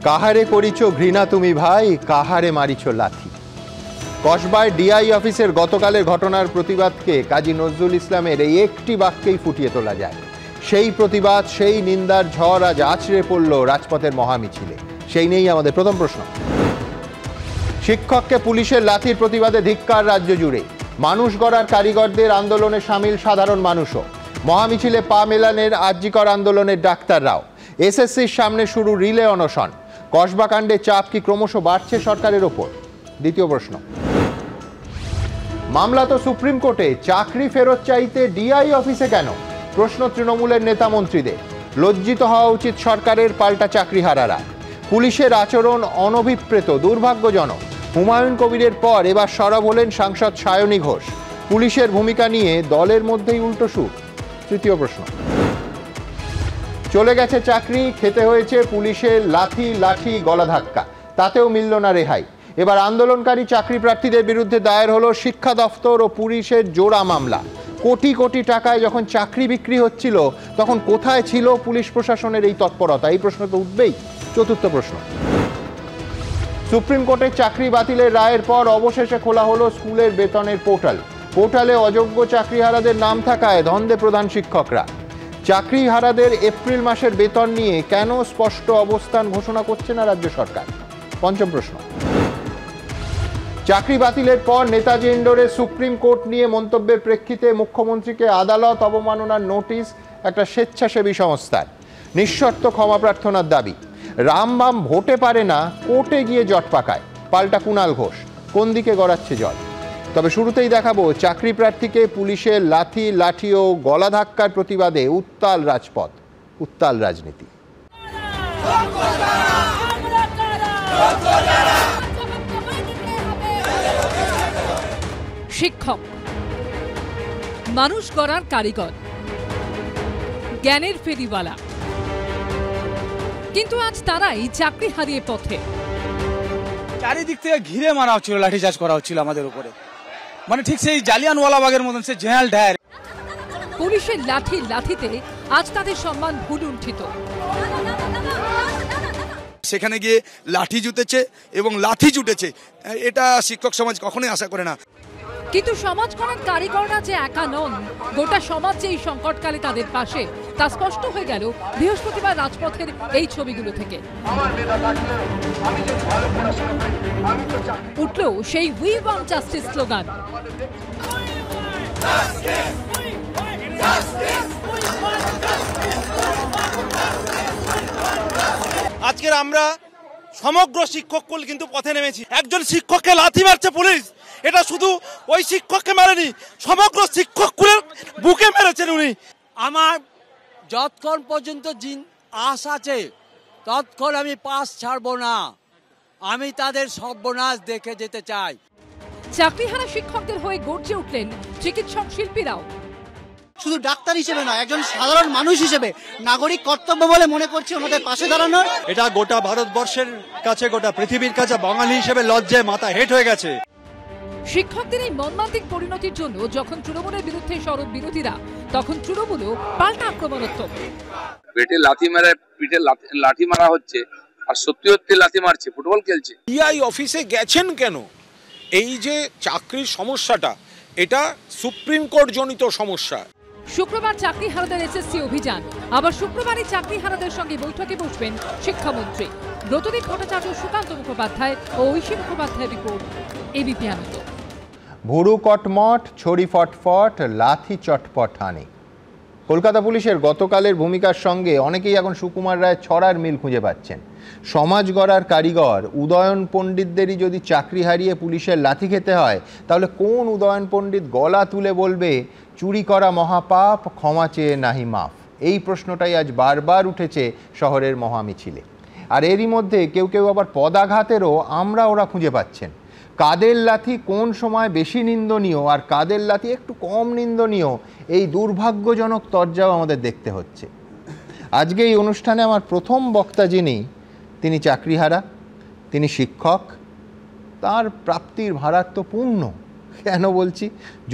কাহারে করিছ ঘৃণা তুমি ভাই, কাহারে মারিছ লাথি। কসবায় ডিআই অফিসের গতকালের ঘটনার প্রতিবাদকে কাজী নজরুল ইসলামের এই একটি বাক্যেই ফুটিয়ে তোলা যায়। সেই প্রতিবাদ, সেই নিন্দার ঝড় আজ আছড়ে পড়ল রাজপথের মহামিছিলে। সেই নিয়েই আমাদের প্রথম প্রশ্ন। শিক্ষককে পুলিশের লাথির প্রতিবাদে ধিক্কার রাজ্য জুড়ে। মানুষ গড়ার কারিগরদের আন্দোলনে সামিল সাধারণ মানুষও। মহামিছিলে পা মেলানের আরজিকর আন্দোলনের ডাক্তাররাও। এসএসসির সামনে শুরু রিলে অনশন। কসবা কাণ্ডে চাপ কি ক্রমশ বাড়ছে সরকারের ওপর? দ্বিতীয় প্রশ্ন। মামলা তো সুপ্রিম কোর্টে, চাকরি ফেরত চাইতে ডিআই অফিসে কেন? প্রশ্ন তৃণমূলের নেতা মন্ত্রীদের। লজ্জিত হওয়া উচিত সরকারের, পাল্টা চাকরিহারারা। পুলিশের আচরণ অনভিপ্রেত, দুর্ভাগ্যজনক। হুমায়ুন কবিরের পর এবার সরব হলেন সাংসদ সায়নী ঘোষ। পুলিশের ভূমিকা নিয়ে দলের মধ্যেই উল্টো সুর। তৃতীয় প্রশ্ন। চলে গেছে চাকরি, খেতে হয়েছে পুলিশের লাঠি গলা ধাক্কা, তাতেও মিলল না রেহাই। এবার আন্দোলনকারী চাকরি প্রার্থীদের বিরুদ্ধে দায়ের হলো শিক্ষা দফতর ও পুলিশের জোড়া মামলা। কোটি কোটি টাকায় যখন চাকরি বিক্রি হচ্ছিল, তখন কোথায় ছিল পুলিশ প্রশাসনের এই তৎপরতা? এই প্রশ্ন তো উঠবেই। চতুর্থ প্রশ্ন। সুপ্রিম কোর্টের চাকরি বাতিলের রায়ের পর অবশেষে খোলা হলো স্কুলের বেতনের পোর্টাল। পোর্টালে অযোগ্য চাকরিহারাদের নাম থাকায় ধন্দে প্রধান শিক্ষকরা। চাকরিহারাদের এপ্রিল মাসের বেতন নিয়ে কেন স্পষ্ট অবস্থান ঘোষণা করছে না রাজ্য সরকার? পঞ্চম প্রশ্ন। চাকরি বাতিলের পর নেতাজি ইন্ডোরে সুপ্রিম কোর্ট নিয়ে মন্তব্যের প্রেক্ষিতে মুখ্যমন্ত্রীকে আদালত অবমাননার নোটিশ একটা স্বেচ্ছাসেবী সংস্থার। নিঃশর্ত ক্ষমা প্রার্থনার দাবি। রামবাম ভোটে পারে না, কোর্টে গিয়ে জট পাকায়, পাল্টা কুণাল ঘোষ। কোন দিকে গড়াচ্ছে জল? তবে শুরুতেই দেখাবো চাকরি প্রার্থীকে পুলিশের লাঠি ও গলা ধাক্কার প্রতিবাদে উত্তাল রাজপথ, উত্তাল রাজনীতি। শিক্ষক, মানুষ গড়ার কারিগর, জ্ঞানের ফেরিওয়ালা, কিন্তু আজ তারাই চাকরি হারিয়ে পথে। চারিদিক থেকে ঘিরে মারা হচ্ছিল, লাঠিচার্জ করা হচ্ছিল আমাদের উপরে, মানে ঠিক সেই জালিয়ানওয়ালাবাগের মতন, সে জেনারেল ডায়ার। পুলিশের লাঠিতে আজ তাদের সম্মান ভুলুণ্ঠিত। সেখানে গিয়ে লাঠি জুটেছে এবং লাঠি জুটেছে, এটা শিক্ষক সমাজ কখনোই আশা করে না। কিন্তু সমাজ গড়ার কারিগররা যে একা নন, গোটা সমাজ যে এই সংকটকালে তাদের পাশে, তা স্পষ্ট হয়ে গেল বৃহস্পতিবার রাজপথের এই ছবিগুলো থেকে। উঠল সেই উই ওয়ান্ট জাস্টিস স্লোগান। আজকের আমরা সমগ্র শিক্ষককুল কিন্তু পথে নেমেছি। একজন শিক্ষককে লাথি মারছে পুলিশ, এটা শুধু ওই শিক্ষককে মারেনি, সমগ্র শিক্ষককুলের বুকে মেরেছেন উনি। আমার যতক্ষণ পর্যন্ত আশ আছে ততক্ষণ আমি পাস ছাড়বো না, আমি তাদের সর্বনাশ দেখে যেতে চাই। চাকরিহারা শিক্ষকদের হয়ে গর্জে উঠলেন চিকিৎসক শিল্পীরাও। শুধু ডাক্তার হিসেবে নয়, একজন সাধারণ মানুষ হিসেবে নাগরিক কর্তব্য বলে মনে করছি আমাদের পাশে দাঁড়ানোর। এটা গোটা ভারতবর্ষের কাছে, গোটা পৃথিবীর কাছে বাঙালি হিসেবে লজ্জায় মাথা হেঁট হয়ে গেছে। শিক্ষকদের এই মর্মান্তিক পরিণতির জন্য যখন তৃণমূলের বিরুদ্ধে সরব বিরোধীরা, তখন তৃণমূলও পাল্টা আক্রমণাত্মক। পেটে লাঠি মারা হচ্ছে, আর সত্যি সত্যি লাথি মারছে, ফুটবল খেলছে। ডিআই অফিসে গেছেন কেন? এই যে চাকরির সমস্যাটা, এটা সুপ্রিম কোর্ট জনিত সমস্যা। শুক্রবার চাকরিহারাদের এসএসসি অভিযান, আবার শুক্রবারই চাকরিহারাদের সঙ্গে বৈঠকে বসবেন শিক্ষামন্ত্রী ব্রতদীপ ভট্টাচার্য, সুকান্ত মুখোপাধ্যায় ও ঐশী মুখোপাধ্যায়ের রিপোর্ট, এবিপি আনন্দ। ভুরু কটমট, ছড়ি ফটফট, লাথি চটপট হানি। কলকাতা পুলিশের গতকালের ভূমিকার সঙ্গে অনেকেই এখন সুকুমার রায়ের ছড়ার মিল খুঁজে পাচ্ছেন। সমাজ গড়ার কারিগর উদয়ন পণ্ডিতদেরই যদি চাকরি হারিয়ে পুলিশের লাথি খেতে হয়, তাহলে কোন উদয়ন পণ্ডিত গলা তুলে বলবে চুরি করা মহাপাপ, ক্ষমা চেয়ে নাহি মাফ? এই প্রশ্নটাই আজ বারবার উঠেছে শহরের মহামিছিলে। আর এরই মধ্যে কেউ কেউ আবার পদাঘাতেরও ওরা খুঁজে পাচ্ছেন। কাদের লাথি কোন সময় বেশি নিন্দনীয় আর কাদের লাথি একটু কম নিন্দনীয়, এই দুর্ভাগ্যজনক তরজাও আমাদের দেখতে হচ্ছে। আজকে এই অনুষ্ঠানে আমার প্রথম বক্তা যিনি, তিনি চাকরিহারা, তিনি শিক্ষক। তার প্রাপ্তির ভারাত্ম পূর্ণ। কেন বলছি?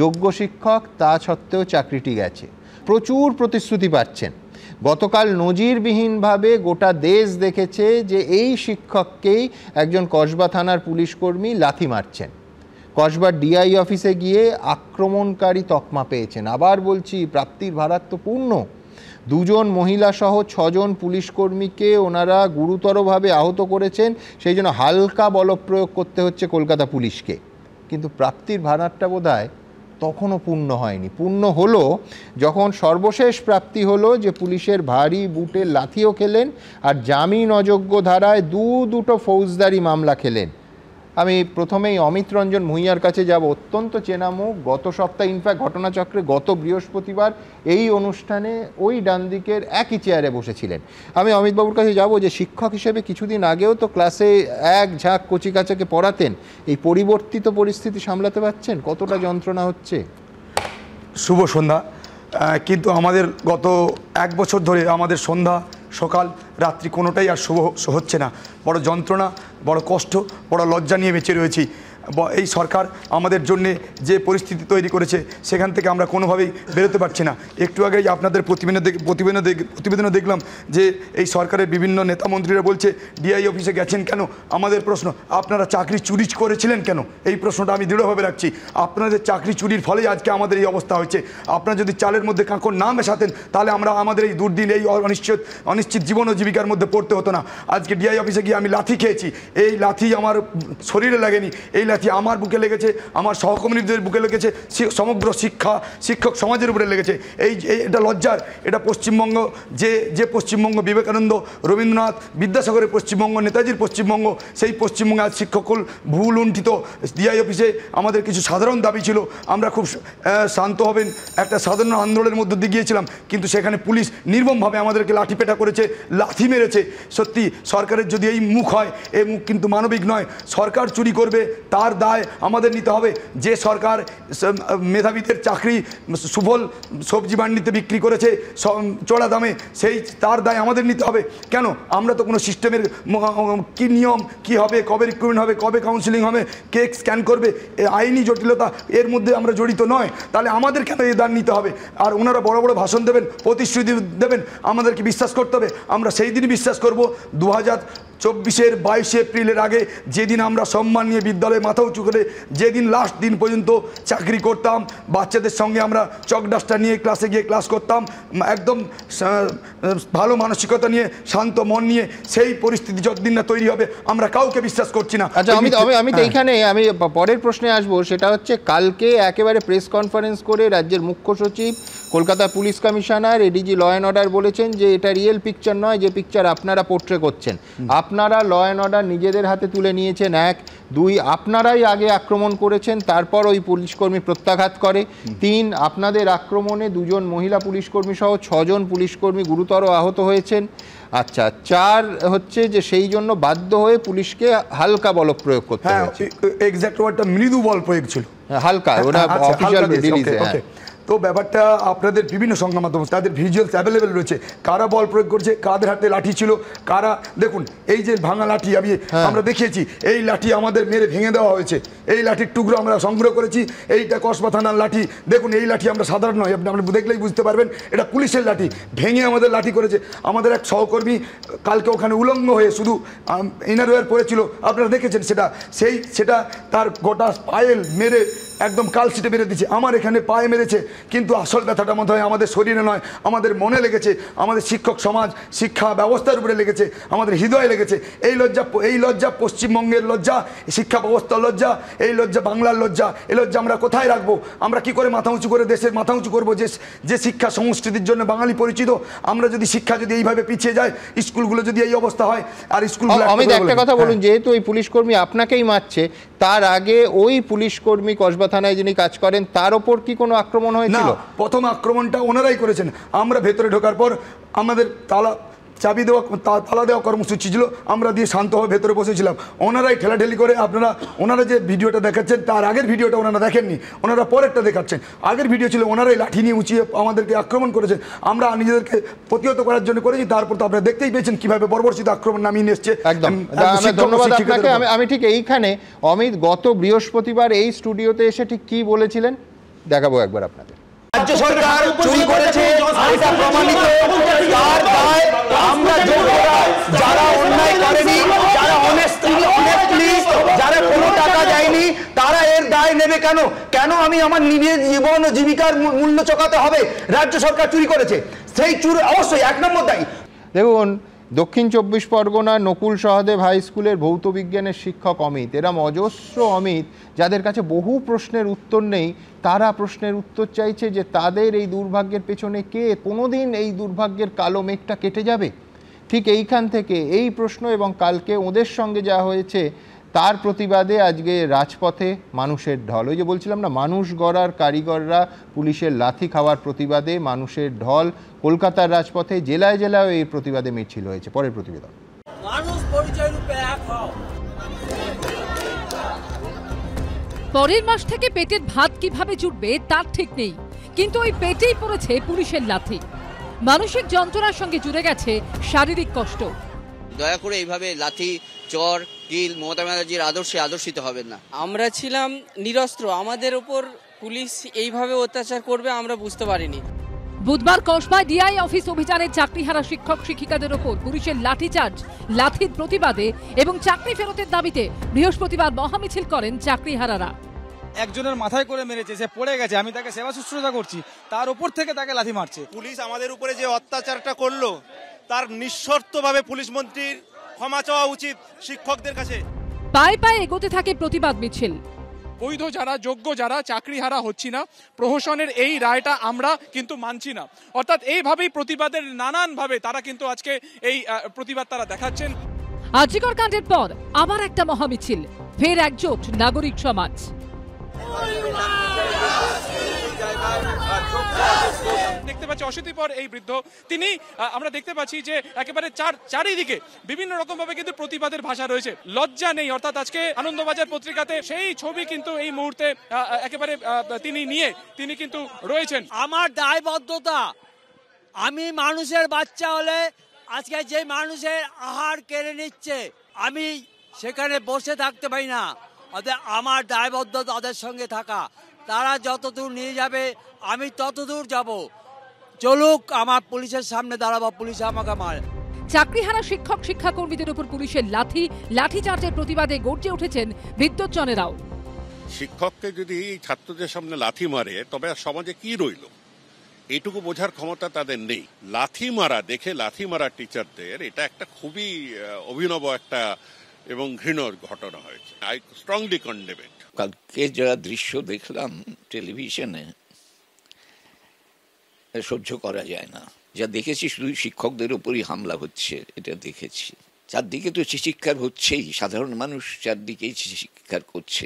যোগ্য শিক্ষক, তা সত্ত্বেও চাকরিটি গেছে। প্রচুর প্রতিশ্রুতি পাচ্ছেন। গতকাল নজিরবিহীনভাবে গোটা দেশ দেখেছে যে এই শিক্ষককেই একজন কসবা থানার পুলিশ কর্মী লাথি মারছেন। কসবার ডিআই অফিসে গিয়ে আক্রমণকারী তকমা পেয়েছেন। আবার বলছি, প্রাপ্তির ভারাত্ম পূর্ণ। 2 জন মহিলা সহ 6 জন পুলিশ কর্মীকে ওনারা গুরুতরভাবে আহত করেছেন, সেই জন্য হালকা বলপ্রয়োগ করতে হচ্ছে কলকাতা পুলিশকে। কিন্তু প্রাপ্তির ভাড়াটা বোধহয় তখনও পূর্ণ হয়নি। পূর্ণ হলো যখন সর্বশেষ প্রাপ্তি হলো যে পুলিশের ভারী বুটের লাথিও খেলেন আর জামিন অযোগ্য ধারায় দুটো ফৌজদারি মামলা খেলেন। আমি প্রথমেই অমিত রঞ্জন ভূঁইয়ার কাছে যাব। অত্যন্ত চেনা মুখ। গত সপ্তাহে ইনফ্যাক্ট ঘটনাচক্রে গত বৃহস্পতিবার এই অনুষ্ঠানে ওই ডান দিকের একই চেয়ারে বসেছিলেন। আমি অমিতবাবুর কাছে যাব যে শিক্ষক হিসেবে কিছুদিন আগেও তো ক্লাসে এক ঝাঁক কচিকাচাকে পড়াতেন। এই পরিবর্তিত পরিস্থিতি সামলাতে পারছেন? কতটা যন্ত্রণা হচ্ছে? শুভ সন্ধ্যা। কিন্তু আমাদের গত 1 বছর ধরে আমাদের সন্ধ্যা সকাল রাত্রি কোনোটাই আর শুভ হচ্ছে না। বড় যন্ত্রণা, বড় কষ্ট, বড় লজ্জা নিয়ে বেঁচে রয়েছি। এই সরকার আমাদের জন্যে যে পরিস্থিতি তৈরি করেছে সেখান থেকে আমরা কোনোভাবেই বেরোতে পারছি না। একটু আগেই আপনাদের প্রতিবেদনে দেখলাম যে এই সরকারের বিভিন্ন নেতা মন্ত্রীরা বলছে ডিআই অফিসে গেছেন কেন? আমাদের প্রশ্ন, আপনারা চাকরি চুরি করেছিলেন কেন? এই প্রশ্নটা আমি দৃঢ়ভাবে রাখছি। আপনাদের চাকরি চুরির ফলেই আজকে আমাদের এই অবস্থা হয়েছে। আপনারা যদি চালের মধ্যে কাঁকড় না মেশাতেন তাহলে আমরা আমাদের এই দুর্দিন, এই অনিশ্চিত জীবন ও জীবিকার মধ্যে পড়তে হতো না। আজকে ডিআই অফিসে গিয়ে আমি লাথি খেয়েছি। এই লাথি আমার শরীরে লাগেনি, এই লাথি আমার বুকে লেগেছে, আমার সহকর্মীদের বুকে লেগেছে, সমগ্র শিক্ষক সমাজের উপরে লেগেছে। এটা লজ্জার। এটা পশ্চিমবঙ্গ, যে পশ্চিমবঙ্গ বিবেকানন্দ, রবীন্দ্রনাথ, বিদ্যাসাগরের পশ্চিমবঙ্গ, নেতাজির পশ্চিমবঙ্গ, সেই পশ্চিমবঙ্গে আজ শিক্ষককুল ভুল লুণ্ঠিত। ডিআই অফিসে আমাদের কিছু সাধারণ দাবি ছিল, আমরা খুব শান্ত হবেন একটা সাধারণ আন্দোলনের মধ্যে দিয়ে গিয়েছিলাম, কিন্তু সেখানে পুলিশ নির্মমভাবে আমাদেরকে লাঠিপেটা করেছে, লাথি মেরেছে। সত্যি সরকারের যদি এই মুখ হয়, এই মুখ কিন্তু মানবিক নয়। সরকার চুরি করবে তার দায় আমাদের নিতে হবে। যে সরকার মেধাবীদের চাকরি সুফল সবজি মান্ডিতে বিক্রি করেছে চড়া দামে, তার দায় আমাদের নিতে হবে। কেন? আমরা তো কোনো সিস্টেমের কি নিয়ম, কি হবে, কবে রিক্রুটমেন্ট হবে, কবে কাউন্সিলিং হবে, কে স্ক্যান করবে, আইনি জটিলতা এর মধ্যে আমরা জড়িত নয়। তাহলে আমাদের কেন এই দায় নিতে হবে? আর ওনারা বড় বড় ভাষণ দেবেন, প্রতিশ্রুতি দেবেন, আমাদেরকে বিশ্বাস করতে হবে। আমরা সেই দিনই বিশ্বাস করব 2024-এর 22 এপ্রিলের আগে, যেদিন আমরা সম্মান নিয়ে বিদ্যালয়ে মাথা উঁচু করে, যেদিন লাস্ট দিন পর্যন্ত চাকরি করতাম, বাচ্চাদের সঙ্গে আমরা চক ডাস্টার নিয়ে ক্লাসে গিয়ে ক্লাস করতাম, একদম ভালো মানসিকতা নিয়ে, শান্ত মন নিয়ে। সেই পরিস্থিতি যতদিন না তৈরি হবে আমরা কাউকে বিশ্বাস করছি না। আচ্ছা, আমি এইখানে আমি পরের প্রশ্নে আসবো। সেটা হচ্ছে, কালকে একেবারে প্রেস কনফারেন্স করে রাজ্যের মুখ্য সচিব, Kolkata police commissioner, ADG law and order বলেছেন যে এটা রিয়েল পিকচার নয়, যে পিকচার আপনারা পোর্ট্রে করছেন। আপনারা ল অ্যান্ড অর্ডার নিজেদের হাতে তুলে নিয়েছেন। 1, 2, আপনারাই আগে আক্রমণ করেছেন, তারপর ওই পুলিশকর্মী প্রত্যাঘাত করে। 3, আপনাদের আক্রমণে 2 জন মহিলা পুলিশকর্মী সহ 6 জন পুলিশকর্মী গুরুতর আহত হয়েছেন। আচ্ছা, 4 হচ্ছে যে সেই জন্য বাধ্য হয়ে পুলিশকে হালকা বল প্রয়োগ করতে হয়েছে। এক্সাক্ট ওয়ার্ডটা মৃদু বল প্রয়োগ ছিল, হালকা। ওটা অফিশিয়াল রিলিজে। তো ব্যাপারটা আপনাদের বিভিন্ন সংবাদ মাধ্যম, তাদের ভিজুয়ালস অ্যাভেলেবেল রয়েছে, কারা বল প্রয়োগ করছে, কাদের হাতে লাঠি ছিল, কারা। দেখুন, এই যে ভাঙা লাঠি আমরা দেখিয়েছি, এই লাঠি আমাদের মেরে ভেঙে দেওয়া হয়েছে। এই লাঠির টুকরো আমরা সংগ্রহ করেছি। এইটা কসবা থানার লাঠি। দেখুন, এই লাঠি আমরা সাধারণ নয়, আপনি দেখলেই বুঝতে পারবেন এটা পুলিশের লাঠি। ভেঙে আমাদের লাঠি করেছে। আমাদের এক সহকর্মী কালকে ওখানে উলঙ্গ হয়ে শুধু ইনারওয়্যার পরেছিল, আপনারা দেখেছেন সেটা তার গোটা পায়ে মেরে একদম কালশিটে মেরে দিচ্ছে। আমার এখানে পায়ে মেরেছে, কিন্তু আসল ব্যথাটা মনে হয় আমাদের শরীরে নয়, আমাদের মনে লেগেছে, আমাদের শিক্ষক সমাজ, শিক্ষা ব্যবস্থার উপরে লেগেছে, আমাদের হৃদয়ে লেগেছে। এই লজ্জা পশ্চিমবঙ্গের লজ্জা, শিক্ষা ব্যবস্থার লজ্জা, এই লজ্জা বাংলার লজ্জা। এই লজ্জা আমরা কোথায় রাখবো? আমরা কি করে মাথা উঁচু করে দেশের মাথা উঁচু করবো? যে শিক্ষা সংস্কৃতির জন্য বাঙালি পরিচিত, আমরা যদি শিক্ষা যদি এইভাবে পিছিয়ে যায়, স্কুলগুলো যদি এই অবস্থা হয়, আর স্কুলগুলো। আমি একটা কথা বলুন, যেহেতু ওই পুলিশকর্মী আপনাকেই মারছে, তার আগে ওই পুলিশকর্মী কসবা থানায় যিনি কাজ করেন তার ওপর কি কোনো আক্রমণ হয়েছিল? প্রথম আক্রমণটা ওনারাই করেছেন। আমরা ভেতরে ঢোকার পর আমাদের তালা দেওয়া কর্মসূচি ছিল, আমরা দিয়ে শান্তভাবে ভেতরে বসেছিলাম। ওনারাই ঠেলাঠেলি করে, ওনারা যে ভিডিওটা দেখাচ্ছেন তার আগের ভিডিওটা ওনারা দেখেননি, ওনারা পরেরটা দেখাচ্ছেন। আগের ভিডিও ছিল ওনারাই লাঠি নিয়ে উঁচিয়ে আমাদেরকে আক্রমণ করেছেন। আমরা নিজেদেরকে প্রতিহত করার জন্য করেছি। তারপর তো আপনারা দেখতেই পেয়েছেন কিভাবে বর্বরচিত আক্রমণ নামিয়ে এসছে। একদম ধন্যবাদ আপনাকে। আমি ঠিক এইখানে অমিত গত বৃহস্পতিবার এই স্টুডিওতে এসে ঠিক কি বলেছিলেন দেখাবো একবার আপনাদের। রাজ্য সরকার চুরি করেছে এটা প্রমাণিত। তার দায় আমরা যোগ্যরা, যারা অন্যায় করেনি, যারা অনেস্টলি যারা কোনো টাকা দেয়নি, তারা এর দায় নেবে কেন? কেন আমি আমার নিজের জীবন ও জীবিকার মূল্য চোকাতে হবে? রাজ্য সরকার চুরি করেছে, সেই চুরি অবশ্যই 1 নম্বর দায়ী। দেখুন, দক্ষিণ 24 পরগনা নকুল সহদেব হাই স্কুলের ভৌত বিজ্ঞানের শিক্ষক অমিত, এরম অজস্র অমিত যাদের কাছে বহু প্রশ্নের উত্তর নেই, তারা প্রশ্নের উত্তর চাইছে যে তাদের এই দুর্ভাগ্যের পেছনে কে? কোনোদিন এই দুর্ভাগ্যের কালো মেঘটা কেটে যাবে? ঠিক এইখান থেকে এই প্রশ্ন, এবং কালকে ওদের সঙ্গে যা হয়েছে তার প্রতিবাদে আজকে রাজপথে মানুষের ঢল। ওই যে বলছিলাম না, মানুষ গড়ার কারিগররা পুলিশের লাথি খাওয়ার প্রতিবাদে মানুষের ঢল। কলকাতার রাজপথে জেলায় জেলায় এই প্রতিবাদে মিছিল হয়েছে। পরের প্রতিবেদন। পরের মাস থেকে পেটের ভাত কিভাবে জুটবে তার ঠিক নেই, কিন্তু ওই পেটেই পড়েছে পুলিশের লাথি। মানসিক যন্ত্রণার সঙ্গে জুড়ে গেছে শারীরিক কষ্ট। দয়া করে এইভাবে লাথি, চর, কিল মমতা ব্যানার্জির আদর্শে আদর্শিত হবেন না। আমরা ছিলাম নিরস্ত্র, আমাদের ওপর পুলিশ এইভাবে অত্যাচার করবে আমরা বুঝতে পারিনি। বুধবার কসবায় ডিআই অফিস অভিযানে চাকরিহারা শিক্ষক শিক্ষিকাদের ওপর পুলিশের লাঠিচার্জ, লাঠির প্রতিবাদে এবং চাকরি ফেরতের দাবিতে বৃহস্পতিবার মহামিছিল করেন চাকরিহারারা। একজনের মাথায় করে মেরেছে, সে পড়ে গেছে, আমি তাকে সেবা শুশ্রূষা করছি, তার উপর থেকে তাকে লাথি মারছে। পুলিশ আমাদের উপরে যে অত্যাচারটা করলো তার নিঃশর্তভাবে পুলিশ মন্ত্রীর ক্ষমা চাওয়া উচিত শিক্ষকদের কাছে। পায়ে পায়ে এগোতে থাকে প্রতিবাদ মিছিল। বৈধ যারা, যোগ্য যারা, চাকরিহারা হচ্ছি না, প্রহসনের এই রায়টা আমরা কিন্তু মানছি না। অর্থাৎ এইভাবেই প্রতিবাদের নানানভাবে তারা কিন্তু আজকে এই প্রতিবাদ তারা দেখাচ্ছেন। আজিকর কাণ্ডের পর আবার একটা মহামিছিল, ফের একজোট নাগরিক সমাজ। দেখতে পাচ্ছি অশীতিপর এই বৃদ্ধ, তিনি আমরা দেখতে পাচ্ছি যে একেবারে চারিদিকে বিভিন্ন রকম ভাবে কিন্তু প্রতিবাদের ভাষা রয়েছে, লজ্জা নেই। অর্থাৎ আজকে আনন্দবাজার পত্রিকাতে সেই ছবি কিন্তু এই মুহূর্তে একেবারে তিনি কিন্তু রয়েছেন। আমার দায়বদ্ধতা, আমি মানুষের বাচ্চা হলে আজকে যে মানুষের আহার কেড়ে নিচ্ছে আমি সেখানে বসে থাকতে পারি না। আমার দায়বদ্ধতা তাদের সঙ্গে থাকা, তারা যতদূর নিয়ে যাবে আমি ততদূর যাব। চলুক, আমার পুলিশের সামনে দাঁড়াবো, পুলিশ আমাকে মারে। চাকরিহারা শিক্ষক শিক্ষাকর্মীদের উপর পুলিশের লাঠিচার্জের প্রতিবাদে গর্জে উঠেছেন বিদ্যুৎজনেরাও। শিক্ষককে যদি ছাত্রদের সামনে লাথি মারে তবে সমাজে কি রইল, এইটুকু বোঝার ক্ষমতা তাদের নেই। লাথি মারা টিচারদের এটা একটা খুবই অভিনব একটা এবং ঘৃণার ঘটনা হয়েছে। আই স্ট্রংলি কন্ডেম ইট। কালকে যা দৃশ্য দেখলাম টেলিভিশনে, সহ্য করা যায় না। যা দেখেছি শুধু শিক্ষকদের উপরই হামলা হচ্ছে, এটা দেখেছি। চারদিকে তো চিৎকার হচ্ছেই, সাধারণ মানুষ চারদিকেই চিৎকার করছে।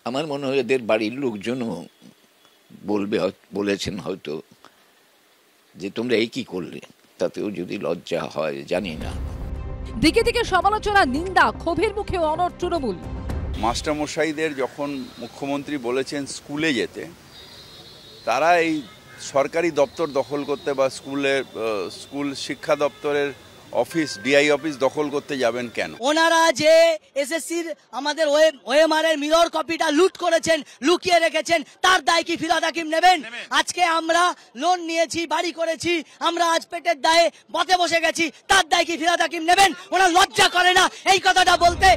আমার মনে হয় এদের বাড়ির লোকজনও বলেছেন হয়তো যে তোমরা এই কি করলে, তাতেও যদি লজ্জা হয় জানি না। দিকে দিকে সমালোচনা, নিন্দা, ক্ষোভের মুখে অনড় তৃণমূল। মাস্টারমশাইদের যখন মুখ্যমন্ত্রী বলেছেন স্কুলে যেতে, তারা এই সরকারি দপ্তর দখল করতে বা স্কুল শিক্ষা দপ্তরের অফিস, ডিআই অফিস দখল করতে যাবেন কেন? ওনারা যে এসএসসির আমাদের ওএমআর এর মিরর কপিটা লুট করেছেন, লুকিয়ে রেখেছেন, তার দায় কি ফিরহাদ হাকিম নেবেন? আজকে আমরা লোন নিয়েছি, বাড়ি করেছি, আমরা আজ পেটের দায়ে পথে বসে গেছি, তার দায় কি ফিরহাদ হাকিম নেবেন? ওনার লজ্জা করে না এই কথাটা বলতে?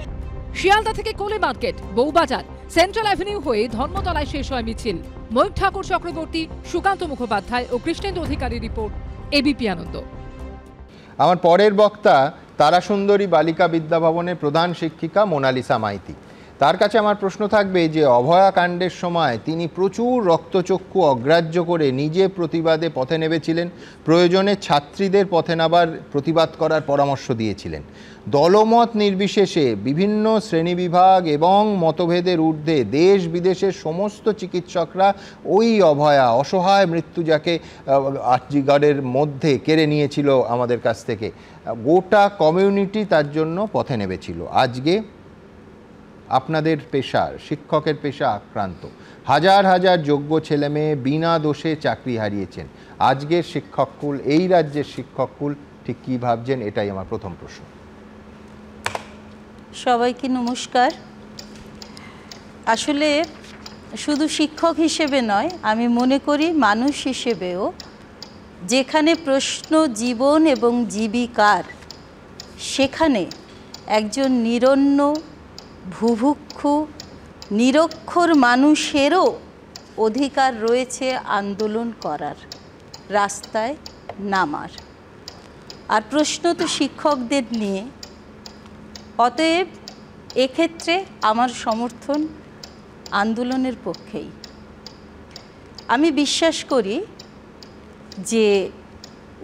শিয়ালদা থেকে কোলে মার্কেট, বউবাজার, সেন্ট্রাল অ্যাভিনিউ হয়ে ধর্মতলায় শেষ হয় মিছিল। ময়ূর ঠাকুর চক্রবর্তী, সুকান্ত মুখোপাধ্যায় ও কৃষ্ণেন্দু অধিকারী রিপোর্ট, এবিপি আনন্দ। আমার পরের বক্তা তারাসুন্দরী বালিকা বিদ্যাভবনের প্রধান শিক্ষিকা মোনালিসা মাইতি। তার কাছে আমার প্রশ্ন থাকবে যে অভয়াকাণ্ডের সময় তিনি প্রচুর রক্তচক্ষু অগ্রাহ্য করে নিজে প্রতিবাদে পথে নেমেছিলেন, প্রয়োজনে ছাত্রীদের পথে নামার প্রতিবাদ করার পরামর্শ দিয়েছিলেন। দলমত নির্বিশেষে বিভিন্ন শ্রেণীবিভাগ এবং মতভেদের ঊর্ধ্বে দেশ বিদেশের সমস্ত চিকিৎসকরা ওই অসহায় মৃত্যু যাকে আর্জিগড়ের মধ্যে কেড়ে নিয়েছিল আমাদের কাছ থেকে, গোটা কমিউনিটি তার জন্য পথে নেমেছিল। আজকে আপনাদের পেশার, শিক্ষকের পেশা আক্রান্ত, হাজার হাজার যোগ্য ছেলেমেয়ে বিনা দোষে চাকরি হারিয়েছেন। আজকের শিক্ষককুল, এই রাজ্যের শিক্ষককুল ঠিক কী ভাবছেন, এটাই আমার প্রথম প্রশ্ন। সবাইকে নমস্কার। আসলে শুধু শিক্ষক হিসেবে নয়, আমি মনে করি মানুষ হিসেবেও, যেখানে প্রশ্ন জীবন এবং জীবিকার, সেখানে একজন নিরন্ন ভুভুক্ষু নিরক্ষর মানুষেরও অধিকার রয়েছে আন্দোলন করার, রাস্তায় নামার। আর প্রশ্ন তো শিক্ষকদের নিয়ে। অতএব এক্ষেত্রে আমার সমর্থন আন্দোলনের পক্ষেই। আমি বিশ্বাস করি যে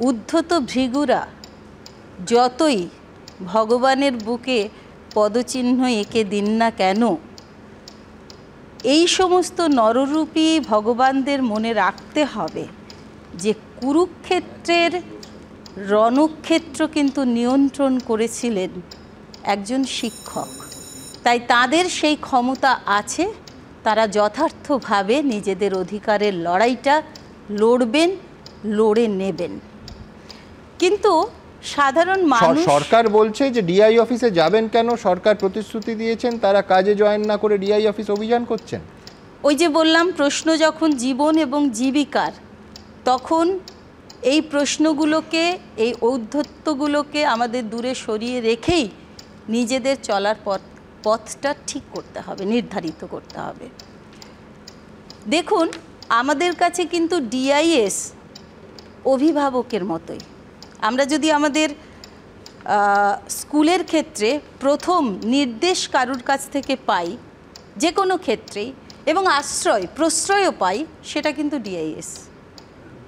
উদ্ধত ভৃগুরা যতই ভগবানের বুকে পদচিহ্ন এঁকে দিন না কেন, এই সমস্ত নররূপী ভগবানদের মনে রাখতে হবে যে কুরুক্ষেত্রের রণক্ষেত্র কিন্তু নিয়ন্ত্রণ করেছিলেন একজন শিক্ষক। তাই তাদের সেই ক্ষমতা আছে, তারা যথার্থভাবে নিজেদের অধিকারের লড়াইটা লড়বেন, লড়ে নেবেন। কিন্তু সাধারণ মানুষ, সরকার বলছে যে ডিআই অফিসে যাবেন কেন? সরকার প্রতিশ্রুতি দিয়েছেন তারা কাজে জয়েন না করে ডিআই অফিস অভিযান করছেন। ওই যে বললাম, প্রশ্ন যখন জীবন এবং জীবিকার, তখন এই প্রশ্নগুলোকে, এই ঔদ্ধত্যগুলোকে আমাদের দূরে সরিয়ে রেখেই নিজেদের চলার পথটা ঠিক করতে হবে, নির্ধারিত করতে হবে। দেখুন, আমাদের কাছে কিন্তু ডিআইএস অভিভাবকের মতোই। আমরা যদি আমাদের স্কুলের ক্ষেত্রে প্রথম নির্দেশ কারুর কাছ থেকে পাই, যে কোনো ক্ষেত্রেই, এবং আশ্রয় প্রশ্রয়ও পাই, সেটা কিন্তু ডিআইএস।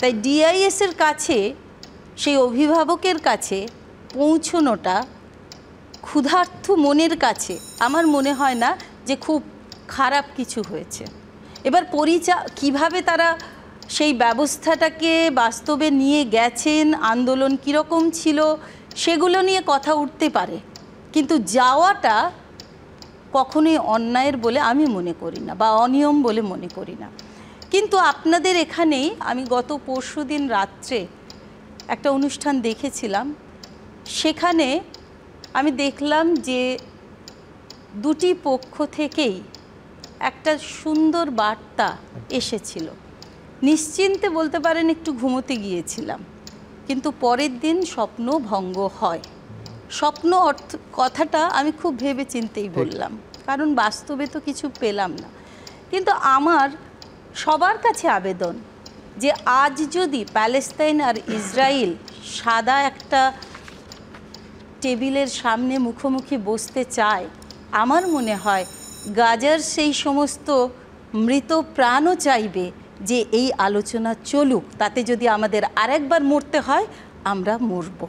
তাই ডিআইএসের কাছে, সেই অভিভাবকের কাছে পৌঁছনোটা ক্ষুধার্ত মনের কাছে আমার মনে হয় না যে খুব খারাপ কিছু হয়েছে। এবার কিভাবে তারা সেই ব্যবস্থাটাকে বাস্তবে নিয়ে গেছেন, আন্দোলন কীরকম ছিল, সেগুলো নিয়ে কথা উঠতে পারে, কিন্তু যাওয়াটা কখনোই অন্যায়ের বলে আমি মনে করি না, বা অনিয়ম বলে মনে করি না। কিন্তু আপনাদের এখানেই আমি গত পরশুদিন রাত্রে একটা অনুষ্ঠান দেখেছিলাম, সেখানে আমি দেখলাম যে দুটি পক্ষ থেকেই একটা সুন্দর বার্তা এসেছিল। নিশ্চিন্তে বলতে পারেন একটু ঘুমোতে গিয়েছিলাম, কিন্তু পরের দিন স্বপ্ন ভঙ্গ হয়। স্বপ্ন কথাটা আমি খুব ভেবে চিন্তেই বললাম, কারণ বাস্তবে তো কিছু পেলাম না। কিন্তু আমার সবার কাছে আবেদন যে আজ যদি প্যালেস্তাইন আর ইসরায়েল সাদা একটা টেবিলের সামনে মুখোমুখি বসতে চায়, আমার মনে হয় গাজার সেই সমস্ত মৃত প্রাণও চাইবে যে এই আলোচনা চলুক, তাতে যদি আমাদের আরেকবার মরতে হয় আমরা মরব।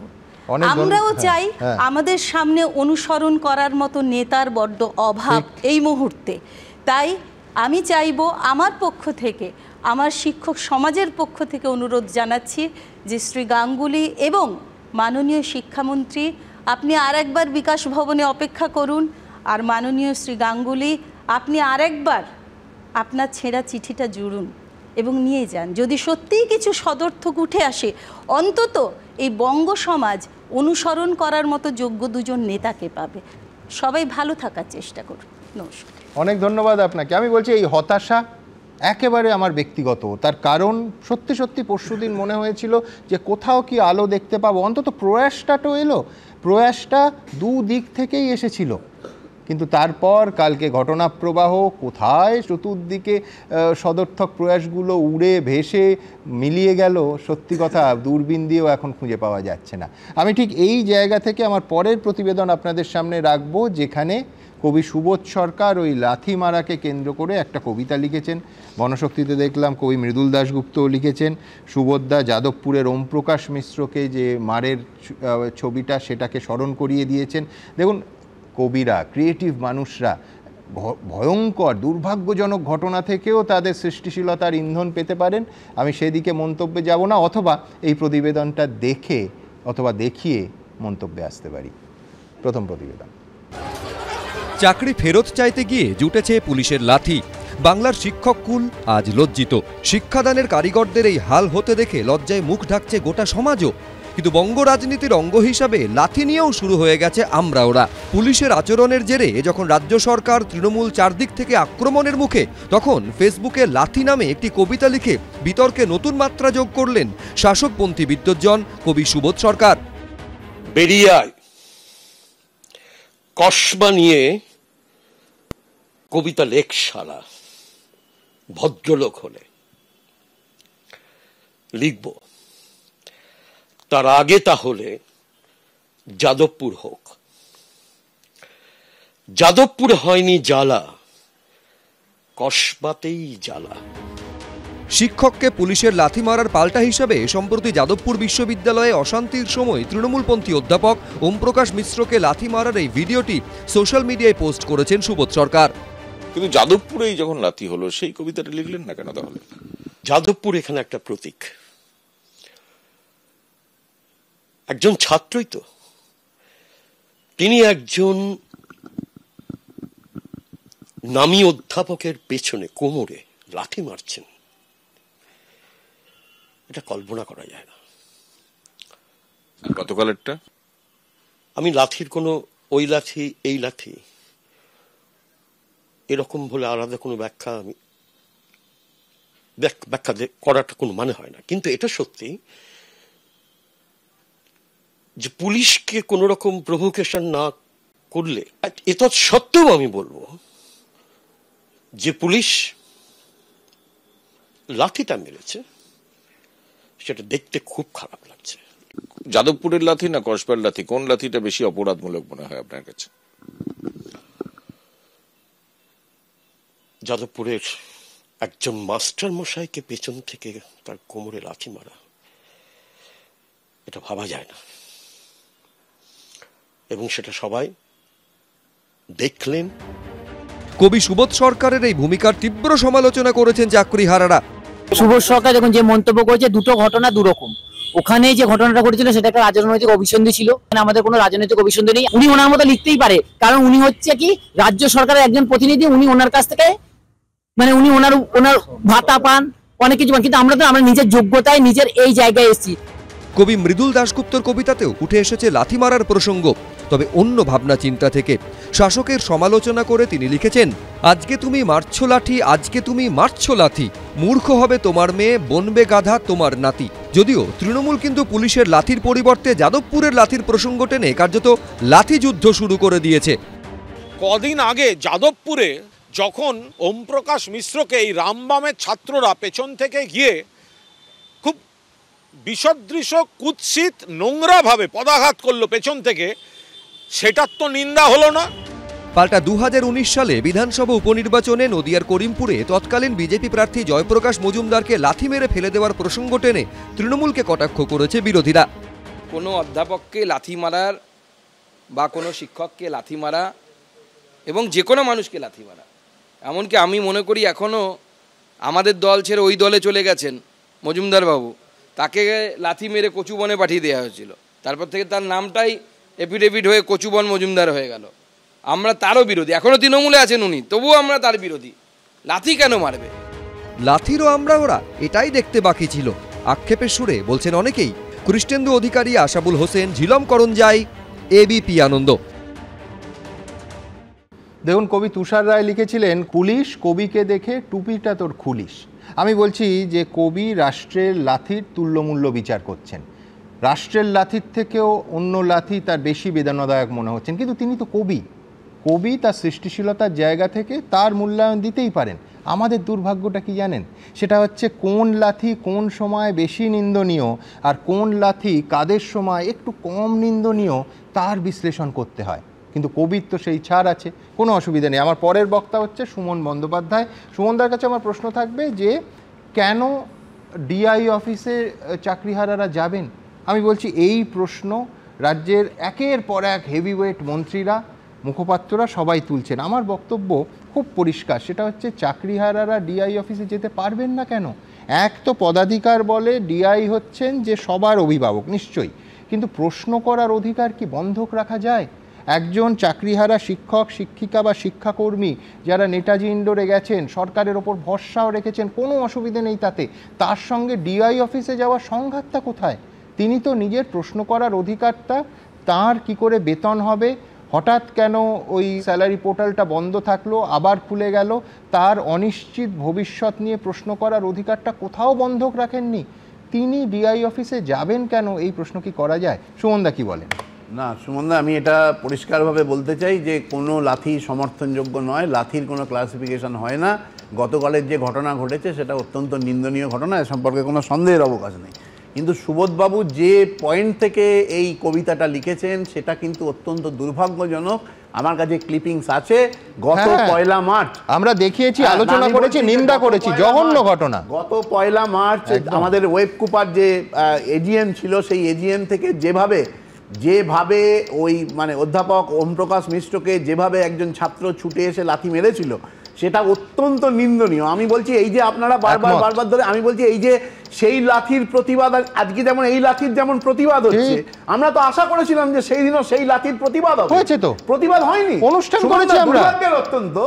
আমরাও চাই আমাদের সামনে অনুসরণ করার মতো নেতার বড্ড অভাব এই মুহূর্তে। তাই আমি চাইব, আমার পক্ষ থেকে, আমার শিক্ষক সমাজের পক্ষ থেকে অনুরোধ জানাচ্ছি যে শ্রী গাঙ্গুলি এবং মাননীয় শিক্ষামন্ত্রী, আপনি আরেকবার বিকাশ ভবনে অপেক্ষা করুন। আর মাননীয় শ্রী গাঙ্গুলি, আপনি আরেকবার আপনার ছেঁড়া চিঠিটা জুড়ুন এবং নিয়ে যান। যদি সত্যিই কিছু সদর্থক উঠে আসে, অন্তত এই বঙ্গ সমাজ অনুসরণ করার মতো যোগ্য দুজন নেতাকে পাবে। সবাই ভালো থাকার চেষ্টা করুন। নমস্কার। অনেক ধন্যবাদ আপনাকে। আমি বলছি, এই হতাশা একেবারে আমার ব্যক্তিগত। তার কারণ সত্যি সত্যি পরশুদিন মনে হয়েছিল যে কোথাও কি আলো দেখতে পাবো, অন্তত প্রয়াসটা তো এলো। প্রয়াসটা দুদিক থেকেই এসেছিল, কিন্তু তারপর কালকে ঘটনা প্রবাহ কোথায় চতুর্দিকে সদর্থক প্রয়াসগুলো উড়ে ভেসে মিলিয়ে গেল, সত্যি কথা দূরবীন দিয়েও এখন খুঁজে পাওয়া যাচ্ছে না। আমি ঠিক এই জায়গা থেকে আমার পরের প্রতিবেদন আপনাদের সামনে রাখবো, যেখানে কবি সুবোধ সরকার ওই লাথি মারাকে কেন্দ্র করে একটা কবিতা লিখেছেন। গণশক্তিতে দেখলাম কবি মৃদুল দাশগুপ্তও লিখেছেন। সুবোধদা যাদবপুরের ওমপ্রকাশ মিশ্রকে যে মারের ছবিটা, সেটাকে স্মরণ করিয়ে দিয়েছেন। দেখুন, কবিরা, ক্রিয়েটিভ মানুষরা ভয়ঙ্কর দুর্ভাগ্যজনক ঘটনা থেকেও তাদের সৃষ্টিশীলতার ইন্ধন পেতে পারেন। আমি সেদিকে মন্তব্যে যাব না, অথবা এই প্রতিবেদনটা দেখে অথবা দেখিয়ে মন্তব্যে আসতে পারি। প্রথম প্রতিবেদন। চাকরি ফেরত চাইতে গিয়ে জুটেছে পুলিশের লাথি। বাংলার শিক্ষক কুল আজ লজ্জিত। শিক্ষাদানের কারিগরদের এই হাল হতে দেখে লজ্জায় মুখ ঢাকছে গোটা সমাজও। কিন্তু বঙ্গ রাজনীতির অঙ্গ হিসাবে লাথি নিয়েও শুরু হয়ে গেছে আমরা ওরা। পুলিশের আচরণের জেরে যখন রাজ্য সরকার তৃণমূল চারদিক থেকে আক্রমণের মুখে, তখন ফেসবুকে লাথি নামে একটি কবিতা লিখে বিতর্কে নতুন মাত্রা যোগ করলেন শাসকপন্থী বিদ্বজ্জন কবি সুবোধ সরকার। বেরিয়ে আয় কসবা নিয়ে কবিতা লেখ শালা, ভদ্রলোক হলে লিখব, তার আগে তাহলে যাদবপুর হোক। যাদবপুরে হয়নি জ্বালা, কসবাতেই জ্বালা। শিক্ষককে পুলিশের লাথি মারার পাল্টা হিসাবে সম্প্রতি যাদবপুর বিশ্ববিদ্যালয়ে অশান্তির সময় তৃণমূলপন্থী অধ্যাপক ওমপ্রকাশ মিশ্রকে লাথি মারার এই ভিডিওটি সোশ্যাল মিডিয়ায় পোস্ট করেছেন সুবোধ সরকার। কিন্তু যাদবপুরেই যখন লাথি হলো সেই কবিতাটা লিখলেন না কেন তাহলে? যাদবপুর এখানে একটা প্রতীক, একজন ছাত্রই তো, তিনি একজন নামী অধ্যাপকের পেছনে কোমরে লাথি মারছেন, এটা কল্পনা করা যায় না। গতকালেরটা আমি লাথির কোনো ওই লাথি এই লাথি এরকম বলে আলাদা কোনো ব্যাখ্যা করাটা কোনো মানে হয় না। কিন্তু এটা সত্যি যে পুলিশকে কোন রকম প্রভোকেশন না করলে, এটা সত্ত্বেও আমি বলবো যে পুলিশ লাঠিটা মেরেছে সেটা দেখতে খুব খারাপ লাগছে। যাদবপুরের লাথি না কসবার লাথি, কোন লাথিটা বেশি অপরাধমূলক মনে হয় আপনার কাছে? যাদবপুরের একজন মাস্টার মশাইকে পেছন থেকে তার কোমরে লাথি মারা, এটা ভাবা যায় না, এবং সেটা সবাই দেখলেন। কবি সুবোধ সরকারের এই ভূমিকার তীব্র সমালোচনা করেছেন চাকরিহারারা। সুবোধ সরকার যখন যে মন্তব্য করেছে, দুটো ঘটনা দুরকম। ওখানে যে ঘটনাটা ঘটেছিল সেটা একটা রাজনৈতিক অভিসন্ধি ছিল, আমাদের কোনো রাজনৈতিক অভিসন্ধি নেই। উনি ওনার মতো লিখতেই পারে, কারণ উনি হচ্ছে কি রাজ্য সরকারের একজন প্রতিনিধি, উনি ওনার কাছ থেকে মানে উনি ওনার ভাতা পান, অনেক কিছু পান, কিন্তু আমরা নিজের যোগ্যতায় নিজের এই জায়গায় এসেছি। কবি মৃদুল দাশগুপ্তর কবিতাতেও উঠে এসেছে লাথি মারার প্রসঙ্গ, তবে অন্য ভাবনা চিন্তা থেকে। শাসকের সমালোচনা করে তিনি লিখেছেন, আজকে তুমি মারছো লাঠি, আজকে তুমি মারছো লাথি, মূর্খ হবে তোমার মেয়ে, বনবে গাধা তোমার নাতি। যদিও তৃণমূল কিন্তু পুলিশের লাথির পরিবর্তে যাদবপুরের লাথির প্রসঙ্গ টেনে কার্যত লাথি যুদ্ধ শুরু করে দিয়েছে। কদিন আগে যাদবপুরে যখন ওমপ্রকাশ মিশ্রকে এই রামবামের ছাত্ররা পেছন থেকে গিয়ে খুব বিসদৃশ কুৎসিত নোংরাভাবে পদাঘাত করলো পেছন থেকে, সেটার তো নিন্দা হলো না। পাল্টা 2019 সালে বিধানসভা উপনির্বাচনে নদিয়ার করিমপুরে তৎকালীন বিজেপি প্রার্থী জয়প্রকাশ মজুমদারকে লাথি মেরে ফেলে দেওয়ার প্রসঙ্গ টেনে তৃণমূলকে কটাক্ষ করেছে বিরোধীরা। কোনো অধ্যাপককে লাথি মারার বা কোনো শিক্ষককে লাথি মারা এবং যে কোনো মানুষকে লাথি মারা, এমনকি আমি মনে করি এখনও আমাদের দল ছেড়ে ওই দলে চলে গেছেন মজুমদার বাবু, তাকে লাথি মেরে কচুবনে পাঠিয়ে দেওয়া হয়েছিল, তারপর থেকে তার নামটাই এফিডেভিট হয়ে কচুবন মজুমদার হয়ে গেল। আমরা তারও বিরোধী, এখনও তৃণমূলে আছেন উনি, তবুও আমরা তার বিরোধী। লাথি কেন মারবে? লাথিরও আমরা ওরা, এটাই দেখতে বাকি ছিল, আক্ষেপের সুরে বলছেন অনেকেই। কৃষ্ণেন্দু অধিকারী, আশাবুল হোসেন, ঝিলম করঞ্জাই, এবিপি আনন্দ। দেখুন, কবি তুষার রায় লিখেছিলেন, পুলিশ কবিকে দেখে টুপিটা তোর খুলিস। আমি বলছি যে কবি রাষ্ট্রের লাথির তুল্যমূল্য বিচার করছেন, রাষ্ট্রের লাথির থেকেও অন্য লাথি তার বেশি বেদনাদায়ক মনে হচ্ছেন। কিন্তু তিনি তো কবি, কবি তার সৃষ্টিশীলতার জায়গা থেকে তার মূল্যায়ন দিতেই পারেন। আমাদের দুর্ভাগ্যটা কি জানেন? সেটা হচ্ছে কোন লাথি কোন সময় বেশি নিন্দনীয় আর কোন লাথি কাদের সময় একটু কম নিন্দনীয় তার বিশ্লেষণ করতে হয়। কিন্তু কবির তো সেই ছাড় আছে, কোনো অসুবিধা নেই। আমার পরের বক্তা হচ্ছে সুমন বন্দ্যোপাধ্যায়। সুমনদার কাছে আমার প্রশ্ন থাকবে যে কেন ডিআই অফিসে চাকরিহারারা যাবেন? আমি বলছি এই প্রশ্ন রাজ্যের একের পর এক হেভিওয়েট মন্ত্রীরা, মুখপাত্ররা সবাই তুলছেন। আমার বক্তব্য খুব পরিষ্কার, সেটা হচ্ছে চাকরিহারারা ডিআই অফিসে যেতে পারবেন না কেন? এক তো পদাধিকার বলে ডিআই হচ্ছেন যে সবার অভিভাবক নিশ্চয়ই, কিন্তু প্রশ্ন করার অধিকার কি বন্ধক রাখা যায়? একজন চাকরিহারা শিক্ষক, শিক্ষিকা বা শিক্ষাকর্মী যারা নেতাজি ইন্ডোরে গেছেন, সরকারের ওপর ভরসাও রেখেছেন, কোনো অসুবিধে নেই তাতে, তার সঙ্গে ডিআই অফিসে যাওয়ার সংঘাতটা কোথায়? তিনি তো নিজের প্রশ্ন করার অধিকারটা, তার কি করে বেতন হবে, হঠাৎ কেন ওই স্যালারি পোর্টালটা বন্ধ থাকলো আবার খুলে গেল, তার অনিশ্চিত ভবিষ্যৎ নিয়ে প্রশ্ন করার অধিকারটা কোথাও বন্ধক রাখেননি। তিনি ডিআই অফিসে যাবেন কেন, এই প্রশ্ন কি করা যায়? সুমনদা কি বলেন? না সুমনদা, আমি এটা পরিষ্কারভাবে বলতে চাই যে কোনো লাথি সমর্থনযোগ্য নয়, লাথির কোনো ক্লাসিফিকেশন হয় না। গতকালের যে ঘটনা ঘটেছে সেটা অত্যন্ত নিন্দনীয় ঘটনা, এ সম্পর্কে কোনো সন্দেহের অবকাশ নেই। কিন্তু সুবোধবাবু যে পয়েন্ট থেকে এই কবিতাটা লিখেছেন সেটা কিন্তু অত্যন্ত দুর্ভাগ্যজনক। আমার কাছে ক্লিপিংস আছে, গত পয়লা মার্চ আমরা দেখিয়েছি, আলোচনা করেছি, নিন্দা করেছি, জঘন্য ঘটনা। গত পয়লা মার্চ আমাদের ওয়েবকুপার যে এজিএম ছিল, সেই এজিএম থেকে যেভাবে ওই মানে অধ্যাপক ওমপ্রকাশ মিশ্রকে যেভাবে একজন ছাত্র ছুটে এসে লাথি মেরেছিল, সেটা অত্যন্ত নিন্দনীয়। আমি বলছি এই যে আপনারা বারবার ধরে আমি বলছি এই যে সেই লাথির প্রতিবাদ, আজকে যেমন এই লাথির যেমন প্রতিবাদ হচ্ছে, আমরা তো আশা করেছিলাম যে সেই দিনও সেই লাথির প্রতিবাদ হয়েছে। তো প্রতিবাদ হয়নি, অনুষ্ঠান করেছি আমরা। অত্যন্ত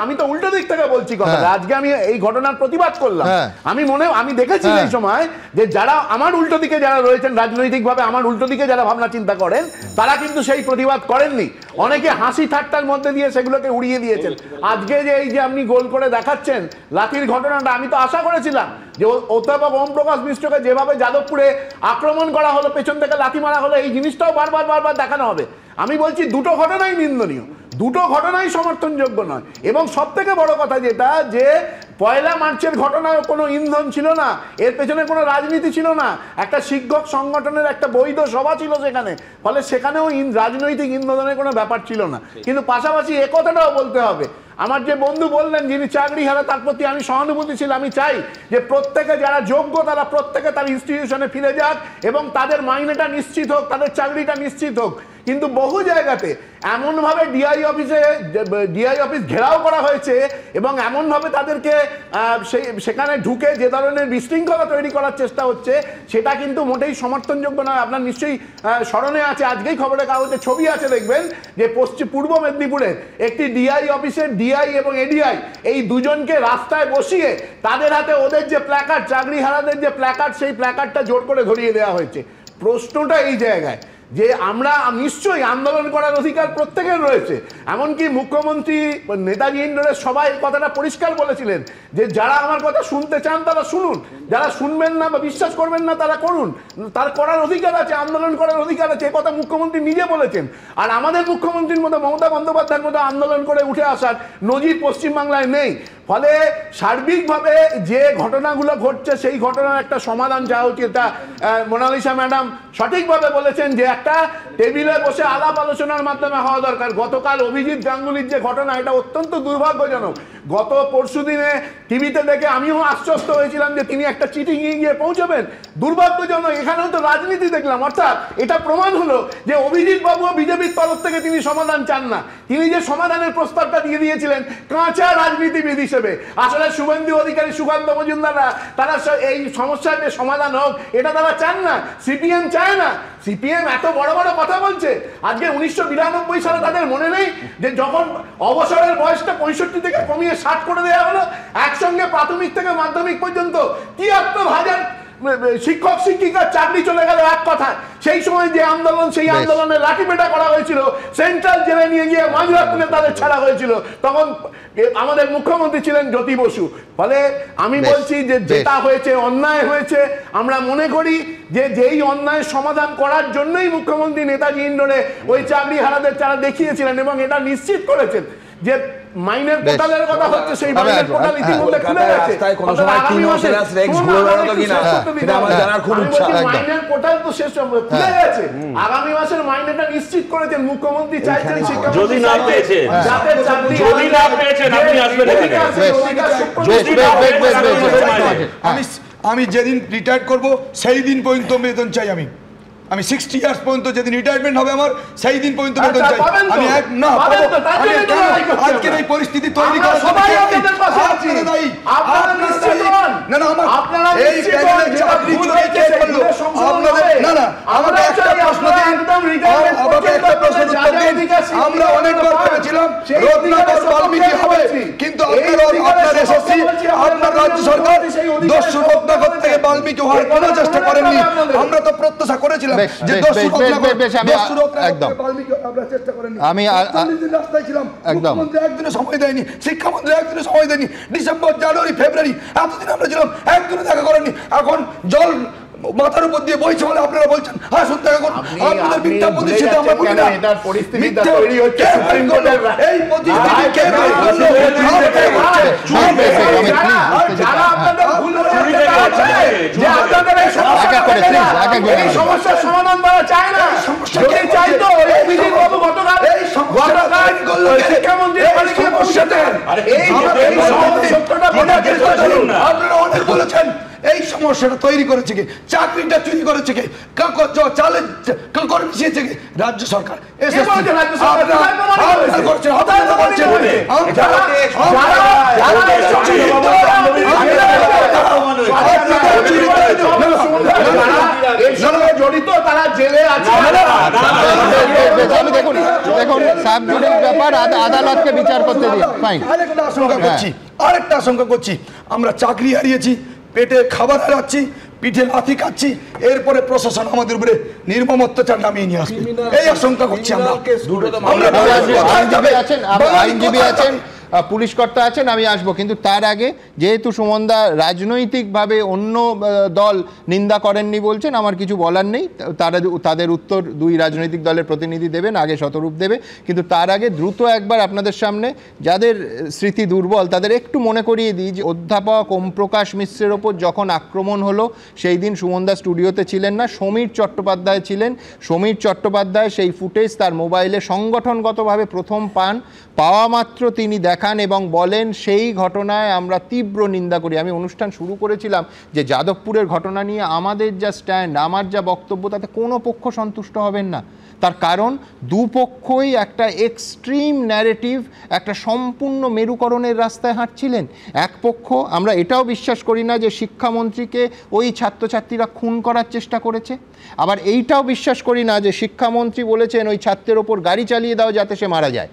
আমি তো উল্টো দিক থেকে বলছি কথা। আজকে আমি এই ঘটনার প্রতিবাদ করলাম। আমি দেখেছি এই সময় যে যারা আমার উল্টো দিকে যারা রয়েছেন রাজনৈতিকভাবে, আমার উল্টো দিকে যারা ভাবনা চিন্তা করেন, তারা কিন্তু সেই প্রতিবাদ করেননি। অনেকে হাসি ঠাট্টার মধ্যে দিয়ে সেগুলোকে উড়িয়ে দিয়েছেন। আজকে যে এই যে আপনি গোল করে দেখাচ্ছেন লাথির ঘটনাটা, আমি তো আশা করেছিলাম যে অধ্যাপক ওমপ্রকাশ মিশ্রকে যেভাবে যাদবপুরে আক্রমণ করা হলো, পেছন থেকে লাথি মারা হলো, এই জিনিসটাও বারবার দেখানো হবে। আমি বলছি দুটো ঘটনাই নিন্দনীয়, দুটো ঘটনাই সমর্থনযোগ্য নয়। এবং সব থেকে বড় কথা যেটা, যে পয়লা মার্চের ঘটনায় কোনো ইন্ধন ছিল না, এর পেছনে কোনো রাজনীতি ছিল না, একটা শিক্ষক সংগঠনের একটা বৈধ সভা ছিল সেখানে, ফলে সেখানেও রাজনৈতিক ইন্ধনের কোনো ব্যাপার ছিল না। কিন্তু পাশাপাশি একথাটাও বলতে হবে, আমার যে বন্ধু বললেন যিনি চাকরি হারা, তার প্রতি আমি সহানুভূতিশীল। আমি চাই যে প্রত্যেকে যারা যোগ্য তারা প্রত্যেকে তার ইনস্টিটিউশনে ফিরে যাক এবং তাদের মাইনেটা নিশ্চিত হোক, তাদের চাকরিটা নিশ্চিত হোক। কিন্তু বহু জায়গাতে এমনভাবে ডিআই অফিস ঘেরাও করা হয়েছে এবং এমনভাবে তাদেরকে সেখানে ঢুকে যে ধরনের বিশৃঙ্খলা তৈরি করার চেষ্টা হচ্ছে, সেটা কিন্তু মোটেই সমর্থনযোগ্য নয়। আপনার নিশ্চয়ই স্মরণে আছে, আজকেই খবরের কাগজে ছবি আছে, দেখবেন যে পূর্ব মেদিনীপুরের একটি ডিআই অফিসের ডিআই এবং এডিআই এই দুজনকে রাস্তায় বসিয়ে তাদের হাতে ওদের যে প্ল্যাকার্ড, চাকরি হারাদের যে প্ল্যাকার্ড, সেই প্ল্যাকার্ডটা জোর করে ধরিয়ে দেওয়া হয়েছে। প্রশ্নটা এই জায়গায় যে আমরা নিশ্চয়ই আন্দোলন করার অধিকার প্রত্যেকের রয়েছে। এমনকি মুখ্যমন্ত্রী নেতাজি ইন্ডোরের সবাই কথাটা পরিষ্কার বলেছিলেন যে যারা আমার কথা শুনতে চান তারা শুনুন, যারা শুনবেন না বা বিশ্বাস করবেন না তারা করুন, তার করার অধিকার আছে, আন্দোলন করার অধিকার আছে, কথা মুখ্যমন্ত্রী নিজে বলেছেন। আর আমাদের মুখ্যমন্ত্রীর মতো, মমতা বন্দ্যোপাধ্যায়ের মতো আন্দোলন করে উঠে আসার নজির পশ্চিমবাংলায় নেই। ফলে সার্বিকভাবে যে ঘটনাগুলো ঘটছে সেই ঘটনার একটা সমাধান চাওয়া উচিত। এটা মোনালিসা ম্যাডাম সঠিকভাবে বলেছেন যে একটা টেবিলে বসে আলাপ আলোচনার মাধ্যমে হওয়া দরকার। গতকাল অভিজিৎ গাঙ্গুলির যে ঘটনা, এটা অত্যন্ত দুর্ভাগ্যজনক। গত পরশু দিনে টিভিতে দেখে আমিও আশ্বস্ত হয়েছিলাম যে তিনি একটা চিঠি নিয়ে গিয়ে পৌঁছবেন। দুর্ভাগ্যজনক, এখানেও তো রাজনীতি দেখলাম। অর্থাৎ এটা প্রমাণ হলো যে অভিজিৎ বাবুও বিজেপির তরফ থেকে তিনি সমাধান চান না। তিনি যে সমাধানের প্রস্তাবটা দিয়ে দিয়েছিলেন কাঁচা রাজনীতিবিদ হিসেবে, আসলে শুভেন্দু অধিকারী, সুকান্ত মজুমদাররা তারা এই সমস্যার যে সমাধান হোক এটা তারা চান না। সিপিএম চায় না। সিপিএম এত বড় বড় কথা বলছে। আজকে 1992 সালে তাদের মনে নেই যে যখন অবসরের বয়সটা 65 থেকে কমিয়ে 60 করে দেওয়া হলো, একসঙ্গে প্রাথমিক থেকে মাধ্যমিক পর্যন্ত 73,000 শিক্ষক শিক্ষিকার চাকরি চলে গেল এক কথায়। সেই সময় যে আন্দোলন, সেই আন্দোলনে লাঠিপেটা করা হয়েছিল, সেন্ট্রাল জেলে নিয়ে গিয়ে মাঝরাত্রে তাদের ছাড়া হয়েছিল, তখন আমাদের মুখ্যমন্ত্রী ছিলেন জ্যোতি বসু। ফলে আমি বলছি যে যেটা হয়েছে অন্যায় হয়েছে। আমরা মনে করি যে যেই অন্যায় সমাধান করার জন্যই মুখ্যমন্ত্রী নেতাজি ইন্ডোরে ওই চাকরি হারাদের যারা দেখিয়েছিলেন এবং এটা নিশ্চিত করেছেন যে মাইনের পোর্টালের কথা হচ্ছে, সেই মাইনের পোর্টাল ইতিমধ্যে খুলে গেছে। আগামী মাসে মাইনের পোর্টাল তো শেষ খুলে গেছে। আগামী মাসের মাইনেটা নিশ্চিত করেছেন মুখ্যমন্ত্রী। চাইছেন যদি না পেয়েছেন, যদি না পেয়েছেন আপনি আসবেন এখানে। আমি যেদিন রিটায়ার করব সেই দিন পর্যন্ত বেতন চাই। আমি 60 ইয়ার্স পর্যন্ত যেদিন রিটায়ারমেন্ট হবে আমার, সেই দিন পর্যন্ত বেতন চাই। আমি না আজকের এই পরিস্থিতি তৈরি করার জন্য আমাকে একটা প্রশ্ন দিন, আমরা অনেকবার ভেবেছিলাম রত্নাকর বাল্মীকি হবে, কিন্তু আপনার এসএসসি, আপনার রাজ্য সরকার দস্যু রত্নাকর থেকে বাল্মীকি হওয়ার কোনো চেষ্টা করেননি। আমরা তো প্রত্যাশা করেছিলাম যে আমরা চেষ্টা করিনি। আমি 40 দিন রাস্তায় ছিলাম, মুখ্যমন্ত্রী একদিনও সময় দেয়নি, শিক্ষামন্ত্রী একদিনও সময় দেয়নি, ডিসেম্বর, জানুয়ারি, ফেব্রুয়ারি এতদিন আমরা ছিলাম, একদিনও দেখা করেননি। এখন জল মাথার উপর দিয়ে বইছে বলে আপনারা বলছেন আসুন দেখা করুন। আপনাদের মিথ্যা প্রতিশ্রুতি আমরা বলি না, এটার পরিস্থিতিটা তৈরি হচ্ছে সুপ্রিম কোর্টের এই প্রতিশ্রুতি কে তৈরি করলো? যারা আপনাদের ভুল হয়েছে যে আপনাদের এই সমস্যার সমাধান করা চায় না, যদি চাইতো এই বিধি কত গতকাল এই গতকাল করলো শিক্ষামন্ত্রী এই সত্যটা বলার চেষ্টা করুন। আপনারা অনেক বলেছেন এই সমস্যাটা তৈরি করেছে কে, চাকরিটা চুরি করেছে কে, চালে কাকর মিশিয়েছে কে? রাজ্য সরকার। জড়িত তারা জেলে আছে। দেখুন সাব জুডিস ব্যাপার, আদালতকে বিচার করতে দিন। আরেকটা আশঙ্কা করছি, আমরা চাকরি হারিয়েছি, পেটে খাবার হারাচ্ছি, পিঠে লাথি খাচ্ছি, এরপরে প্রশাসন আমাদের উপরে নির্মম অত্যাচার নামিয়ে নিয়ে আসবে, এই আশঙ্কা করছি আমরা। আইনজীবী আছেন, পুলিশ কর্তা আছেন, আমি আসবো, কিন্তু তার আগে যেহেতু সুমনদা রাজনৈতিকভাবে অন্য দল নিন্দা করেননি বলছেন, আমার কিছু বলার নেই, তাদের উত্তর দুই রাজনৈতিক দলের প্রতিনিধি দেবেন, আগে শতরূপ দেবে। কিন্তু তার আগে দ্রুত একবার আপনাদের সামনে যাদের স্মৃতি দুর্বল তাদের একটু মনে করিয়ে দিই যে অধ্যাপক ওমপ্রকাশ মিশ্রের ওপর যখন আক্রমণ হলো সেই দিন সুমনদা স্টুডিওতে ছিলেন না, সমীর চট্টোপাধ্যায় ছিলেন। সমীর চট্টোপাধ্যায় সেই ফুটেজ তার মোবাইলে সংগঠনগতভাবে প্রথম পাওয়া মাত্র তিনি দেখান এবং বলেন সেই ঘটনায় আমরা তীব্র নিন্দা করি। আমি অনুষ্ঠান শুরু করেছিলাম যে যাদবপুরের ঘটনা নিয়ে আমাদের যা স্ট্যান্ড, আমার যা বক্তব্য, তাতে কোনো পক্ষ সন্তুষ্ট হবেন না। তার কারণ দুপক্ষই একটা এক্সট্রিম ন্যারেটিভ, একটা সম্পূর্ণ মেরুকরণের রাস্তায় হাঁটছিলেন। এক পক্ষ, আমরা এটাও বিশ্বাস করি না যে শিক্ষামন্ত্রীকে ওই ছাত্রছাত্রীরা খুন করার চেষ্টা করেছে, আবার এইটাও বিশ্বাস করি না যে শিক্ষামন্ত্রী বলেছেন ওই ছাত্রের ওপর গাড়ি চালিয়ে দাও যাতে সে মারা যায়।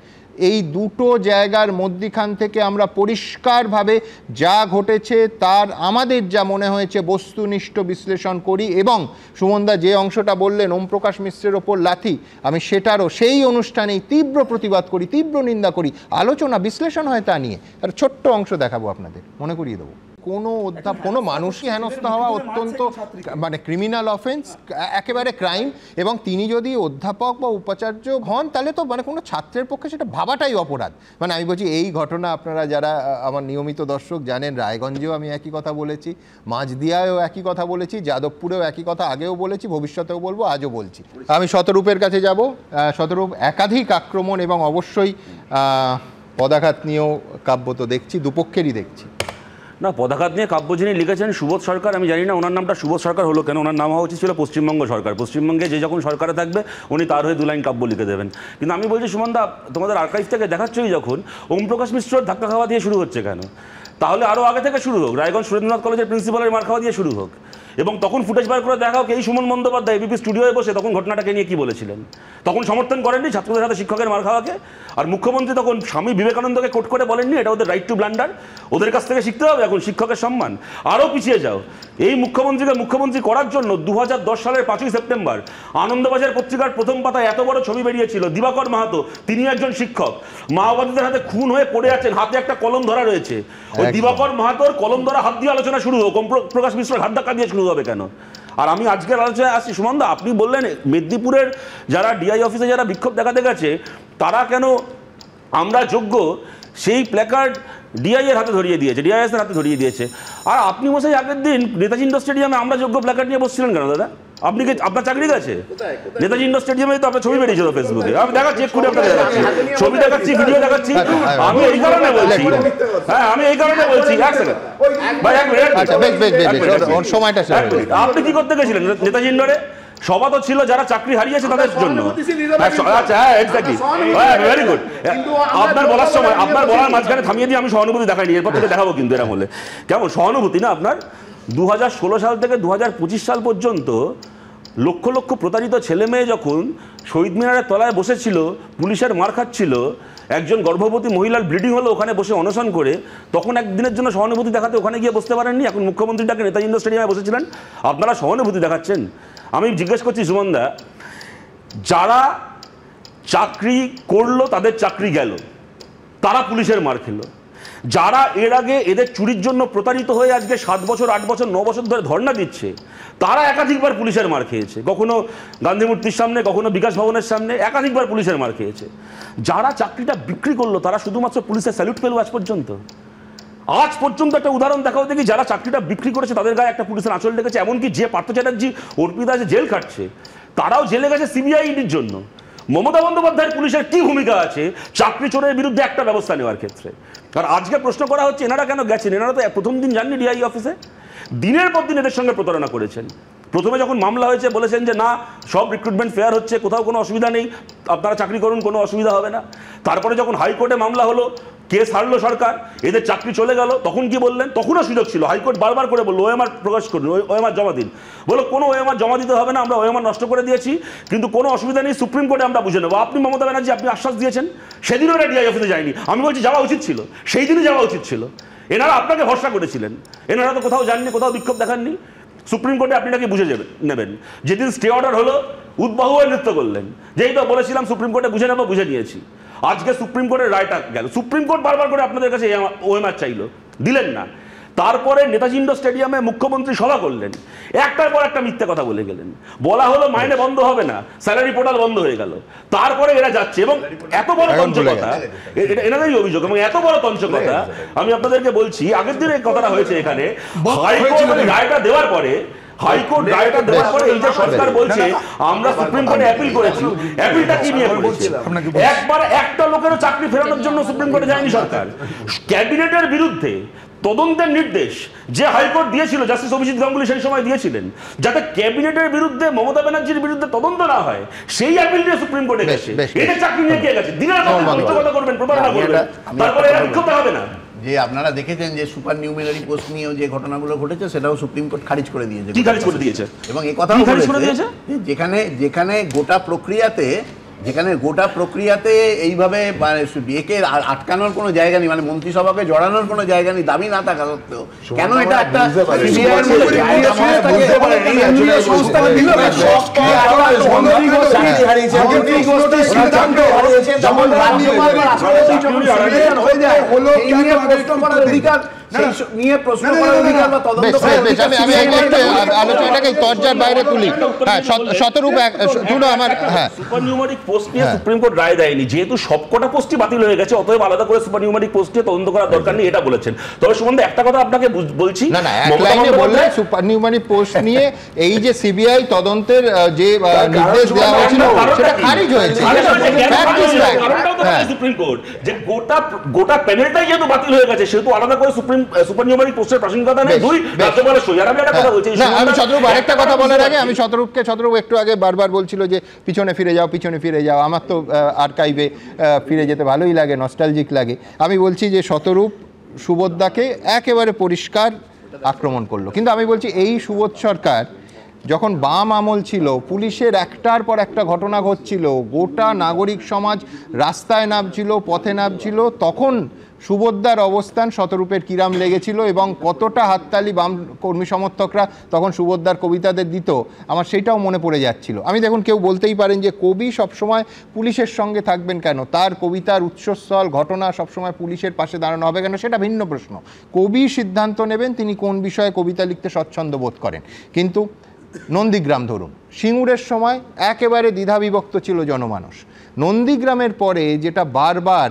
এই দুটো জায়গার মধ্যিখান থেকে আমরা পরিষ্কারভাবে যা ঘটেছে তার আমাদের যা মনে হয়েছে বস্তুনিষ্ঠ বিশ্লেষণ করি এবং সুমনদা যে অংশটা বললেন ওমপ্রকাশ মিশ্রের ওপর লাথি, আমি সেটারও সেই অনুষ্ঠানেই তীব্র প্রতিবাদ করি, তীব্র নিন্দা করি। আলোচনা বিশ্লেষণ হয় তা নিয়ে, তার ছোট্ট অংশ দেখাবো আপনাদের, মনে করিয়ে দেবো। কোনো মানুষই হেনস্থা হওয়া অত্যন্ত মানে ক্রিমিনাল অফেন্স, একেবারে ক্রাইম, এবং তিনি যদি অধ্যাপক বা উপাচার্য হন তাহলে তো মানে কোনো ছাত্রের পক্ষে সেটা ভাবাটাই অপরাধ। মানে আমি বলছি এই ঘটনা আপনারা যারা আমার নিয়মিত দর্শক জানেন, রায়গঞ্জেও আমি একই কথা বলেছি, মাঝদিয়ায়ও একই কথা বলেছি, যাদবপুরেও একই কথা আগেও বলেছি, ভবিষ্যতেও বলবো, আজও বলছি। আমি শতরূপের কাছে যাব। শতরূপ, একাধিক আক্রমণ এবং অবশ্যই পদাঘাত নিয়েও কাব্য তো দেখছি, দুপক্ষেরই দেখছি। না, পদাঘাত নিয়ে কাব্য যিনি লিখেছেন সুবোধ সরকার, আমি জানি না ওনার নামটা সুবোধ সরকার হলো কেন, ওনার নাম হওয়া উচিত ছিল পশ্চিমবঙ্গ সরকার। পশ্চিমবঙ্গে যে যখন সরকারে থাকবে উনি তার হয়ে 2 লাইন কাব্য লিখে দেবেন। কিন্তু আমি বলছি সুমনদা, তোমাদের আর্কাইভ থেকে দেখাচ্ছই যখন, ওমপ্রকাশ মিশ্রর ধাক্কা খাওয়া দিয়ে শুরু হচ্ছে কেন? তাহলে আরও আগে থেকে শুরু হোক, রায়গঞ্জ সুরেন্দ্রনাথ কলেজের প্রিন্সিপালের মার খাওয়া দিয়ে শুরু হোক, এবং তখন ফুটেজ বার করে দেখা হোক এই সুমন বন্দ্যোপাধ্যায় এবিপি স্টুডিওয়ে বসে তখন ঘটনাটাকে নিয়ে কি বলেছিলেন। তখন সমর্থন করেননি ছাত্রদের সাথে শিক্ষকের মার খাওয়াকে, আর মুখ্যমন্ত্রী তখন স্বামী বিবেকানন্দকে কোট করে বলেননি এটা ওদের রাইট টু ব্লান্ডার, ওদের কাছ থেকে শিখতে হবে এখন শিক্ষকের সম্মান। আরও পিছিয়ে যাও, এই মুখ্যমন্ত্রীকে মুখ্যমন্ত্রী করার জন্য 2010 সালের 5ই সেপ্টেম্বর আনন্দবাজার পত্রিকার প্রথম পাতায় এত বড় ছবি বেরিয়েছিল, দিবাকর মাহাতো, তিনি একজন শিক্ষক, মাওবাদীদের হাতে খুন হয়ে পড়ে আছেন, হাতে একটা কলম ধরা রয়েছে। ওই দিবাকর মাহাতোর কলম ধরা হাত দিয়ে আলোচনা শুরু হোক, ওমপ্রকাশ মিশ্র ঘাট ধাক্কা দিয়ে শুরু হবে কেন? আর আমি আজকের আলোচনায় আসছি সুমনদা, আপনি বললেন মেদিনীপুরের যারা ডিআই অফিসে যারা বিক্ষোভ দেখাতে গেছে তারা কেন আমরা যোগ্য সেই প্ল্যাকার্ড ডিআই এর হাতে ধরিয়ে দিয়েছে, ডিআইএস এর হাতে ধরিয়ে দিয়েছে। আর আপনি মশাই আগের দিন নেতাজি ইন্ডোর স্টেডিয়ামে আমরা যোগ্য প্ল্যাকার্ড নিয়ে বসছিলেন কেন দাদা? আপনি কি আপনার চাকরি গেছে? নেতাজি ইন্ডোর স্টেডিয়ামে তো আপনার ছবি বেরিয়েছিল ফেসবুকে, আমি দেখাচ্ছি, এক্ষুনি আপনাকে দেখাচ্ছি, ছবি দেখাচ্ছি, ভিডিও দেখাচ্ছি। আমি এই কারণে বলছি, হ্যাঁ আমি এই কারণে বলছি, এক সেকেন্ড ভাই, এক মিনিট, আপনি কি করতে গেছিলেন নেতাজি ইন্ডোরে? সভা তো ছিল যারা চাকরি হারিয়েছে তাদের জন্য। আচ্ছা, হ্যাঁ এক্স্যাক্টলি, ভেরি গুড। আপনার বলার সময়, আপনার বলার মাঝখানে থামিয়ে দিয়ে আমি সহানুভূতি দেখাইনি, এরপর থেকে দেখাবো কিন্তু এরকম হলে। কেমন সহানুভূতি না আপনার? 2016 সাল থেকে 2025 সাল পর্যন্ত লক্ষ লক্ষ প্রতারিত ছেলে মেয়ে যখন শহীদ মিনারের তলায় বসেছিল, পুলিশের মার খাচ্ছিল, একজন গর্ভবতী মহিলার ব্লিডিং হলো ওখানে বসে অনশন করে, তখন একদিনের জন্য সহানুভূতি দেখাতে ওখানে গিয়ে বসতে পারেননি। এখন মুখ্যমন্ত্রীটাকে নেতাজি ইন্ডোর স্টেডিয়ামে বসেছিলেন, আপনারা সহানুভূতি দেখাচ্ছেন। আমি জিজ্ঞেস করছি সুমনদা, যারা চাকরি করলো তাদের চাকরি গেল, তারা পুলিশের মার খেলো। যারা এর আগে এদের চুরির জন্য প্রতারিত হয়ে আজকে 7 বছর 8 বছর 9 বছর ধরে ধর্ণা দিচ্ছে, তারা একাধিকবার পুলিশের মার খেয়েছে। কখনো গান্ধী মূর্তির সামনে, কখনো বিকাশ ভবনের সামনে, একাধিকবার পুলিশের মার খেয়েছে। যারা চাকরিটা বিক্রি করলো তারা শুধুমাত্র পুলিশের স্যালুট পেল আজ পর্যন্ত। আজ পর্যন্ত একটা উদাহরণ দেখাও দেখি যারা চাকরিটা বিক্রি করেছে তাদের গায়ে একটা পুলিশের আঁচল লেগেছে। এমনকি যে পার্থ চ্যাটার্জি, অর্পিতা যে জেল কাটছে, তারাও জেলে গেছে সিবিআইডির জন্য। মমতা বন্দ্যোপাধ্যায়ের পুলিশের কি ভূমিকা আছে চাকরি চোরের বিরুদ্ধে একটা ব্যবস্থা নেওয়ার ক্ষেত্রে? আর আজকে প্রশ্ন করা হচ্ছে এনারা কেন গেছেন? এনারা তো প্রথম দিন যাননি ডিআই অফিসে, দিনের পর দিন এদের সঙ্গে প্রতারণা করেছেন। প্রথমে যখন মামলা হয়েছে বলেছেন যে না, সব রিক্রুটমেন্ট ফেয়ার হচ্ছে, কোথাও কোনো অসুবিধা নেই, আপনারা চাকরি করুন, কোনো অসুবিধা হবে না। তারপরে যখন হাইকোর্টে মামলা হলো, কেস হারলো সরকার, এদের চাকরি চলে গেল, তখন কি বললেন? তখনও সুযোগ ছিল। হাইকোর্ট বারবার করে বললো ওএমআর প্রকাশ করুন, ওএমআর জমা দিন। বলো কোনো ওএমআর জমা দিতে হবে না, আমরা ওএমআর নষ্ট করে দিয়েছি, কিন্তু কোনো অসুবিধা নেই, সুপ্রিম কোর্টে আমরা বুঝে নেবো। আপনি মমতা ব্যানার্জি আপনি আশ্বাস দিয়েছেন, সেদিনও এটা ডিআই অফিসে যায়নি। আমি বলছি যাওয়া উচিত ছিল, সেই দিনই যাওয়া উচিত ছিল। এনারা আপনাকে ভরসা করেছিলেন, এনারা তো কোথাও যাননি, কোথাও বিক্ষোভ দেখাননি। সুপ্রিম কোর্টে আপনি নাকি বুঝে নেবেন। যেদিন স্টে অর্ডার হলো উদ্বাহু হয়ে নৃত্য করলেন, যেই তো বলেছিলাম সুপ্রিম কোর্টে বুঝে নেবো, বুঝে নিয়েছি। আজকে সুপ্রিম কোর্টের রায়টা গেল, সুপ্রিম কোর্ট বারবার করে আপনাদের কাছে ওএমআর চাইলো, দিলেন না। তারপরে নেতাজি ইন্ডোর স্টেডিয়ামে মুখ্যমন্ত্রী সভা করলেন, একটার পর একটা মিথ্যে কথা বলে গেলেন। বলা হলো মাইনে বন্ধ হবে না, স্যালারি পোর্টাল বন্ধ হয়ে গেল। তারপরে এরা যাচ্ছে এবং এত বড় তঞ্চকতা, এনাদেরই অভিযোগ এবং এত বড় তঞ্চকতা। আমি আপনাদেরকে বলছি, আগের দিনে কথাটা হয়েছে এখানে, হাইকোর্ট রায়টা দেওয়ার পরে, হাইকোর্ট রায়টা দেওয়ার পরে এই যে সরকার বলছে আমরা সুপ্রিম কোর্টে অ্যাপিল করেছি, অ্যাপিলটা কি নিয়ে করেছে? একবার একটা লোকেরও চাকরি ফেরানোর জন্য সুপ্রিম কোর্টে যায়নি সরকার। ক্যাবিনেটের বিরুদ্ধে তদন্তের নির্দেশ যে হাইকোর্ট দিয়েছিল, জাস্টিস অভিজিৎ গাঙ্গুলি সেই সময় দিয়েছিলেন, যাতে ক্যাবিনেটের বিরুদ্ধে মমতা ব্যানার্জির বিরুদ্ধে তদন্ত না হয়, সেই অ্যাপিল নিয়ে সুপ্রিম কোর্টে গেছে। এটা চাকরি নিয়ে কে গেছে? দিনের কথা করবেন, প্রতারণা করবেন, তারপরে এরা বিক্ষোভ হবে না। যে আপনারা দেখেছেন যে সুপার নিউমেরারি পোস্ট নিয়েও যে ঘটনাগুলো ঘটেছে সেটাও সুপ্রিম কোর্ট খারিজ করে দিয়েছে। কি খারিজ করে দিয়েছে? এবং এই কথাও বলেছে যেখানে গোটা প্রক্রিয়াতে এইভাবে মানে একে আটকানোর কোনো জায়গা নেই, মানে মন্ত্রিসভাকে জড়ানোর কোনো জায়গা নেই, দাবি না থাকা সত্ত্বেও কেন এটা একটা অধিকার নিয়ে প্রশ্ন করার অধিকার বা তদন্ত করার অধিকার। আমি আলোচনাটাকে তরজার বাইরে তুলি। হ্যাঁ, শতরূপ আমার সুপার নিউমেরিক পোস্ট নিয়ে সুপ্রিম কোর্ট রায় দেয়নি, যেহেতু সবকটা পোস্টই বাতিল হয়ে গেছে, অতএব আলাদা করে সুপার নিউমেরিক পোস্ট নিয়ে তদন্ত করার দরকার নেই, এটা বলেছেন। তবে সুমন একটা কথা আপনাকে বলছি, না এক লাইনে বললে সুপার নিউমেরিক পোস্ট নিয়ে এই যে সিবিআই তদন্তের যে নির্দেশ দেওয়া হয়েছিল সেটা খারিজ হয়েছে। সুপ্রিম কোর্ট যে গোটা প্যানেলটাই যেহেতু বাতিল হয়ে গেছে, সেহেতু আলাদা করে সুপার নিউমেরিক পোস্টের প্রাসঙ্গিকতা নেই। দুই রাজ্যপালের সই। আর আমি একটা কথা বলছি, আমি শতরূপ আরেকটা কথা বলার আগে আমি শতরূপ একটু আগে বারবার বলছিল যে পিছনে ফিরে যাও। আমার তো আর্কাইভে ফিরে যেতে ভালোই লাগে, নস্টালজিক লাগে। আমি বলছি যে শতরূপ সুবোধদাকে একেবারে পরিষ্কার আক্রমণ করলো, কিন্তু আমি বলছি এই সুবোধ সরকার যখন বাম আমল ছিল, পুলিশের একটার পর একটা ঘটনা ঘটছিল, গোটা নাগরিক সমাজ রাস্তায় নামছিল, পথে নামছিল, তখন সুবোধদার অবস্থান শতরূপের কিরাম লেগেছিল এবং কতটা হাততালি বাম কর্মী সমর্থকরা তখন সুবোধদার কবিতাদের দিত, আমার সেইটাও মনে পড়ে যাচ্ছিল। আমি দেখুন, কেউ বলতেই পারেন যে কবি সবসময় পুলিশের সঙ্গে থাকবেন কেন, তার কবিতার উৎসস্থল ঘটনা সবসময় পুলিশের পাশে দাঁড়ানো হবে কেন, সেটা ভিন্ন প্রশ্ন। কবি সিদ্ধান্ত নেবেন তিনি কোন বিষয়ে কবিতা লিখতে স্বচ্ছন্দ বোধ করেন। কিন্তু নন্দীগ্রাম ধরুন, সিঙ্গুরের সময় একেবারে দ্বিধাবিভক্ত ছিল জনমানস। নন্দীগ্রামের পরে যেটা বারবার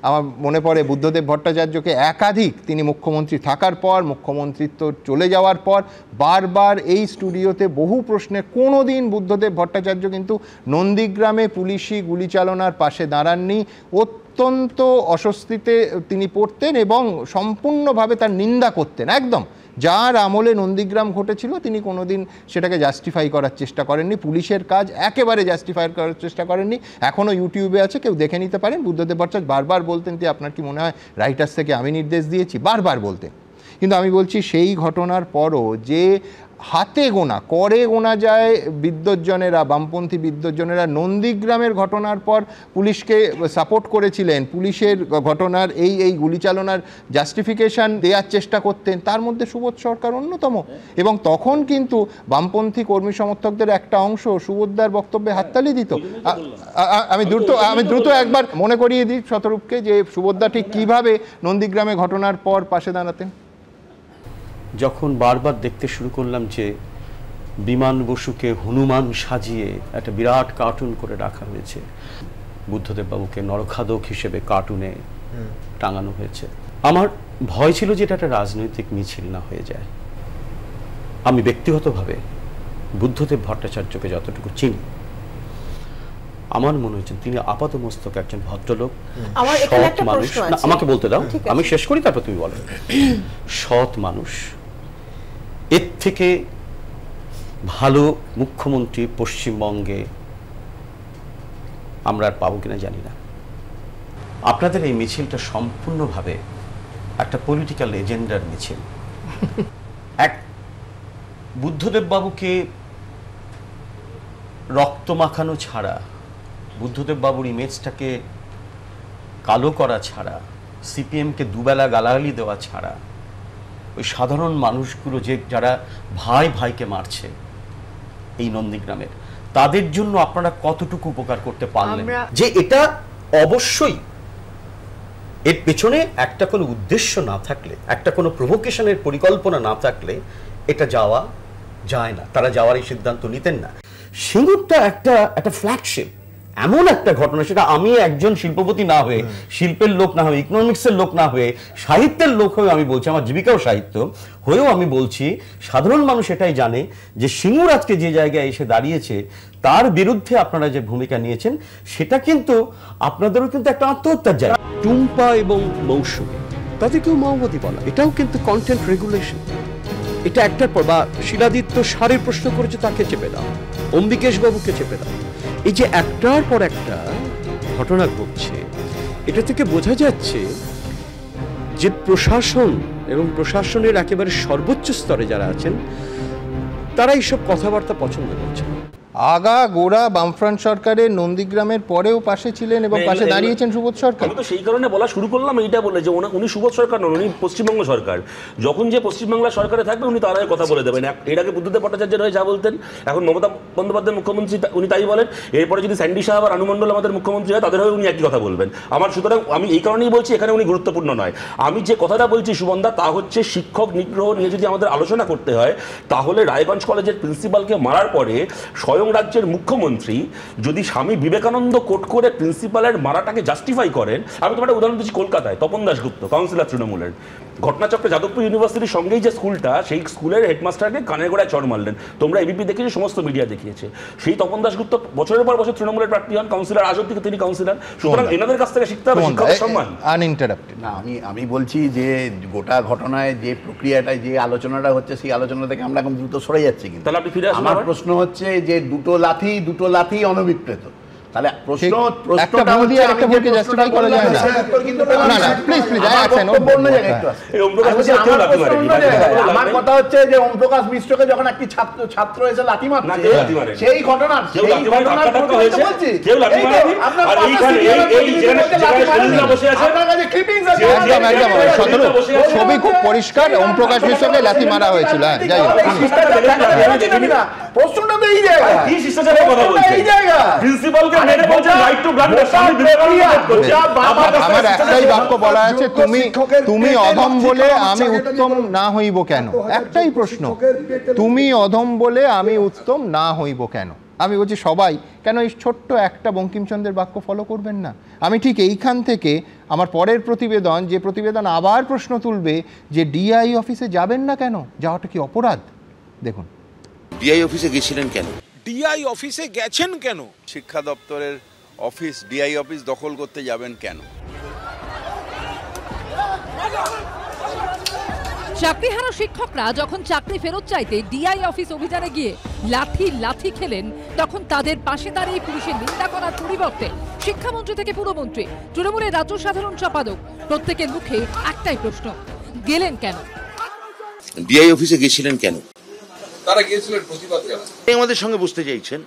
আমার মনে পড়ে, বুদ্ধদেব ভট্টাচার্যকে একাধিক, তিনি মুখ্যমন্ত্রী থাকার পর, মুখ্যমন্ত্রিত্ব চলে যাওয়ার পর বারবার এই স্টুডিওতে বহু প্রশ্নে কোনো দিন বুদ্ধদেব ভট্টাচার্য কিন্তু নন্দীগ্রামে পুলিশি গুলিচালনার পাশে দাঁড়াননি। অত্যন্ত অস্বস্তিতে তিনি পড়তেন এবং সম্পূর্ণভাবে তার নিন্দা করতেন। একদম যার আমলে নন্দীগ্রাম ঘটেছিল তিনি কোনোদিন সেটাকে জাস্টিফাই করার চেষ্টা করেননি, পুলিশের কাজ একেবারে জাস্টিফাই করার চেষ্টা করেননি। এখনও ইউটিউবে আছে, কেউ দেখে নিতে পারেন। বুদ্ধদেব ভট্টাচার্য বারবার বলতেন যে আপনার কি মনে হয় রাইটার্স থেকে আমি নির্দেশ দিয়েছি, বারবার বলতেন। কিন্তু আমি বলছি সেই ঘটনার পরও যে হাতে গোনা, করে গোনা যায় বিদ্বজ্জনেরা, বামপন্থী বিদ্বজ্জনেরা নন্দীগ্রামের ঘটনার পর পুলিশকে সাপোর্ট করেছিলেন, পুলিশের ঘটনার এই গুলিচালনার জাস্টিফিকেশন দেওয়ার চেষ্টা করতেন, তার মধ্যে সুবোধ সরকার অন্যতম। এবং তখন কিন্তু বামপন্থী কর্মী সমর্থকদের একটা অংশ সুবোধদার বক্তব্যে হাততালি দিত। আমি দ্রুত একবার মনে করিয়ে দিই শতরূপকে যে সুবোধদা ঠিক কীভাবে নন্দীগ্রামে ঘটনার পর পাশে দাঁড়াতেন। যখন বারবার দেখতে শুরু করলাম যে বিমান বসুকে হনুমান সাজিয়ে একটা বিরাট কার্টুন করে রাখা হয়েছে, বুদ্ধদেব বাবুকে নরখাদক হিসেবে কার্টুনে টাঙানো হয়েছে, আমার ভয় ছিল যে এটা একটা রাজনৈতিক মিছিল না হয়ে যায়। আমি ব্যক্তিগতভাবে বুদ্ধদেব ভট্টাচার্যকে যতটুকু চিনি, আমার মনে হচ্ছে তিনি আপাতমস্তক একজন ভদ্রলোক, সৎ মানুষ। আমাকে বলতে দাও, আমি শেষ করি, তারপর তুমি বলো। সৎ মানুষ, এর থেকে ভালো মুখ্যমন্ত্রী পশ্চিমবঙ্গে আমরা আর পাবো কিনা জানি না। আপনাদের এই মিছিলটা সম্পূর্ণভাবে একটা পলিটিক্যাল এজেন্ডার মিছিল। এক বুদ্ধদেব বাবুকে রক্ত মাখানো ছাড়া, বুদ্ধদেব বাবুর ইমেজটাকে কালো করা ছাড়া, সিপিএমকে দুবেলা গালাগালি দেওয়া ছাড়া, ওই সাধারণ মানুষগুলো যে যারা ভাই ভাইকে মারছে এই নন্দীগ্রামের, তাদের জন্য আপনারা কতটুকু উপকার করতে পারলেন? যে এটা অবশ্যই এর পেছনে একটা কোনো উদ্দেশ্য না থাকলে, একটা কোনো প্রভোকেশনের পরিকল্পনা না থাকলে এটা যাওয়া যায় না, তারা যাওয়ার এই সিদ্ধান্ত নিতেন না। সিঙ্গুরটা একটা ফ্ল্যাগশিপ, এমন একটা ঘটনা, সেটা আমি একজন শিল্পপতি না হয়ে, শিল্পের লোক না হয়ে, ইকোনমিক্সের লোক না হয়ে, সাহিত্যের লোক হয়ে আমি বলছি, আমার জীবিকাও সাহিত্য হয়েও আমি বলছি, সাধারণ মানুষ এটাই জানে যে সিঙ্গুর আজকে যে জায়গায় এসে দাঁড়িয়েছে, তার বিরুদ্ধে আপনারা যে ভূমিকা নিয়েছেন, সেটা কিন্তু আপনাদেরও কিন্তু একটা আত্মহত্যার জায়গা। টুম্পা এবং মৌসুমী, তাদেরকেও মাওবাদী বলা, এটাও কিন্তু কন্টেন্ট রেগুলেশন। এটা একটার পর, বা শিলাদিত্য সারের প্রশ্ন করেছে, তাকে চেপে দাও, অম্বিকেশ বাবুকে চেপে দাও। এই যে একটার পর একটা ঘটনা ঘটছে, এটা থেকে বোঝা যাচ্ছে যে প্রশাসন এবং প্রশাসনের একেবারে সর্বোচ্চ স্তরে যারা আছেন, তারা এইসব কথাবার্তা পছন্দ করছে। আগা গোড়া বামফ্রন্ট সরকারের নন্দীগ্রামের পরেও পাশে ছিলেন এবং পাশে দাঁড়িয়েছেন সুবোধ সরকার। আমি তো সেই কারণে বলা শুরু করলাম এইটা বলে যে উনি সুবোধ সরকার নন, উনি পশ্চিমবঙ্গ সরকার। যখন যে পশ্চিমবাংলা সরকারে থাকবে উনি তার আগে কথা বলে দেবেন। এর আগে বুদ্ধদেব ভট্টাচার্যের হয়ে যা বলতেন, এখন মমতা বন্দ্যোপাধ্যায় মুখ্যমন্ত্রী উনি তাই বলেন। এরপরে যদি স্যান্ডি সাহেব আর অনুমণ্ডল আমাদের মুখ্যমন্ত্রী হয়, তাদের হয়ে উনি একই কথা বলবেন। আমার সুতরাং আমি এই কারণেই বলছি এখানে উনি গুরুত্বপূর্ণ নয়। আমি যে কথাটা বলছি সুবন্ধা, তা হচ্ছে শিক্ষক নিগ্রহ নিয়ে যদি আমাদের আলোচনা করতে হয়, তাহলে রায়গঞ্জ কলেজের প্রিন্সিপালকে মারার পরে স্বয়ং রাজ্যের মুখ্যমন্ত্রী যদি স্বামী বিবেকানন্দ কোট করে প্রিন্সিপালের মারাটাকে জাস্টিফাই করেন। আমি তোমার উদাহরণ দিচ্ছি, কলকাতায় তপন দাশগুপ্ত কাউন্সিলর তৃণমূলের, ঘটনাচক্রে যাদবপুর ইউনিভার্সিটির সঙ্গেই যে স্কুলটা, সেই স্কুলের হেডমাস্টারকে কানের গোড়ায় চড় মারলেন। তোমরা এবিপি দেখেছো, সমস্ত মিডিয়া দেখিয়েছে। সেই তপন দাশগুপ্ত বছরের পর বছর তৃণমূলের প্রার্থী হন, কাউন্সিলর, আজ অব্দি তিনি কাউন্সিলর। সুতরাং এনাদের কাছ থেকে শিখতে হবে শিক্ষকের সম্মান। আনইন্টারাপ্টেড না, আমি বলছি যে গোটা ঘটনায় যে প্রক্রিয়াটায় যে আলোচনাটা হচ্ছে, সেই আলোচনা থেকে আমরা এখন দ্রুত সরে যাচ্ছি। কিন্তু তাহলে আপনি ফিরে আসুন। আমার প্রশ্ন হচ্ছে যে দুটো লাথি অনভিপ্রেত, তাহলে প্রশ্ন আমার কথা হচ্ছে যে ওম প্রকাশ মিশ্রকে যখন একটি ছাত্র এসে লাথি মারছে, সেই ঘটনার ছবি খুব পরিষ্কার, ওম প্রকাশ মিশ্রকে লাথি মারা হয়েছিল। প্রশ্নটা তো এই জায়গায়, এই জায়গায় আমার একটাই বাক্য বলা আছে, তুমি অধম বলে আমি উত্তম না হইব কেন? একটাই প্রশ্ন, তুমি অধম বলে আমি উত্তম না হইব কেন? আমি বলছি সবাই কেন এই ছোট্ট একটা বঙ্কিমচন্দ্রের বাক্য ফলো করবেন না? আমি ঠিক এইখান থেকে আমার পরের প্রতিবেদন, যে প্রতিবেদন আবার প্রশ্ন তুলবে যে ডিআই অফিসে যাবেন না কেন, যাওয়াটা কি অপরাধ? দেখুন, ডিআই অফিসে গেছিলেন কেন? ডিআই অফিসে গেছেন কেন? শিক্ষা দপ্তরের অফিস, ডিআই অফিস দখল করতে যাবেন কেন? চাকরিহারা শিক্ষকরা যখন চাকরি ফেরত চাইতে ডিআই অফিস অভিযানে গিয়ে লাথি খেলেন, তখন তাদের পাশে দাঁড়িয়ে পুলিশের নিন্দা করার পরিবর্তে শিক্ষামন্ত্রী থেকে পুরমন্ত্রী, তৃণমূলের রাজ্য সাধারণ সম্পাদক, প্রত্যেকের মুখে একটাই প্রশ্ন, গেলেন কেন? ডিআই অফিসে গেছিলেন কেন? তারা গিয়েছিলেন প্রতিবাদ জানাতে। আমাদের সঙ্গে বসতে চাইছেন,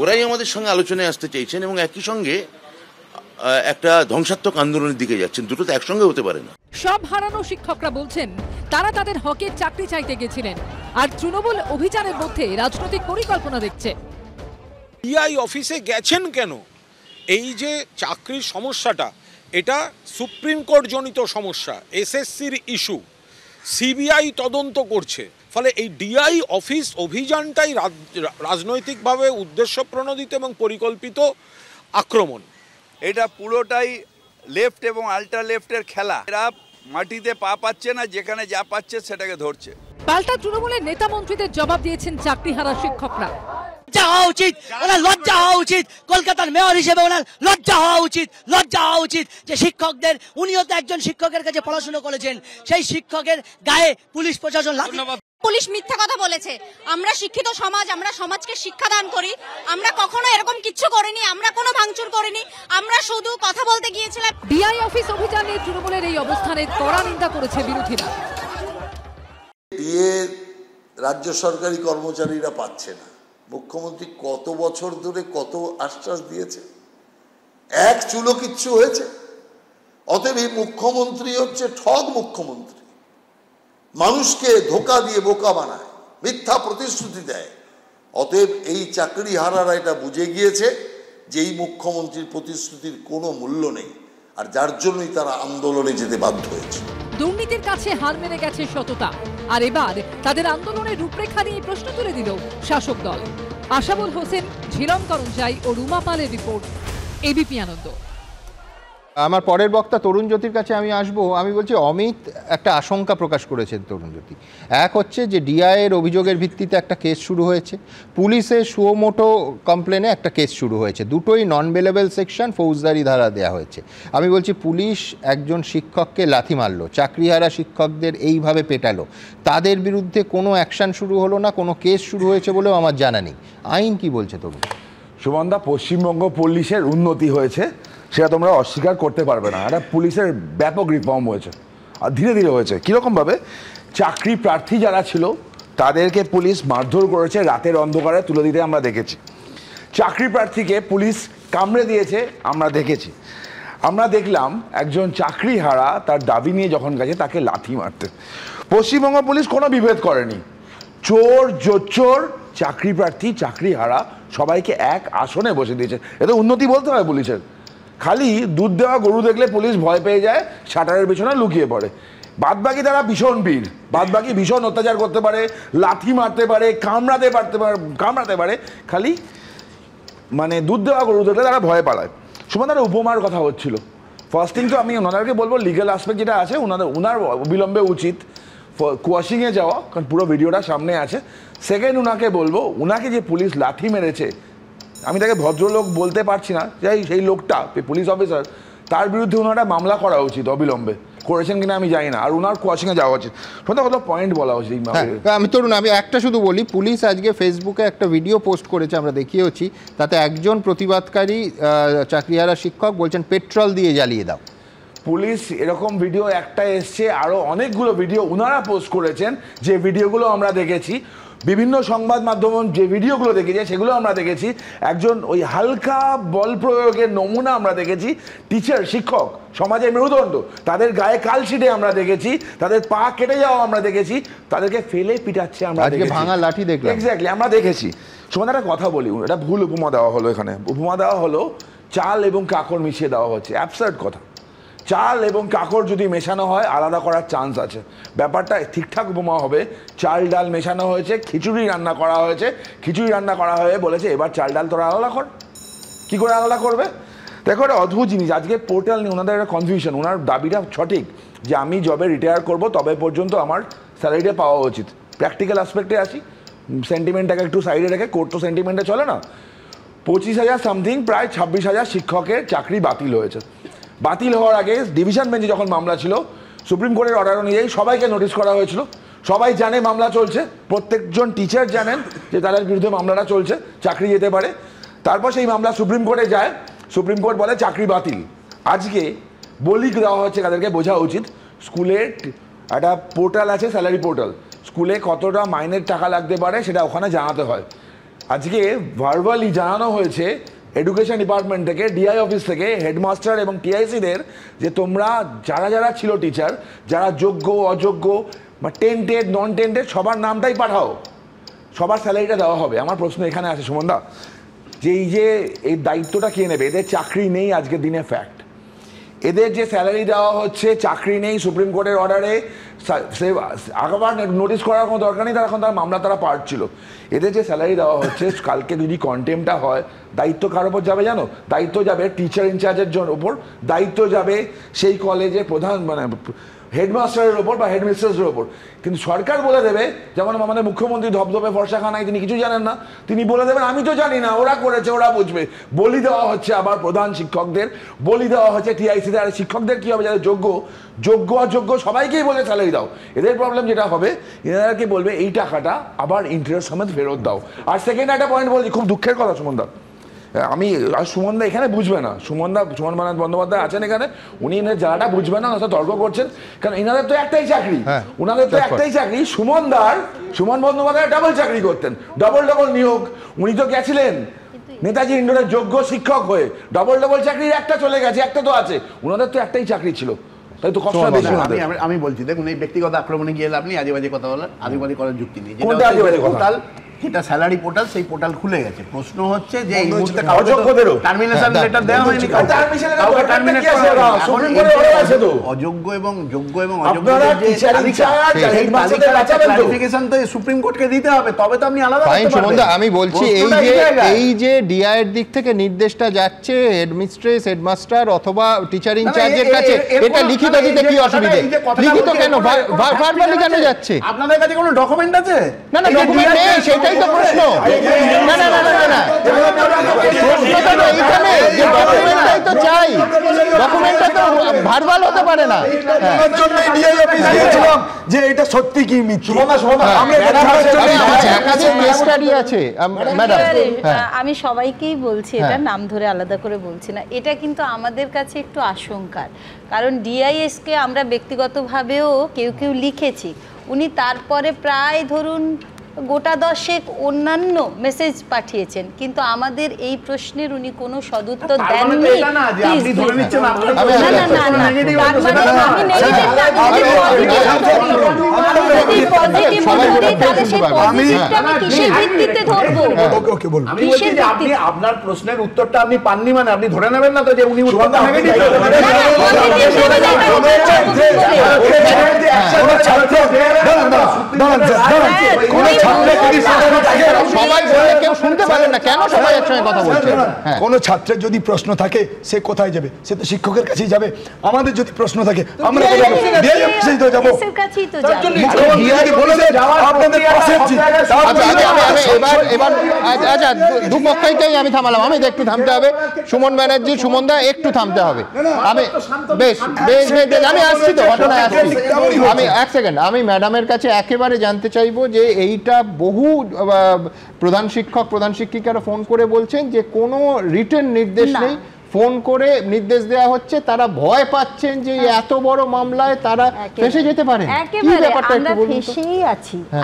ওরাই আমাদের সঙ্গে আলোচনায় আসতে চাইছেন এবং একই সঙ্গে একটা ধ্বংসাত্মক আন্দোলনের দিকে যাচ্ছেন। দুটো তো একসঙ্গে হতে পারে না। সব হারানো শিক্ষকরা বলছেন তারা তাদের হকের চাকরি চাইতে গেছিলেন, আর তৃণমূল অভিযানের মধ্যে রাজনৈতিক পরিকল্পনা দেখছে। ডিআই অফিসে গেছেন কেন? এই যে চাকরির সমস্যাটা, এটা সুপ্রিম কোর্ট জনিত সমস্যা, এসএসসির ইস্যু, সিবিআই তদন্ত করছে। ফলে এই ডিআই অফিস অভিযানটাই রাজনৈতিকভাবে উদ্দেশ্যপ্রণোদিত এবং পরিকল্পিত আক্রমণ। এটা পুরোটাই লেফট এবং আল্ট্রা লেফটের খেলা। এরা মাটিতে পা পাচ্ছে না, যেখানে যা পাচ্ছে সেটাকে ধরছে। পাল্টা তৃণমূলের নেতা মন্ত্রীদের জবাব দিয়েছেন চাকরিহারা শিক্ষকরা। লজ্জা হওয়া উচিত, ওনার লজ্জা হওয়া উচিত। কলকাতার মেয়র হিসেবে ওনার লজ্জা হওয়া উচিত, লজ্জা হওয়া উচিত যে শিক্ষকদের, উনিও তো একজন শিক্ষকের কাছে পড়াশোনা করেছেন, সেই শিক্ষকের গায়ে পুলিশ প্রশাসন। পুলিশ মিথ্যা কথা বলেছে। আমরা শিক্ষিত সমাজ, আমরা সমাজকে শিক্ষাদান করি, আমরা কখনো এরকম কিচ্ছু করিনি, আমরা কোনো ভাঙচুর করিনি, আমরা শুধু কথা বলতে গিয়েছিলাম। ডিআই অফিস অভিযানে তৃণমূলের এই অবস্থানের কড়া নিন্দা করেছে বিরোধীরা। ডিএ রাজ্য সরকারি কর্মচারীরা পাচ্ছে না। মুখ্যমন্ত্রী কত বছর ধরে কত আশ্বাস দিয়েছে, এক চুলো কিচ্ছু হয়েছে। অতএব এই মুখ্যমন্ত্রী হচ্ছে ঠগ মুখ্যমন্ত্রী, মানুষকে ধোকা দিয়ে বোকা বানায়, মিথ্যা প্রতিশ্রুতি দেয়। অতএব এই চাকরি হারারা এটা বুঝে গিয়েছে যে এই মুখ্যমন্ত্রীর প্রতিশ্রুতির কোনো মূল্য নেই, আর যার জন্যই তারা আন্দোলনে যেতে বাধ্য হয়েছে। দুর্নীতির কাছে হার মেনে গেছে সততা, আর এবার তাদের আন্দোলনের রূপরেখা নিয়ে প্রশ্ন তুলে দিল শাসক দল। আশাবুল হোসেন, ঝিলন করঞ্জাই ও রুমা পালের রিপোর্ট, এবিপি আনন্দ। আমার পরের বক্তা তরুণ জ্যোতির কাছে আমি আসবো। আমি বলছি, অমিত একটা আশঙ্কা প্রকাশ করেছেন তরুণ জ্যোতি। এক হচ্ছে যে ডিআইয়ের অভিযোগের ভিত্তিতে একটা কেস শুরু হয়েছে, পুলিশের সুমোটো কমপ্লেনে একটা কেস শুরু হয়েছে, দুটোই নন বেলেবল সেকশন, ফৌজদারি ধারা দেওয়া হয়েছে। আমি বলছি, পুলিশ একজন শিক্ষককে লাথি মারলো, চাকরিহারা শিক্ষকদের এইভাবে পেটালো, তাদের বিরুদ্ধে কোনো অ্যাকশন শুরু হলো না, কোনো কেস শুরু হয়েছে বলেও আমার জানা নেই। আইন কি বলছে তরুণ? সুমনদা, পশ্চিমবঙ্গ পুলিশের উন্নতি হয়েছে, সেটা তোমরা অস্বীকার করতে পারবে না। এটা পুলিশের ব্যাপক রিফর্ম হয়েছে, আর ধীরে ধীরে হয়েছে। কীরকমভাবে? চাকরি প্রার্থী যারা ছিল তাদেরকে পুলিশ মারধর করেছে, রাতের অন্ধকারে তুলে দিতে আমরা দেখেছি। চাকরি প্রার্থীকে পুলিশ কামড়ে দিয়েছে আমরা দেখেছি। আমরা দেখলাম একজন চাকরি হারা তার দাবি নিয়ে যখন গেছে তাকে লাথি মারতে। পশ্চিমবঙ্গ পুলিশ কোনো বিভেদ করেনি। চোর, জোচ্চোর, চাকরি প্রার্থী, চাকরি হারা সবাইকে এক আসনে বসে দিয়েছে। এটা উন্নতি বলতে হয় পুলিশের। খালি দুধ দেওয়া গরু দেখলে পুলিশ ভয় পেয়ে যায়, শাটারের পেছনে লুকিয়ে পড়ে। বাদবাকি তারা ভীষণ বীর, বাদবাকি ভীষণ অত্যাচার করতে পারে, লাথি মারতে পারে, কামড়াতে পারে। খালি মানে দুধ দেওয়া গরু দেখলে তারা ভয় পালায়। সুমনদার উপমার কথা হচ্ছিল। ফার্স্ট থিং তো আমি ওনাদেরকে বলবো, লিগ্যাল আসপেক্ট যেটা আছে ওনার অবিলম্বে উচিত কোয়াশিংয়ে যাওয়া, কারণ পুরো ভিডিওটা সামনে আছে। সেকেন্ড, ওনাকে বলবো, ওনাকে যে পুলিশ লাথি মেরেছে, আমি তাকে ভদ্রলোক বলতে পারছি না, যাই সেই লোকটা পুলিশ অফিসার, তার বিরুদ্ধে ওনারা মামলা করা উচিত অবিলম্বে। করেছেন কিনা আমি জানি না, আর ওনার কোয়াশিংয়ে যাওয়া উচিত। সন্ধ্যা কত পয়েন্ট বলা উচিত। আমি তরুণ, আমি একটা শুধু বলি, পুলিশ আজকে ফেসবুকে একটা ভিডিও পোস্ট করেছে, আমরা দেখিয়েছি। তাতে একজন প্রতিবাদকারী চাকরিহারা শিক্ষক বলছেন পেট্রোল দিয়ে জ্বালিয়ে দাও। পুলিশ এরকম ভিডিও একটা এসছে, আরও অনেকগুলো ভিডিও ওনারা পোস্ট করেছেন, যে ভিডিওগুলো আমরা দেখেছি। বিভিন্ন সংবাদ মাধ্যম যে ভিডিওগুলো দেখেছে সেগুলো আমরা দেখেছি। একজন ওই হালকা বল প্রয়োগের নমুনা আমরা দেখেছি। টিচার, শিক্ষক, সমাজের মেরুদণ্ড, তাদের গায়ে কালশিটে আমরা দেখেছি, তাদের পা কেটে যাওয়া আমরা দেখেছি, তাদেরকে ফেলে পিটাচ্ছে আমরা দেখেছি, ভাঙা লাঠি দেখলাম। এক্স্যাক্টলি, আমরা দেখেছি। সময় একটা কথা বলি, এটা ভুল উপমা দেওয়া হলো। এখানে উপমা দেওয়া হলো চাল এবং কাকড় মিশিয়ে দেওয়া হচ্ছে। অ্যাবসার্ড কথা। চাল এবং কাকড় যদি মেশানো হয় আলাদা করার চান্স আছে। ব্যাপারটা ঠিকঠাক উপমা হবে, চাল ডাল মেশানো হয়েছে, খিচুড়ি রান্না করা হয়েছে, খিচুড়ি রান্না করা হয়ে বলেছে এবার চাল ডাল তোরা আলাদা কর। কী করে আলাদা করবে? দেখো, একটা অদ্ভুত জিনিস। আজকে পোর্টাল নিয়ে ওনাদের একটা কনফিউশন। ওনার দাবিটা সঠিক যে আমি জবে রিটায়ার করব তবে পর্যন্ত আমার স্যালারিটা পাওয়া উচিত। প্র্যাকটিক্যাল অ্যাসপেক্টে আসি, সেন্টিমেন্টটাকে একটু সাইডে রেখে, কোর্ট তো সেন্টিমেন্টে চলে না। 25,000 সামথিং, প্রায় 26,000 শিক্ষকের চাকরি বাতিল হয়েছে। বাতিল হওয়ার আগে ডিভিশন বেঞ্চে যখন মামলা ছিল, সুপ্রিম কোর্টের অর্ডার অনুযায়ী সবাইকে নোটিশ করা হয়েছিল। সবাই জানে মামলা চলছে, প্রত্যেকজন টিচার জানেন যে তাদের বিরুদ্ধে মামলাটা চলছে, চাকরি যেতে পারে। তারপর সেই মামলা সুপ্রিম কোর্টে যায়, সুপ্রিম কোর্ট বলে চাকরি বাতিল। আজকে বলি দেওয়া হচ্ছে, তাদেরকে বোঝা উচিত, স্কুলের একটা পোর্টাল আছে, স্যালারি পোর্টাল, স্কুলে কতটা মাইনের টাকা লাগতে পারে সেটা ওখানে জানাতে হয়। আজকে ভার্বালি জানানো হয়েছে এডুকেশন ডিপার্টমেন্ট থেকে, ডিআই অফিস থেকে, হেডমাস্টার এবং টিআইসিদের, যে তোমরা যারা যারা ছিল টিচার, যারা যোগ্য অযোগ্য বা টেন্টেড নন টেন্টেড সবার নামটাই পাঠাও, সবার স্যালারিটা দেওয়া হবে। আমার প্রশ্ন এখানে আছে সুমনদা, যে এই দায়িত্বটা কে নেবে? এদের চাকরি নেই আজকের দিনে, ফ্যাক্ট। এদের যে স্যালারি দেওয়া হচ্ছে, চাকরি নেই, সুপ্রিম কোর্টের অর্ডারে আবার নোটিশ করার কোনো দরকার নেই, তারা মামলা তারা পারছিল। এদের যে স্যালারি দেওয়া হচ্ছে, কালকে যদি কন্টেম্পটা হয়, দায়িত্ব কার ওপর যাবে জানো? দায়িত্ব যাবে টিচার ইনচার্জের ওপর, দায়িত্ব যাবে সেই কলেজের প্রধান মানে হেডমাস্টারের ওপর বা হেডমিস্ট্রেসের ওপর। কিন্তু সরকার বলে দেবে, যেমন আমাদের মুখ্যমন্ত্রী ধবধবে ফর্সাখানায়, তিনি কিছু জানেন না, তিনি বলে দেবেন আমি তো জানি না, ওরা করেছে ওরা বুঝবে। বলি দেওয়া হচ্ছে আবার প্রধান শিক্ষকদের, বলি দেওয়া হচ্ছে টিআইসিদের। আর শিক্ষকদের কী হবে? যাদের যোগ্য অযোগ্য সবাইকেই বলে স্যালারি দাও। এদের প্রবলেম যেটা হবে, এনারাকে বলবে এই টাকাটা আবার ইন্টারেস্ট সমেত ফেরত দাও। আর সেকেন্ড একটা পয়েন্ট বলছি, খুব দুঃখের কথা সুমনদা, আমি সুমনদা এখানে বুঝবে না, সুমন বন্দ্যোপাধ্যায় আছেন এখানে, উনি এনার জায়গাটা বুঝবেন না, তর্ক করছেন, কারণ এনাদের তো একটাই চাকরি, ওনাদের তো একটাই চাকরি। সুমন বন্দ্যোপাধ্যায় ডাবল চাকরি করতেন, ডবল নিয়োগ। উনি তো গেছিলেন নেতাজি ইন্ডোরের যোগ্য শিক্ষক হয়ে, ডবল চাকরির একটা চলে গেছে, একটা তো আছে। ওনাদের তো একটাই চাকরি ছিল, তাই তো কষ্ট বেশি। আমি বলছি, দেখুন এই ব্যক্তিগত আক্রমণে গিয়ে লাভ নেই, আজে বাজে কথা বলার, আজে বাজে করার যুক্তি নেই। যেটা স্যালারি পোর্টাল, সেই পোর্টাল খুলে গেছে। প্রশ্ন হচ্ছে যে এই মুহূর্তে টার্মিনেশন লেটার দেওয়া হয়নি, অযোগ্য এবং যোগ্য এবং ক্লারিফিকেশন তো সুপ্রিম কোর্টকে দিতে হবে, তবে তো আপনি আলাদা করতে পারবেন। আমি বলছি এই যে ডিআই এর দিক থেকে নির্দেশটা যাচ্ছে হেডমিস্ট্রেস, হেডমাস্টার অথবা টিচার ইনচার্জের কাছে, এটা লিখিত দিতে কি অসুবিধা? লিখিত কেন, ভার্বালি কেন যাচ্ছে? আপনাদের কাছে কোনো ডকুমেন্ট আছে? না না, ডকুমেন্ট নেই, সেটাই তো প্রশ্ন। না না না না না, প্রশ্নটা তো এইখানে যে ডকুমেন্টটাই তো চাই, ডকুমেন্টটা তো ভার্বাল হতে পারে না। এর জন্যই ডিআই অফিস গিয়েছিলাম যে এটা সত্যি কি মিথ্যা। একাধিক কেস স্টাডি আছে ম্যাডাম। আমি সবাইকেই বলছি, এটা নাম ধরে আলাদা করে বলছি না, এটা কিন্তু আমাদের কাছে একটু আশঙ্কার, কারণ ডিআইএস কে আমরা ব্যক্তিগতভাবেও কেউ লিখেছি, উনি তারপরে প্রায় ধরুন গোটা 10 অন্যান্য মেসেজ পাঠিয়েছেন, কিন্তু আমাদের এই প্রশ্নের উনি কোনো সদুত্তর দেননি। আপনার প্রশ্নের উত্তরটা আপনি পাননি, মানে আপনি ধরে নেবেন না তো যে উনি উত্তরটা নেগেটিভ। কোন ছাত্রের যদি প্রশ্ন থাকে সে কোথায় যাবে? সে তো শিক্ষকের কাছেই যাবে। আমাদের যদি প্রশ্ন থাকে আমরা দুপক্ষকেই আমি থামালাম, আমি একটু থামতে হবে। সুমন ব্যানার্জি, সুমনদা একটু থামতে হবে। আমি বেশ বেশ আমি আসছি তো, ঘটনায় আসছি। আমি এক সেকেন্ড, আমি ম্যাডামের কাছে একেবারে জানতে চাইবো যে এইটা বহু প্রধান শিক্ষক প্রধান শিক্ষিকারা ফোন করে বলছেন যে কোনো রিটেন নির্দেশ নেই, ফোন করে নির্দেশ দেওয়া হচ্ছে, তারা ভয় পাচ্ছেন যে এত বড় মামলায় তারা ফেঁসে যেতে পারে। একেবারে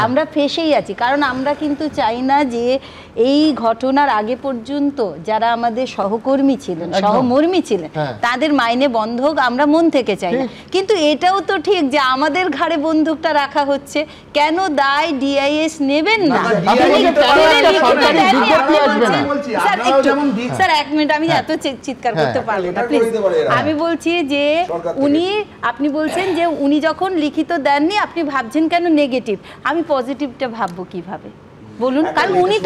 আমরা ফেঁসেই আছি, কারণ আমরা কিন্তু চাই না যে এই ঘটনার আগে পর্যন্ত যারা আমাদের সহকর্মী ছিলেন, সহমর্মী ছিলেন, তাদের মাইনে বন্ধ হোক, আমরা মন থেকে চাই না। কিন্তু এটাও তো ঠিক যে আমাদের ঘাড়ে বন্দুকটা রাখা হচ্ছে, কেন দায় ডিআইএস নেবেন না? স্যার এক মিনিট, আমি এত চিৎকার করতে পারবো না প্লিজ। আমি বলছি যে আপনি বলছেন যে উনি যখন লিখিত দেননি, আপনি ভাবছেন কেন নেগেটিভ, আমি পজিটিভটা ভাববো কিভাবে বলুন? কারণ উনি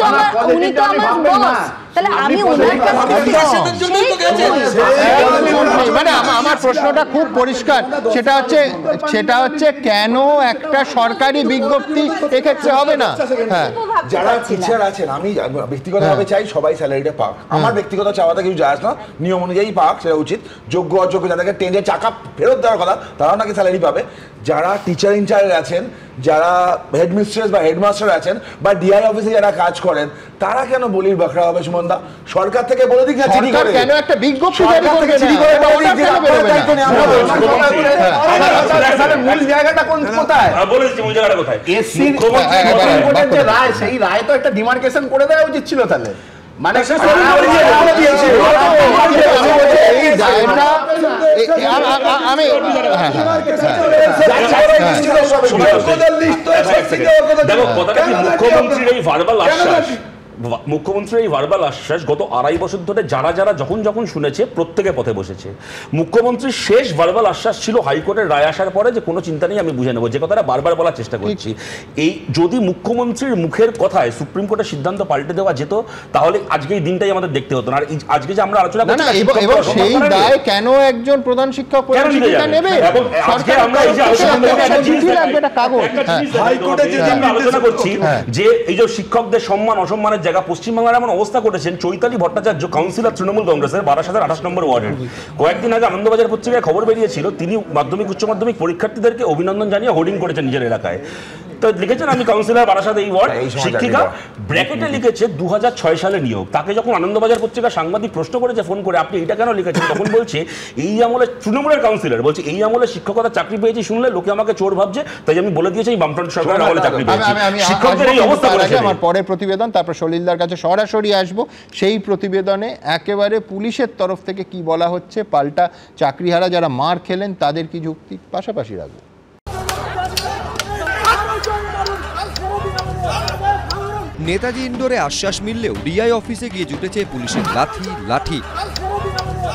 তো আমার বস, তাহলে আমি ওনার মানে আমার প্রশ্নটা খুব পরিষ্কার, সেটা হচ্ছে কেন একটা সরকারি বিজ্ঞপ্তি এক্ষেত্রে হবে না? যারা টিচার আছেন, আমি ব্যক্তিগতভাবে চাই সবাই স্যালারিটা পাক। আমার ব্যক্তিগত চাওয়াটা কিছু যায় না, নিয়ম অনুযায়ী পাক, সেটা উচিত। যোগ্য অযোগ্য যাদেরকে ট্রেনের চাকা ফেরত দেওয়ার কথা, তারাও নাকি স্যালারি পাবে। যারা টিচার ইনচার্জ আছেন, যারা হেডমিস্ট্রেস বা হেডমাস্টার আছেন বা ডিআই অফিসে যারা কাজ করেন, তারা কেন বলির বাখরা হবে সুমনদা? সরকার থেকে বলে দিক না, চিঠি করে কেন একটা বিজ্ঞপ্তি জারি করবে না? মূল জায়গাটা কোথায় বলেছি? মূল জায়গাটা কোথায়? এসসির যে রায়, সেই রায় তো একটা ডিমার্কেশন করে দেওয়া উচিত ছিল। তাহলে মানে মুখ্যমন্ত্রীর এই ভার্বাল আশ্বাস গত 2.5 বছর ধরে যারা যারা যখন শুনেছে প্রত্যেকে পথে বসেছে। মুখ্যমন্ত্রীর শেষ ভার্বাল আশ্বাস ছিল হাইকোর্টের রায় আসার পরে যে কোনো চিন্তা নেই, আমি বুঝে নেবো, যে কথাটা বারবার বলার চেষ্টা করছি। এই যদি মুখ্যমন্ত্রীর মুখের কথায় সুপ্রিম কোর্টের সিদ্ধান্ত পাল্টে দেওয়া যেত, তাহলে আজকে এই দিনটাই আমাদের দেখতে হতো না। আর আজকে যে আমরা আলোচনা করছি, সেই দায় কেন একজন প্রধান শিক্ষক নেবে? এবং আজকে আমরা এই যে আলোচনা করছি যে এই যে শিক্ষকদের সম্মান অসম্মানের জায়গা, পশ্চিমবাংলার এমন অবস্থা করেছেন চৈতালি ভট্টাচার্য, কাউন্সিলর তৃণমূল কংগ্রেসের 12,028 নম্বর ওয়ার্ডের। কয়েকদিন আগে আনন্দবাজার পত্রিকায় খবর বেরিয়েছিল, তিনি মাধ্যমিক উচ্চ মাধ্যমিক পরীক্ষার্থীদেরকে অভিনন্দন জানিয়ে হোর্ডিং করেছেন নিজের এলাকায়। তো লিখেছেন আমি কাউন্সিলর বারাসাত এই ওয়ার্ড, শিক্ষিকা ব্র্যাকেটে লিখেছে 2006 সালে নিয়োগ। তাকে যখন আনন্দবাজার পত্রিকা সাংবাদিক প্রশ্ন করেছে ফোন করে, আপনি এটা কেন লিখেছেন, তখন বলছে এই আমলে তৃণমূলের কাউন্সিলর বলছে এই আমলে শিক্ষকতা চাকরি পেয়েছি শুনলে লোকে আমাকে চোর ভাবছে, তাই আমি বলে দিয়েছি বামফ্রন্ট সরকারের আমলে চাকরি পেয়েছি। শিক্ষকদের এই অবস্থা করেছে। আমার পরের প্রতিবেদন, তারপর সলিলদার কাছে সরাসরি আসবো। সেই প্রতিবেদনে একেবারে পুলিশের তরফ থেকে কি বলা হচ্ছে, পাল্টা চাকরিহারা যারা মার খেলেন তাদের কি যুক্তি, পাশাপাশি রাখবো। নেতাজি ইন্ডোরে আশ্বাস মিললেও ডিআই অফিসে গিয়ে জুটেছে পুলিশের লাঠি।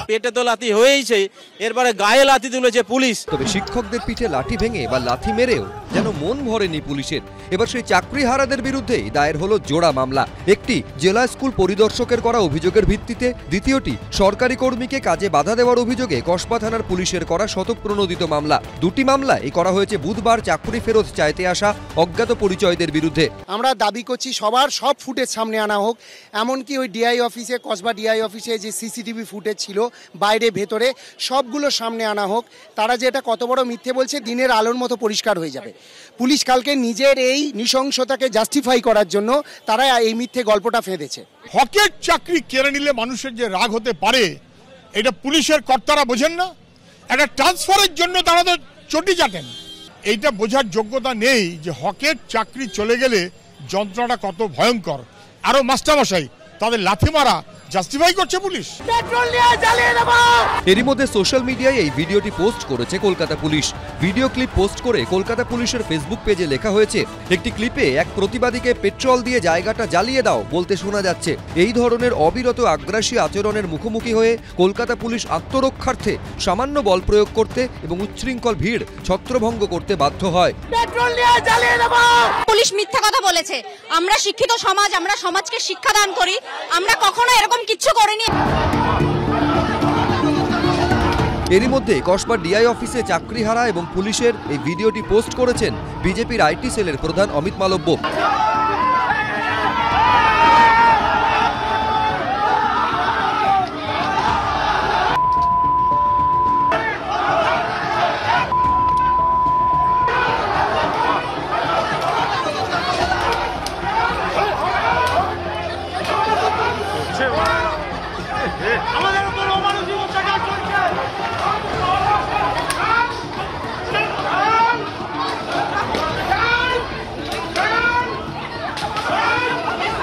পেটে তো লাথি হয়েইছে, এরপরে গায়ে লাথি তুলেছে পুলিশ। তবে শিক্ষকদের পিঠে লাঠি ভেঙে বা লাথি মেরেও যেন মন ভরেনি পুলিশের। এবার সেই চাকরিহারাদের বিরুদ্ধেই দায়ের হলো জোড়া মামলা। একটি জেলা স্কুল পরিদর্শকের করা অভিযোগের ভিত্তিতে, দ্বিতীয়টি সরকারি কর্মীকে কাজে বাধা দেওয়ার অভিযোগে কসবা থানার পুলিশের করা শতপ্রণোদিত মামলা। দুটি মামলায় করা হয়েছে বুধবার চাকরি ফেরত চাইতে আসা অজ্ঞাত পরিচয়দের বিরুদ্ধে। আমরা দাবি করছি সবার সব ফুটেজ সামনে আনা হোক, এমনকি ওই ডিআই অফিসে, কসবা ডিআই অফিসে যে সিসিটিভি ফুটেজ ছিল বাইরে ভেতরে সবগুলো সামনে আনা হোক। তারা যে এটা কত বড় মিথ্যে বলছে দিনের আলোর মতো পরিষ্কার হয়ে যাবে। পুলিশ কালকে নিজের এই নৃশংসতাকে জাস্টিফাই করার জন্য তারা এই মিথ্যে গল্পটা ফেঁদেছে। হকের চাকরি কেড়ে নিলে মানুষের যে রাগ হতে পারে, এটা পুলিশের কর্তারা বোঝেন না। একটা ট্রান্সফারের জন্য তারা তো চটি চাটেন। এইটা বোঝার যোগ্যতা নেই যে হকের চাকরি চলে গেলে যন্ত্রণাটা কত ভয়ঙ্কর। আরো মাস্টারমশাই তাদের লাথি মারা জাস্টিফাই করছে পুলিশ। এরই মধ্যে সোশ্যাল মিডিয়ায় এই ভিডিওটি পোস্ট করেছে Kolkata police. Video clip post করে কলকাতা পুলিশের ফেসবুক পেজে লেখা হয়েছে, একটি ক্লিপে এক প্রতিবাদীকে পেট্রোল দিয়ে জায়গাটা জ্বালিয়ে দাও বলতে শোনা যাচ্ছে। এই ধরনের অবিরত আগ্রাসী আচরণের মুখোমুখি হয়ে কলকাতা পুলিশ আত্মরক্ষার্থে সামান্য বল প্রয়োগ করতে এবং উচ্ছৃঙ্খল ভিড় ছত্রভঙ্গ করতে বাধ্য হয়। পুলিশ মিথ্যা কথা বলেছে। আমরা শিক্ষিত সমাজ, আমরা সমাজকে শিক্ষা দান করি, আমরা কখনো এরকম কিচ্ছু করিনি। এরই মধ্যে কসবা ডিআই অফিসে চাকরিহারা এবং পুলিশের এই ভিডিওটি পোস্ট করেছেন বিজেপির আইটি সেলের প্রধান অমিত মালব্য।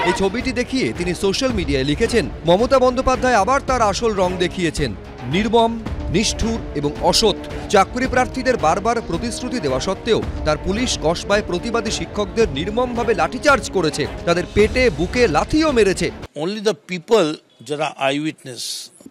এই ছবিটি দেখিয়ে তিনি সোশ্যাল মিডিয়ায় লিখেছেন, মমতা বন্দ্যোপাধ্যায় আবার তার আসল রং দেখিয়েছেন, নির্মম, নিষ্ঠুর এবং অসৎ। চাকরি প্রার্থীদের বারবার প্রতিশ্রুতি দেওয়া সত্ত্বেও তার পুলিশ কসবায় প্রতিবাদী শিক্ষকদের নির্মমভাবে লাঠিচার্জ করেছে, তাদের পেটে বুকে লাথিও মেরেছে। অনলি দ্য পিপল যারা আই উইটনেস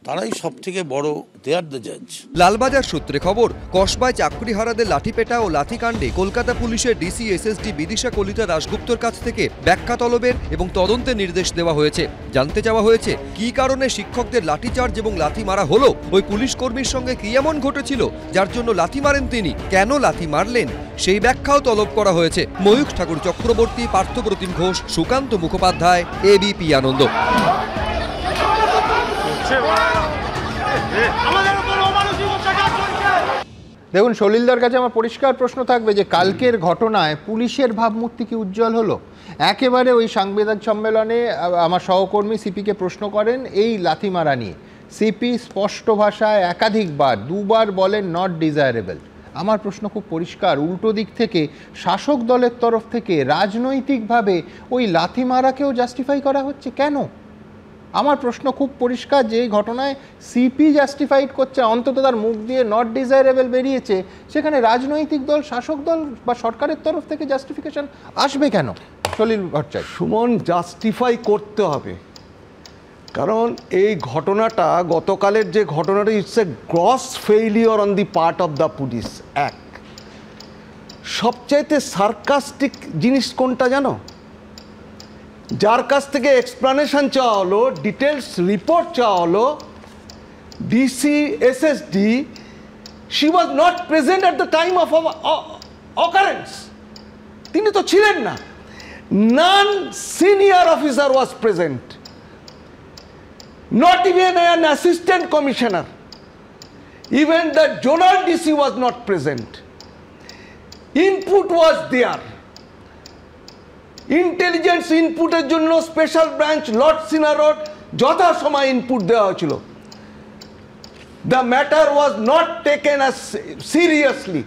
তারাই সব থেকে বড়, দে আর দ্য জাজ। লালবাজার সূত্রে খবর, কসবায় চাকরিহারাদের লাঠিপেটা ও লাঠিকাণ্ডে কলকাতা পুলিশের ডিসি এসএসডি বিদিশা কলিতা দাশগুপ্তর কাছ থেকে ব্যাখ্যা তলবের এবং তদন্তের নির্দেশ দেওয়া হয়েছে। জানতে চাওয়া হয়েছে কি কারণে শিক্ষকদের লাঠিচার্জ এবং লাথি মারা হলো, ওই পুলিশ কর্মীর সঙ্গে কি এমন ঘটেছিল যার জন্য লাথি মারেন তিনি, কেন লাথি মারলেন সেই ব্যাখ্যাও তলব করা হয়েছে। ময়ূখ ঠাকুর চক্রবর্তী, পার্থপ্রতিম ঘোষ, সুকান্ত মুখোপাধ্যায়, এবিপি আনন্দ। দেখুন, সলিলদার কাছে আমার পরিষ্কার প্রশ্ন থাকবে যে কালকের ঘটনায় পুলিশের ভাবমূর্তি কি উজ্জ্বল হলো? একেবারে ওই সাংবাদিক সম্মেলনে আমার সহকর্মী সিপিকে প্রশ্ন করেন এই লাথি মারা নিয়ে। সিপি স্পষ্ট ভাষায় একাধিকবার, দুবার বলেন নট ডিজায়ারেবল। আমার প্রশ্ন খুব পরিষ্কার, উল্টো দিক থেকে শাসক দলের তরফ থেকে রাজনৈতিকভাবে ওই লাথি মারাকেও জাস্টিফাই করা হচ্ছে কেন? আমার প্রশ্ন খুব পরিষ্কার যে এই ঘটনায় সিপি জাস্টিফাইড করছে, অন্তত তার মুখ দিয়ে নট ডিজায়ারেবল বেরিয়েছে, সেখানে রাজনৈতিক দল, শাসক দল বা সরকারের তরফ থেকে জাস্টিফিকেশন আসবে কেন? সলিল ভট্টাচার্য। সুমন, জাস্টিফাই করতে হবে, কারণ এই ঘটনাটা, গতকালের যে ঘটনাটা, it's a gross failure on the part of the police. এক, সবচাইতে সার্কাস্টিক জিনিস কোনটা জানো? যার কাছ থেকে এক্সপ্লানেশন চাওয়া হলো, ডিটেলস রিপোর্ট চাওয়া হলো, DC SSD, she was not present at the time of occurrence. তিনি তো ছিলেন না। Non senior officer was present, not even an assistant commissioner, even the zonal DC was not present. Input was there, intelligence inputer জন্য special branch Lord সিনারোড যথাসময় input দেওয়া হয়েছিল। the matter was not taken as seriously,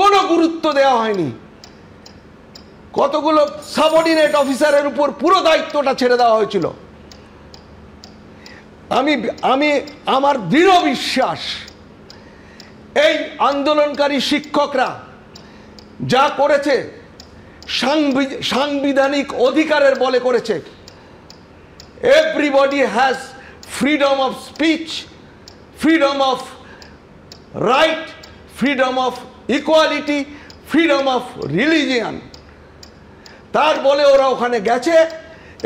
কোনো গুরুত্ব দেওয়া হয়নি। কতগুলো subordinate অফিসারের উপর পুরো দায়িত্বটা ছেড়ে দেওয়া হয়েছিল। আমার দৃঢ় বিশ্বাস এই আন্দোলনকারী শিক্ষকরা যা করেছে সাংবিধানিক অধিকারের বলে করেছে। Everybody has freedom of speech, freedom of right, freedom of equality, freedom of religion. তার বলে ওরা ওখানে গেছে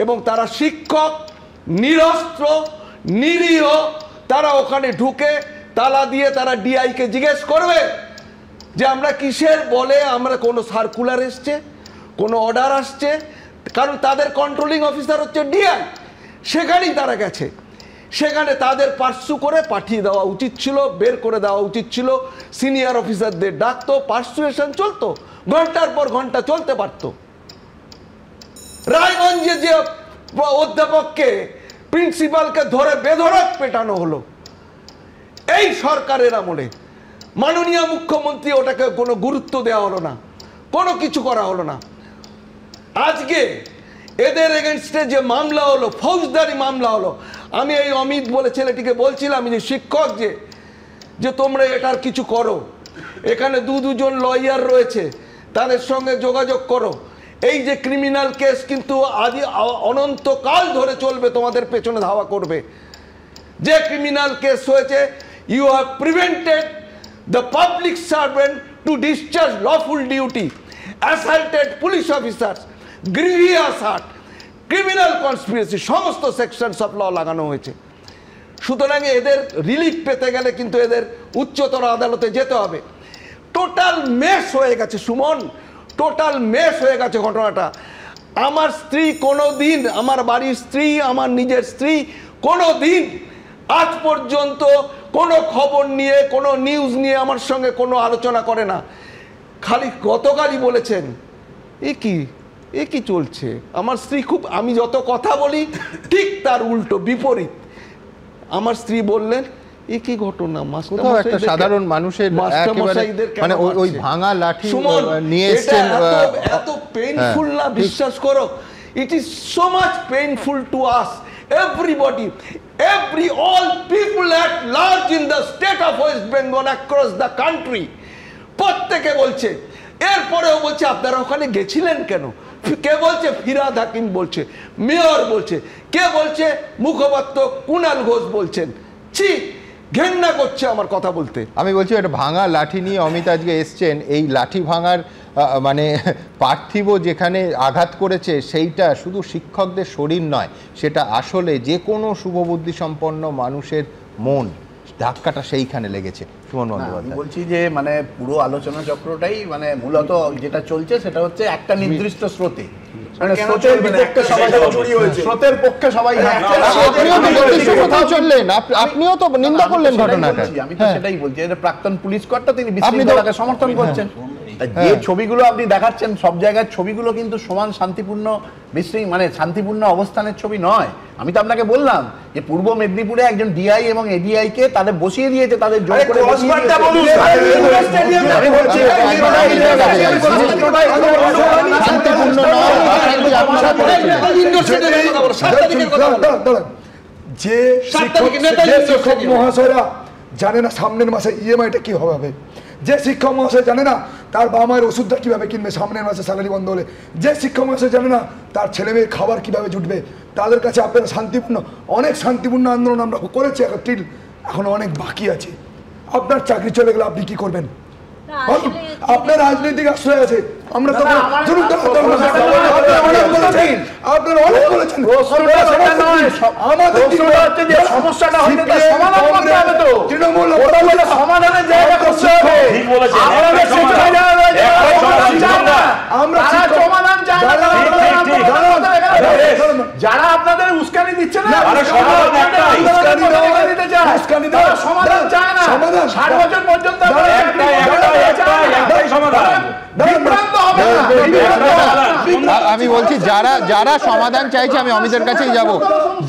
এবং তারা শিক্ষক, নিরস্ত্র, নিরীহ, তারা ওখানে ঢুকে তালা দিয়ে তারা ডিআইকে জিজ্ঞেস করবে যে আমরা কিসের বলে, আমরা কোনো সার্কুলার এসছে, কোনো অর্ডার আসছে, কারণ তাদের কন্ট্রোলিং অফিসার হচ্ছে ডিআই। সেখানেই তারা গেছে, সেখানে তাদের পার্সু করে পাঠিয়ে দেওয়া উচিত ছিল, বের করে দেওয়া উচিত ছিল। সিনিয়র অফিসারদের ডাকতো, পার্সুয়েশন চলতো, ঘন্টার পর ঘন্টা চলতে পারত। রায়গঞ্জে যে অধ্যাপককে, প্রিন্সিপালকে ধরে বেধড়ক পেটানো হলো এই সরকারের আমলে, মাননীয় মুখ্যমন্ত্রী ওটাকে কোনো গুরুত্ব দেওয়া হলো না, কোনো কিছু করা হলো না। আজকে এদের এগেনস্টে যে মামলা হলো, ফৌজদারি মামলা হলো, আমি এই অমিত বলে ছেলেটিকে বলছিলাম যে শিক্ষক যে তোমরা এটার কিছু করো, এখানে দুজন লয়ার রয়েছে, তাদের সঙ্গে যোগাযোগ করো। এই যে ক্রিমিনাল কেস কিন্তু আদি অনন্তকাল ধরে চলবে, তোমাদের পেছনে ধাওয়া করবে। যে ক্রিমিনাল কেস হয়েছে, you have prevented the public servant to discharge lawful duty, assaulted police officers, grievous hurt, criminal conspiracy, সমস্ত সেকশনস অফ ল লাগানো হয়েছে। সুতরাং এদের রিলিফ পেতে গেলে কিন্তু এদের উচ্চতর আদালতে যেতে হবে। টোটাল মেস হয়ে গেছে সুমন, টোটাল মেস হয়ে গেছে ঘটনাটা। আমার স্ত্রী কোনো দিন, আমার বাড়ির স্ত্রী, আমার নিজের স্ত্রী কোনো দিন আজ পর্যন্ত কোনো খবর নিয়ে, কোনো নিউজ নিয়ে আমার সঙ্গে কোনো আলোচনা করে না। খালি গতকালই বলেছেন এ কি চলছে। আমার স্ত্রী খুব, আমি যত কথা বলি ঠিক তার উল্টো বিপরীত। আমার স্ত্রী বললেন এ কি ঘটনা, একটা সাধারণ মানুষের মানে ওই ভাঙা লাঠি নিয়ে এসেছেন, এত পেইনফুল না, বিশ্বাস করো। It is so much painful to us, everybody, all people at large in the state of West Bengal, across the country, প্রত্যেকে বলছে। এরপরেও বলছে আপনারা ওখানে গেছিলেন কেন? কে বলছে? ফিরাদ হাকিম বলছে, মেয়র বলছে, কে বলছে? মুখপাত্র কুণাল ঘোষ বলছেন। ছি, ঘেন্না করছে আমার কথা বলতে। আমি বলছি একটা ভাঙা লাঠি নিয়ে অমিত আজকে এসছেন, এই লাঠি ভাঙার মানে পার্থিব যেখানে আঘাত করেছে সেইটা শুধু শিক্ষকদের শরীর নয়, সেটা আসলে যে কোনো শুভবুদ্ধি সম্পন্ন মানুষের মন, ধাক্কাটা সেইখানে লেগেছে। সুমন বন্দ্যোপাধ্যায়, বলছি যে মানে পুরো আলোচনা চক্রটাই মানে মূলত যেটা চলছে সেটা হচ্ছে একটা নির্দিষ্ট স্রোতে, স্রোতের পক্ষে সবাই, আপনিও তো নিন্দা করলেন ঘটনাটা। আমি তো সেটাই বলছি, প্রাক্তন পুলিশ কর্তা, তিনি বিশৃঙ্খলাকে সমর্থন করছেন। যে ছবিগুলো আপনি দেখাচ্ছেন সব জায়গার ছবিগুলো কিন্তু সমান শান্তিপূর্ণ মানে শান্তিপূর্ণ অবস্থানের ছবি নয়। আমি তো আপনাকে বললাম যে পূর্ব মেদিনীপুরে একজন ডিআই এবং এডিআই কে তাদের বসিয়ে দিয়েছে, তাদের জোর করে যে শিক্ষক মহাশয়রা জানে না সামনের মাসে ইএমআইটা কি হবে, যে শিক্ষক মহাশয় জানে না তার বাবা মায়ের ওষুধটা কিভাবে কিনবে সামনের মাসে স্যালারি বন্ধ হলে, যে শিক্ষক মহাশয় জানে না তার ছেলে মেয়ের খাবার কিভাবে জুটবে, তাদের কাছে আপনারা শান্তিপূর্ণ, অনেক শান্তিপূর্ণ আন্দোলন আমরা করেছি, এখন অনেক বাকি আছে। আপনার চাকরি চলে গেলে আপনি কি করবেন? আপনার রাজনৈতিক আশ্রয় আছে, আমরা তো আপনারা অনেক বলেছেন, তৃণমূল সমাধানের জায়গা করতে হবে, যারা আপনাদের উস্কানি দিচ্ছে না, সমাধান চায় না, 60 বছর পর্যন্ত আমি বলছি যারা সমাধান চাইছে, আমি অমিতের কাছেই যাব,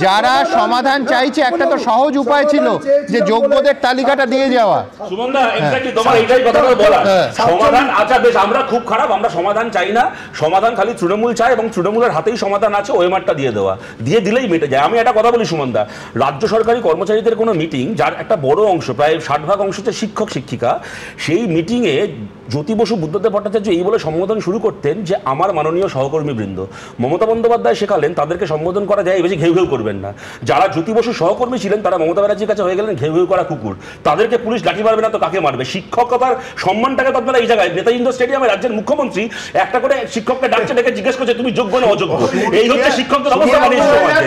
যারা সমাধান চাইছে একটা তো সহজ উপায় ছিল যে যোগ্যদের তালিকাটা দিয়ে যাওয়া। সুমনদা, এক্স্যাক্টলি তোমার এইটাই কথাটা বলা, সমাধান আচ্ছা বেশ আমরা খুব খারাপ, আমরা সমাধান চাই না, সমাধান খালি তৃণমূল চায় এবং তৃণমূলের হাতেই সমাধান আছে, ওএমআরটা দিয়ে দেওয়া, দিয়ে দিলেই মিটে যায়। আমি একটা কথা বলি সুমনদা, রাজ্য সরকারি কর্মচারীদের কোনো মিটিং যার একটা বড় অংশ প্রায় 60% অংশ হচ্ছে শিক্ষক শিক্ষিকা, সেই মিটিংয়ে জ্যোতি বসু বুদ্ধদেব ভট্টাচার্য এই বলে সম্বোধন শুরু করতেন যে আমার মাননীয় সহকর্মীবৃন্দ। মমতা বন্দ্যোপাধ্যায় শেখালেন তাদেরকে সম্বোধন করা যায় বেশি ঘেউ ঘেউ করবেন না। যারা জ্যোতি বসুর সহকর্মী ছিলেন তারা মমতা ব্যানার্জির কাছে হয়ে গেলেন ঘেউ ঘেউ করা কুকুর, তাদেরকে পুলিশ লাঠি মারবে না তো কাকে মারবে? শিক্ষকতার সম্মানটাকে তো আপনারা এই জায়গায় নেতাজি ইন্ডোর স্টেডিয়ামে রাজ্যের মুখ্যমন্ত্রী একটা করে শিক্ষককে ডাকছে, ডেকে জিজ্ঞেস করছে তুমি যোগ্য না অযোগ্য। এই হচ্ছে শিক্ষকদের অবস্থা বানিয়েছে সমাজে।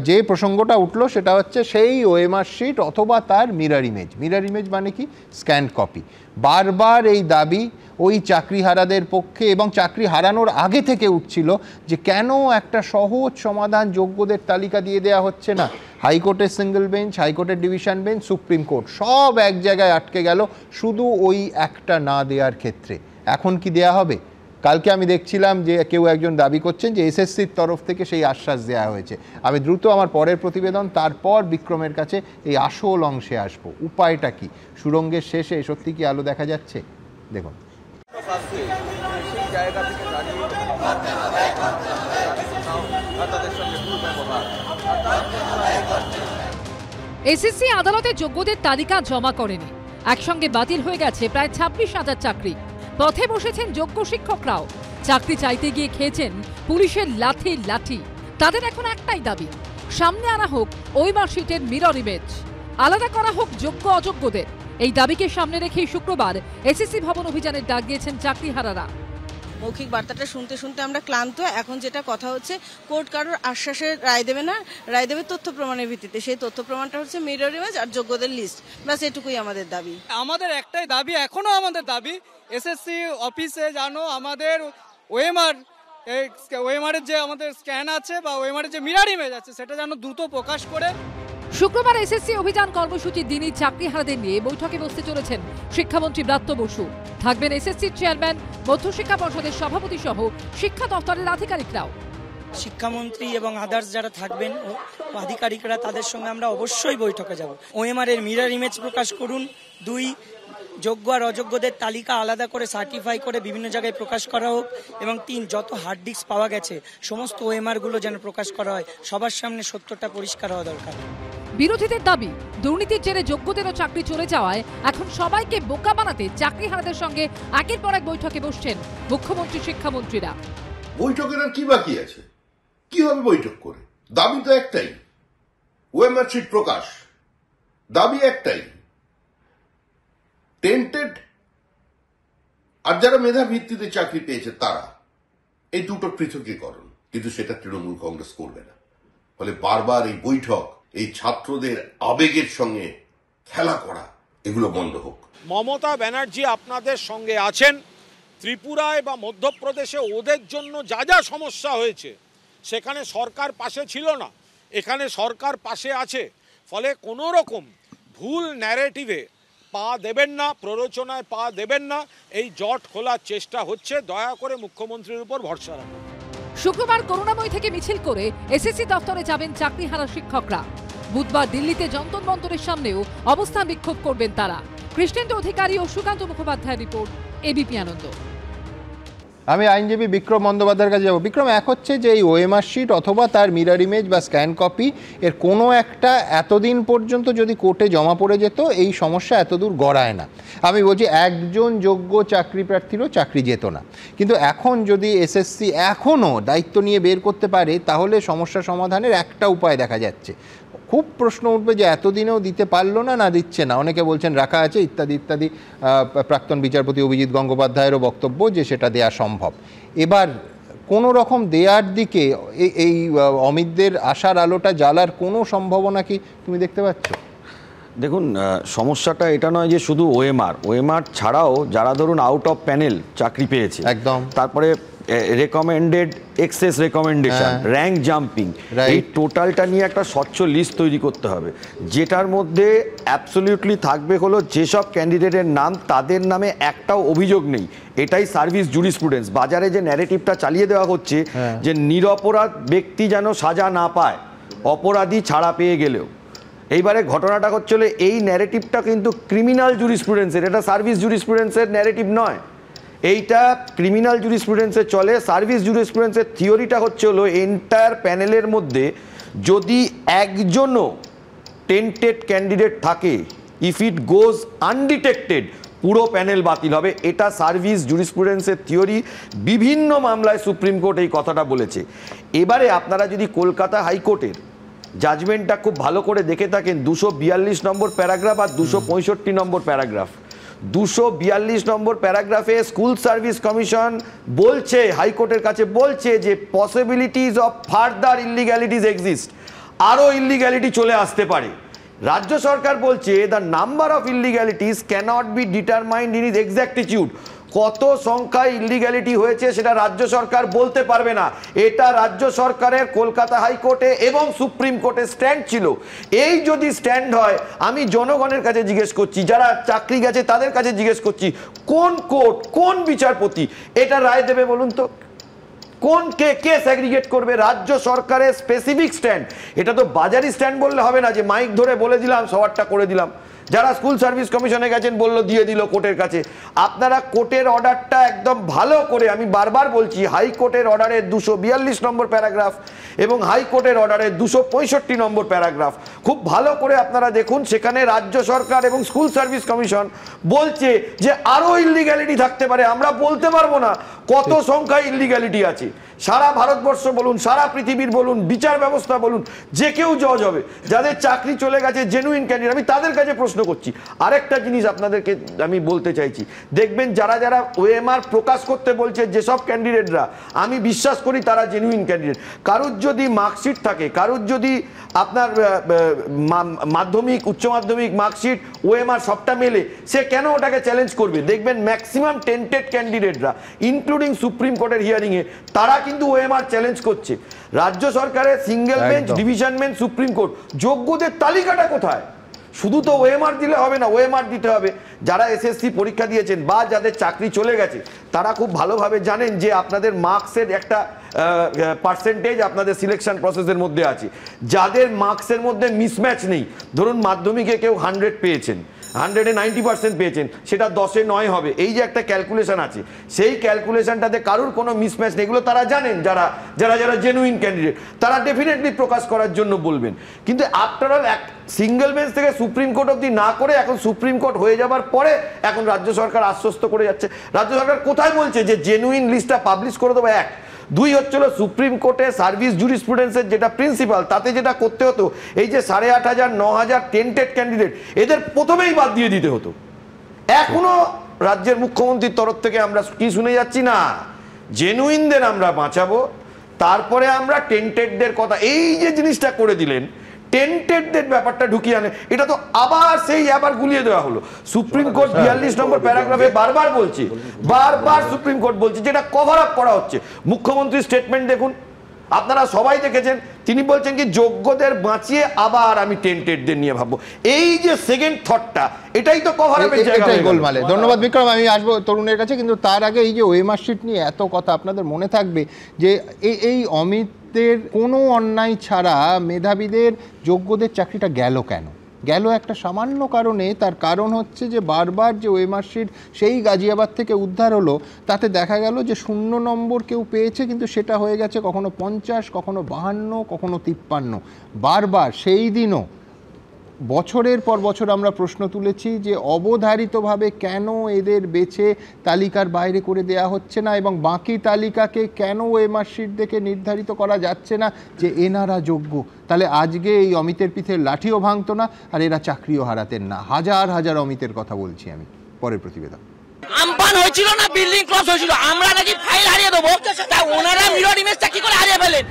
যে প্রসঙ্গটা উঠলো সেটা হচ্ছে সেই ওএমআর শিট অথবা তার মিরর ইমেজ। মিরর ইমেজ মানে কি? Scan copy. বারবার এই দাবি ওই চাকরিহারাদের পক্ষে এবং চাকরি হারানোর আগে থেকে উঠছিল যে কেন একটা সহজ সমাধান যোগ্যদের তালিকা দিয়ে দেওয়া হচ্ছে না। হাইকোর্টের সিঙ্গেল বেঞ্চ, হাইকোর্টের ডিভিশন বেঞ্চ, সুপ্রিম কোর্ট সব এক জায়গায় আটকে গেল শুধু ওই একটা না দেওয়ার ক্ষেত্রে। এখন কি দেয়া হবে? কালকে আমি দেখছিলাম যে কেউ একজন দাবি করছেন যে এসএসসির তরফ থেকে সেই আশ্বাস দেওয়া হয়েছে। আমি দ্রুত আমার পরের প্রতিবেদন, তারপর বিক্রমের কাছে এই আসল অংশে আসবো। উপায়টা কি? সুড়ঙ্গের শেষে সত্যি কি আলো দেখা যাচ্ছে? দেখুন। এসএসসি আদালতে যোগ্যদের তালিকা জমা করেনি, একসঙ্গে বাতিল হয়ে গেছে প্রায় 26,000 চাকরি। পথে বসেছেন যোগ্য শিক্ষকরাও, চাকরি চাইতে গিয়ে খেয়েছেন পুলিশের লাঠি। তাদের এখন একটাই দাবি, সামনে আনা হোক ওএমআর শিটের মিরর ইমেজ, আলাদা করা হোক যোগ্য অযোগ্যদের। এই দাবিকে সামনে রেখেই শুক্রবার এসএসসি ভবন অভিযানের ডাক দিয়েছেন চাকরিহারারা। মৌখিক বার্তাটা শুনতে শুনতে আমরা ক্লান্ত। এখন যেটা কথা হচ্ছে, কোর্ট কারোর আশ্বাসে রায় দেবে না, রায় দেবে তথ্য প্রমাণের ভিত্তিতে। সেই তথ্য প্রমাণটা হচ্ছে মিরর ইমেজ আর যোগ্যদের লিস্ট। ব্যাস এটুকুই আমাদের দাবি। আমাদের একটাই দাবি, এখনো আমাদের দাবি, এসএসসি অফিসে জানো আমাদের ওএমআর এর যে আমাদের স্ক্যান আছে বা ওএমআর এর যে মিরর ইমেজ আছে সেটা যেন দ্রুত প্রকাশ করে। শুক্রবার এসএসসি অভিযান কর্মসূচির দিনই চাকরিহারাদের নিয়ে বৈঠকে বসতে চলেছেন শিক্ষামন্ত্রী ব্রাত্য বসু। থাকবেন এসএসসির চেয়ারম্যান, মধ্যশিক্ষা পর্ষদের সভাপতি সহ শিক্ষা দপ্তরের আধিকারিকরাও। শিক্ষামন্ত্রী এবং আদার্স যারা থাকবেন আধিকারিকরা, তাদের সঙ্গে আমরা অবশ্যই বৈঠকে যাব। ওএমআর এর মিরর ইমেজ প্রকাশ করুন। 2, যোগ্য আর অযোগ্যদের তালিকা আলাদা করে সার্টিফাই করে বিভিন্ন জায়গায় প্রকাশ করা হোক। এবং 3, যত হার্ড ডিস্ক পাওয়া গেছে সমস্ত ওএমআর গুলো যেন প্রকাশ করা হয়। সবার সামনে সত্যটা পরিষ্কার হওয়া দরকার। বিরোধীদের দাবি, দুর্নীতির জেরে যোগ্যদেরও চাকরি চলে যাওয়ায় এখন সবাইকে বোকা বানাতে চাকরিহারাদের সঙ্গে একের পর এক বৈঠকে বসছেন মুখ্যমন্ত্রী, শিক্ষামন্ত্রীরা। বৈঠকের আর কি বাকি আছে? কি হবে বৈঠক করে? দাবি তো একটাই, ওএমআর শিট প্রকাশ। দাবি একটাই, টেন্টেড আর যারা মেধা ভিত্তিতে চাকরি পেয়েছে তারা, এই দুটো পৃথকীকরণ, কিন্তু সেটা তৃণমূল কংগ্রেস করবে না। ফলে বারবার এই বৈঠক, এই ছাত্রদের আবেগের সঙ্গে খেলা করা, এগুলো বন্ধ হোক। মমতা ব্যানার্জি আপনাদের সঙ্গে আছেন। ত্রিপুরায় বা মধ্যপ্রদেশে ওদের জন্য যা যা সমস্যা হয়েছে সেখানে সরকার পাশে ছিল না, এখানে সরকার পাশে আছে। ফলে কোনো রকম ভুল ন্যারেটিভে পা দেবেন না, প্ররোচনায় পা দেবেন না। এই জট খোলার চেষ্টা হচ্ছে, দয়া করে মুখ্যমন্ত্রীর উপর ভরসা রাখুন। শুক্রবার করুণাময়ী থেকে মিছিল করে এসএসসি দফতরে যাবেন চাকরিহারা শিক্ষকরা। বুধবার দিল্লিতে যন্তর মন্তরের সামনেও অবস্থান বিক্ষোভ করবেন তারা। কৃষ্ণেন্দু অধিকারী ও সুকান্ত মুখোপাধ্যায়ের রিপোর্ট, এবিপি আনন্দ। আমি আইনজীবী বিক্রম বন্দ্যোপাধ্যায়ের কাছে যাব। বিক্রম, এক হচ্ছে যে এই ওএমআর শিট অথবা তার মিরর ইমেজ বা স্ক্যান কপি এর কোনো একটা এতদিন পর্যন্ত যদি কোর্টে জমা পড়ে যেত, এই সমস্যা এতদূর গড়ায় না। আমি বলছি একজন যোগ্য চাকরি প্রার্থীরও চাকরি যেত না। কিন্তু এখন যদি এসএসসি এখনও দায়িত্ব নিয়ে বের করতে পারে, তাহলে সমস্যা সমাধানের একটা উপায় দেখা যাচ্ছে। খুব প্রশ্ন উঠবে যে এতদিনেও দিতে পারলো না, না দিচ্ছে না, অনেকে বলছেন রাখা আছে ইত্যাদি ইত্যাদি। প্রাক্তন বিচারপতি অভিজিৎ গঙ্গোপাধ্যায়েরও বক্তব্য যে সেটা দেয়া সম্ভব। এবার কোনো রকম দেয়ার দিকে এই অমিতদের আশার আলোটা জ্বালার কোনো সম্ভাবনা কি তুমি দেখতে পাচ্ছ? দেখুন, সমস্যাটা এটা নয় যে শুধু ওএমআর ছাড়াও যারা ধরুন আউট অফ প্যানেল চাকরি পেয়েছে, একদম, তারপরে recommended excess recommendation, rank jumping, এই টোটালটা নিয়ে একটা স্বচ্ছ লিস্ট তৈরি করতে হবে, যেটার মধ্যে অ্যাবসলিউটলি থাকবে হলো যেসব ক্যান্ডিডেটের নাম তাদের নামে একটাও অভিযোগ নেই। এটাই সার্ভিস জুরিসপ্রুডেন্স। বাজারে যে ন্যারেটিভটা চালিয়ে দেওয়া হচ্ছে যে নিরপরাধ ব্যক্তি যেন সাজা না পায়, অপরাধী ছাড়া পেয়ে গেলেও, এইবারে ঘটনাটা হচ্ছিল এই ন্যারেটিভটা কিন্তু ক্রিমিনাল জুরিসপ্রুডেন্সের, এটা সার্ভিস জুরিসপ্রুডেন্সের ন্যারেটিভ নয়। এইটা ক্রিমিনাল জুরিসপ্রুডেন্সে চলে। সার্ভিস জুরিসপ্রুডেন্সের থিওরিটা হচ্ছে হলো এন্টায়ার প্যানেলের মধ্যে যদি একজনও টেন্টেড ক্যান্ডিডেট থাকে, ইফ ইট গোজ আনডিটেক্টেড, পুরো প্যানেল বাতিল হবে। এটা সার্ভিস জুরিসপ্রুডেন্সের থিওরি। বিভিন্ন মামলায় সুপ্রিম কোর্ট এই কথাটা বলেছে। এবারে আপনারা যদি কলকাতা হাইকোর্টের জাজমেন্টটা খুব ভালো করে দেখে থাকেন, 242 নম্বর প্যারাগ্রাফ আর 265 নম্বর প্যারাগ্রাফ, 242 নম্বর প্যারাগ্রাফে স্কুল সার্ভিস কমিশন বলছে, হাইকোর্টের কাছে বলছে যে possibilities of further illegalities exist, আরও ইলিগ্যালিটি চলে আসতে পারে। রাজ্য সরকার বলছে the number of illegalities cannot be determined in is exactitude. কত সংখ্যায় ইলিগ্যালিটি হয়েছে সেটা রাজ্য সরকার বলতে পারবে না। এটা রাজ্য সরকারের কলকাতা হাইকোর্টে এবং সুপ্রিম কোর্টে স্ট্যান্ড ছিল। এই যদি স্ট্যান্ড হয়, আমি জনগণের কাছে জিজ্ঞেস করছি, যারা চাকরি গেছে তাদের কাছে জিজ্ঞেস করছি, কোন কোর্ট, কোন বিচারপতি এটা রায় দেবে বলুন তো? কোন কে সেগ্রিগেট করবে? রাজ্য সরকারের স্পেসিফিক স্ট্যান্ড। এটা তো বাজারি স্ট্যান্ড বললে হবে না যে মাইক ধরে বলে দিলাম সবারটা করে দিলাম। যারা স্কুল সার্ভিস কমিশনে গেছেন বলল দিয়ে দিল কোর্টের কাছে। আপনারা কোর্টের অর্ডারটা একদম ভালো করে, আমি বারবার বলছি, হাইকোর্টের অর্ডারের 242 নম্বর প্যারাগ্রাফ এবং হাইকোর্টের অর্ডারের 265 নম্বর প্যারাগ্রাফ খুব ভালো করে আপনারা দেখুন। সেখানে রাজ্য সরকার এবং স্কুল সার্ভিস কমিশন বলছে যে আরও ইলিগ্যালিটি থাকতে পারে। আমরা বলতে পারবো না কত সংখ্যায় ইলিগ্যালিটি আছে। সারা ভারতবর্ষ বলুন, সারা পৃথিবীর বলুন, বিচার ব্যবস্থা বলুন, যে কেউ জজ হবে, যাদের চাকরি চলে গেছে জেনুইন ক্যান্ডিডেট, আমি তাদের কাছে প্রশ্ন করছি। আরেকটা জিনিস আপনাদেরকে আমি বলতে চাইছি, দেখবেন যারা যারা ওএমআর প্রকাশ করতে বলছে যেসব ক্যান্ডিডেটরা, আমি বিশ্বাস করি তারা জেনুইন ক্যান্ডিডেট। কারুর যদি মার্কশিট থাকে, কারুর যদি আপনার মাধ্যমিক, উচ্চ মাধ্যমিক মার্কশিট, ওএমআর সবটা মেলে, সে কেন ওটাকে চ্যালেঞ্জ করবে? দেখবেন ম্যাক্সিমাম টেন্টেড ক্যান্ডিডেটরা, ইনক্লুডিং সুপ্রিম কোর্টের হিয়ারিংয়ে, তারা কিন্তু ওএমআর চ্যালেঞ্জ করছে। রাজ্য সরকারের single bench, division bench, supreme court, যোগ্যদের তালিকাটা কোথায়? শুধু তো ওএমআর দিলে হবে না, ওএমআর দিতে হবে। যারা এসএসসি পরীক্ষা দিয়েছেন বা যাদের চাকরি চলে গেছে, তারা খুব ভালোভাবে জানেন যে আপনাদের মার্কসের একটা পার্সেন্টেজ আপনাদের সিলেকশন প্রসেসের মধ্যে আছে। যাদের মার্কসের মধ্যে মিসম্যাচ নেই, ধরুন মাধ্যমিকে কেউ 100 পেয়েছেন, 100-এ 90% পেয়েছেন, সেটা 10-এ 9 হবে, এই যে একটা ক্যালকুলেশন আছে, সেই ক্যালকুলেশনটাতে কারুর কোনো মিসম্যাচ নেই, এগুলো তারা জানেন। যারা যারা যারা জেনুইন ক্যান্ডিডেট, তারা ডেফিনেটলি প্রকাশ করার জন্য বলবেন। কিন্তু আফটার অল এক সিঙ্গেল বেঞ্চ থেকে সুপ্রিম কোর্ট অবধি না করে, এখন সুপ্রিম কোর্ট হয়ে যাবার পরে এখন রাজ্য সরকার আশ্বস্ত করে যাচ্ছে। রাজ্য সরকার কোথায় বলছে যে জেনুইন লিস্টটা পাবলিশ করে দেবো? এক। দুই হচ্ছিল সুপ্রিম কোর্টে সার্ভিস জুরিসপ্রুডেন্সের যেটা প্রিন্সিপাল, তাতে যেটা করতে হতো, এই যে 8,500 9,000 টেন্টেড ক্যান্ডিডেট, এদের প্রথমেই বাদ দিয়ে দিতে হতো। এখনো রাজ্যের মুখ্যমন্ত্রীর তরফ থেকে আমরা কি শুনে যাচ্ছি না, জেনুইনদের আমরা বাঁচাবো, তারপরে আমরা টেন্টেডদের কথা, এই যে জিনিসটা করে দিলেন, টেন্টেডদের ব্যাপারটা ঢুকিয়ে আনে, এটা তো আবার সেই আবার গুলিয়ে দেওয়া হলো। সুপ্রিম কোর্ট 42 নম্বর প্যারাগ্রাফে বারবার বলছে, বারবার সুপ্রিম কোর্ট বলছে যেটা কভার আপ করা হচ্ছে। মুখ্যমন্ত্রীর স্টেটমেন্ট দেখুন, আপনারা সবাই দেখেছেন, তিনি বলছেন কি যোগ্যদের বাঁচিয়ে আবার আমি টেন্টেডদের নিয়ে ভাববো। এই যে সেকেন্ড থটটা, এটাই তো কভার আপের জায়গা হয়ে গেল। গোলমালে। ধন্যবাদ বিক্রম, আমি আসবো তরুণের কাছে, কিন্তু তার আগে এই যে ওএমআর শিট নিয়ে এত কথা, আপনাদের মনে থাকবে যে এই অমিতদের কোনো অন্যায় ছাড়া মেধাবীদের যোগ্যদের চাকরিটা গেল কেন? গেল একটা সামান্য কারণে। তার কারণ হচ্ছে যে বারবার যে ওএমআর শিট সেই গাজিয়াবাদ থেকে উদ্ধার হলো, তাতে দেখা গেল যে 0 নম্বর কেউ পেয়েছে, কিন্তু সেটা হয়ে গেছে কখনো 50, কখনো 52, কখনো 53। বারবার সেই দিনও বছরের পর বছর আমরা প্রশ্ন তুলেছি যে অবধারিতভাবে কেন এদের বেছে তালিকার বাইরে করে দেয়া হচ্ছে না, এবং বাকি তালিকাকে কেন ওএমআর শিট দেখে নির্ধারিত করা যাচ্ছে না যে এনারা যোগ্য। তাহলে আজকে এই অমিতের পিঠের লাঠিও ভাঙতো না, আর এরা চাকরিও হারাতেন না। হাজার হাজার অমিতের কথা বলছি আমি। পরের প্রতিবেদন। আমপান হয়েছিল না, বিল্ডিং ক্রস হয়েছিল, আমরা নাকি ফাইল হারিয়ে দেবো, তা ওনারা মিরর ইমেজটা কি করে হারিয়ে ফেলেন?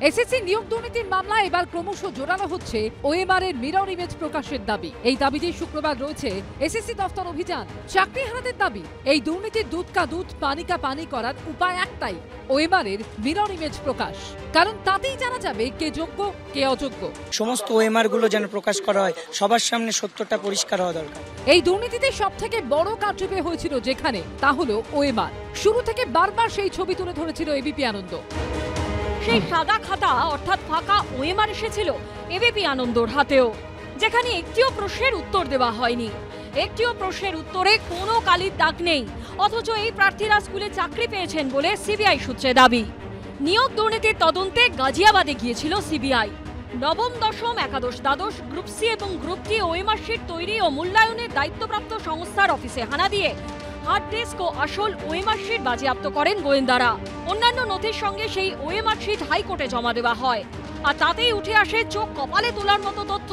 এসএসসি নিয়োগ দুর্নীতির মামলায় এবার ক্রমশ জোরালো হচ্ছে ওএমআর এর মিরর ইমেজ প্রকাশের দাবি। এই দাবিতেই শুক্রবার রয়েছে এসএসসি দফতর অভিযান। চাকরি হারাদের দাবি, এই দুর্নীতির দুধ কা দুধ পানি কা পানি করার উপায় একটাই, ওএমআর এর মিরর ইমেজ প্রকাশ। কারণ তাতেই জানা যাবে কে যোগ্য কে অযোগ্য। সমস্ত ওএমআর গুলো যেন প্রকাশ করা হয়, সবার সামনে সত্যটা পরিষ্কার হওয়া দরকার। এই দুর্নীতিতে সবথেকে বড় কারচুপি হয়েছিল যেখানে, তা হলো ওএমআর। শুরু থেকে বারবার সেই ছবি তুলে ধরেছিল এবিপি আনন্দ। সেই সাদা খাতা অর্থাৎ ফাঁকা ওএমআর এসেছিল এবিপি আনন্দর হাতেও, যেখানে একটিও প্রশ্নের উত্তর দেওয়া হয়নি। একটিও প্রশ্নের উত্তরে কোনো কালির দাগ নেই, অথচ এই প্রার্থীরা স্কুলে চাকরি পেয়েছেন বলে সিবিআই সূত্রে দাবি। নিয়োগ দুর্নীতির তদন্তে গাজিয়াবাদে গিয়েছিল সিবিআই। নবম, দশম, একাদশ, দ্বাদশ, গ্রুপ সি এবং গ্রুপ ডি ওএমআর শিট তৈরি ও মূল্যায়নের দায়িত্বপ্রাপ্ত সংস্থার অফিসে হানা দিয়ে হার্ড ডিস্ক ও আসল ওএমআর শিট বাজেয়াপ্ত করেন গোয়েন্দারা। অন্যান্য নথির সঙ্গে সেই ওএমআর শিট হাইকোর্টে জমা দেওয়া হয়, আর তাতেই উঠে আসে চোখ কপালে তোলার মতো তথ্য।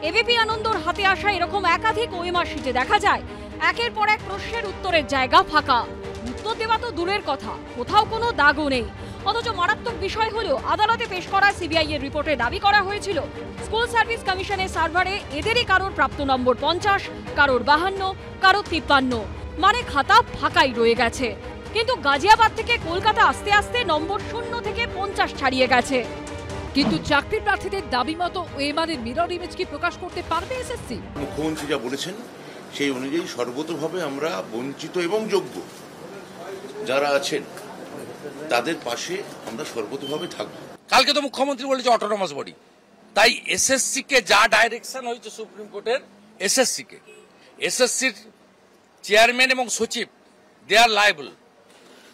এবিপি আনন্দর হাতে আসা এরকম একাধিক ওএমআর শিটে দেখা যায় একের পর এক প্রশ্নের উত্তরের জায়গা ফাঁকা। উত্তর দেওয়া তো দূরের কথা, কোথাও কোনো দাগও নেই। অথচ মারাত্মক বিষয় হলো, আদালতে পেশ করা সিবিআই এর রিপোর্টে দাবি করা হয়েছিল স্কুল সার্ভিস কমিশনের সার্ভারে এদেরই কারোর প্রাপ্ত নম্বর 50, কারোর 52, কারোর 53, মানে খাতা ফাঁকাই রয়ে গেছে। কিন্তু গাজিয়াবাদ থেকে কলকাতা আসতে আসতে নম্বর 0 থেকে 50 ছাড়িয়ে গেছে। কিন্তু চাকরি প্রার্থীদের দাবি মতো ওএমআর এর মিরর ইমেজ কি প্রকাশ করতে পারবে এসএসসি? মুখ্যমন্ত্রী যা বলেছেন সেই অনুযায়ী সর্বতোভাবে আমরা বঞ্চিত এবং যোগ্য যারা আছেন তাদের পাশে আমরা সর্বতোভাবে থাকব। কালকে তো মুখ্যমন্ত্রী বলেছে অটোনমাস বডি, তাই এসএসসি কে যা ডাইরেকশন হয়েছে সুপ্রিম কোর্টের, এসএসসির চেয়ারম্যান এবং সচিব দে আর লায়েবল,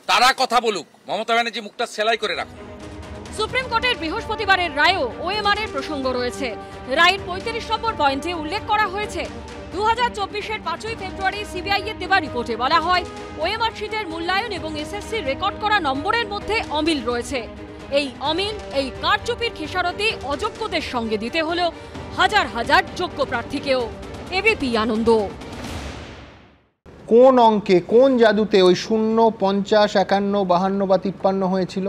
তারা কথা বলুক, মমতা ব্যানার্জি মুখটা সেলাই করে রাখুন। সুপ্রিম কোর্টের বৃহস্পতিবারের রায়েও ওএমআর এর প্রসঙ্গ রয়েছে। রায়ের 35 নম্বর পয়েন্টে উল্লেখ করা হয়েছে 2024-এর 5ই ফেব্রুয়ারি সিবিআই এর দেওয়া রিপোর্টে বলা হয় ওএমআর শিটের মূল্যায়ন এবং এসএসসি রেকর্ড করা নম্বরের মধ্যে অমিল রয়েছে। এই অমিল, এই কারচুপির খেসারতে অযোগ্যদের সঙ্গে দিতে হলো হাজার হাজার যোগ্য প্রার্থীকেও। এবিপি আনন্দ। কোন অঙ্কে, কোন জাদুতে ওই 0, 50, 51, 52 বা 53 হয়েছিল?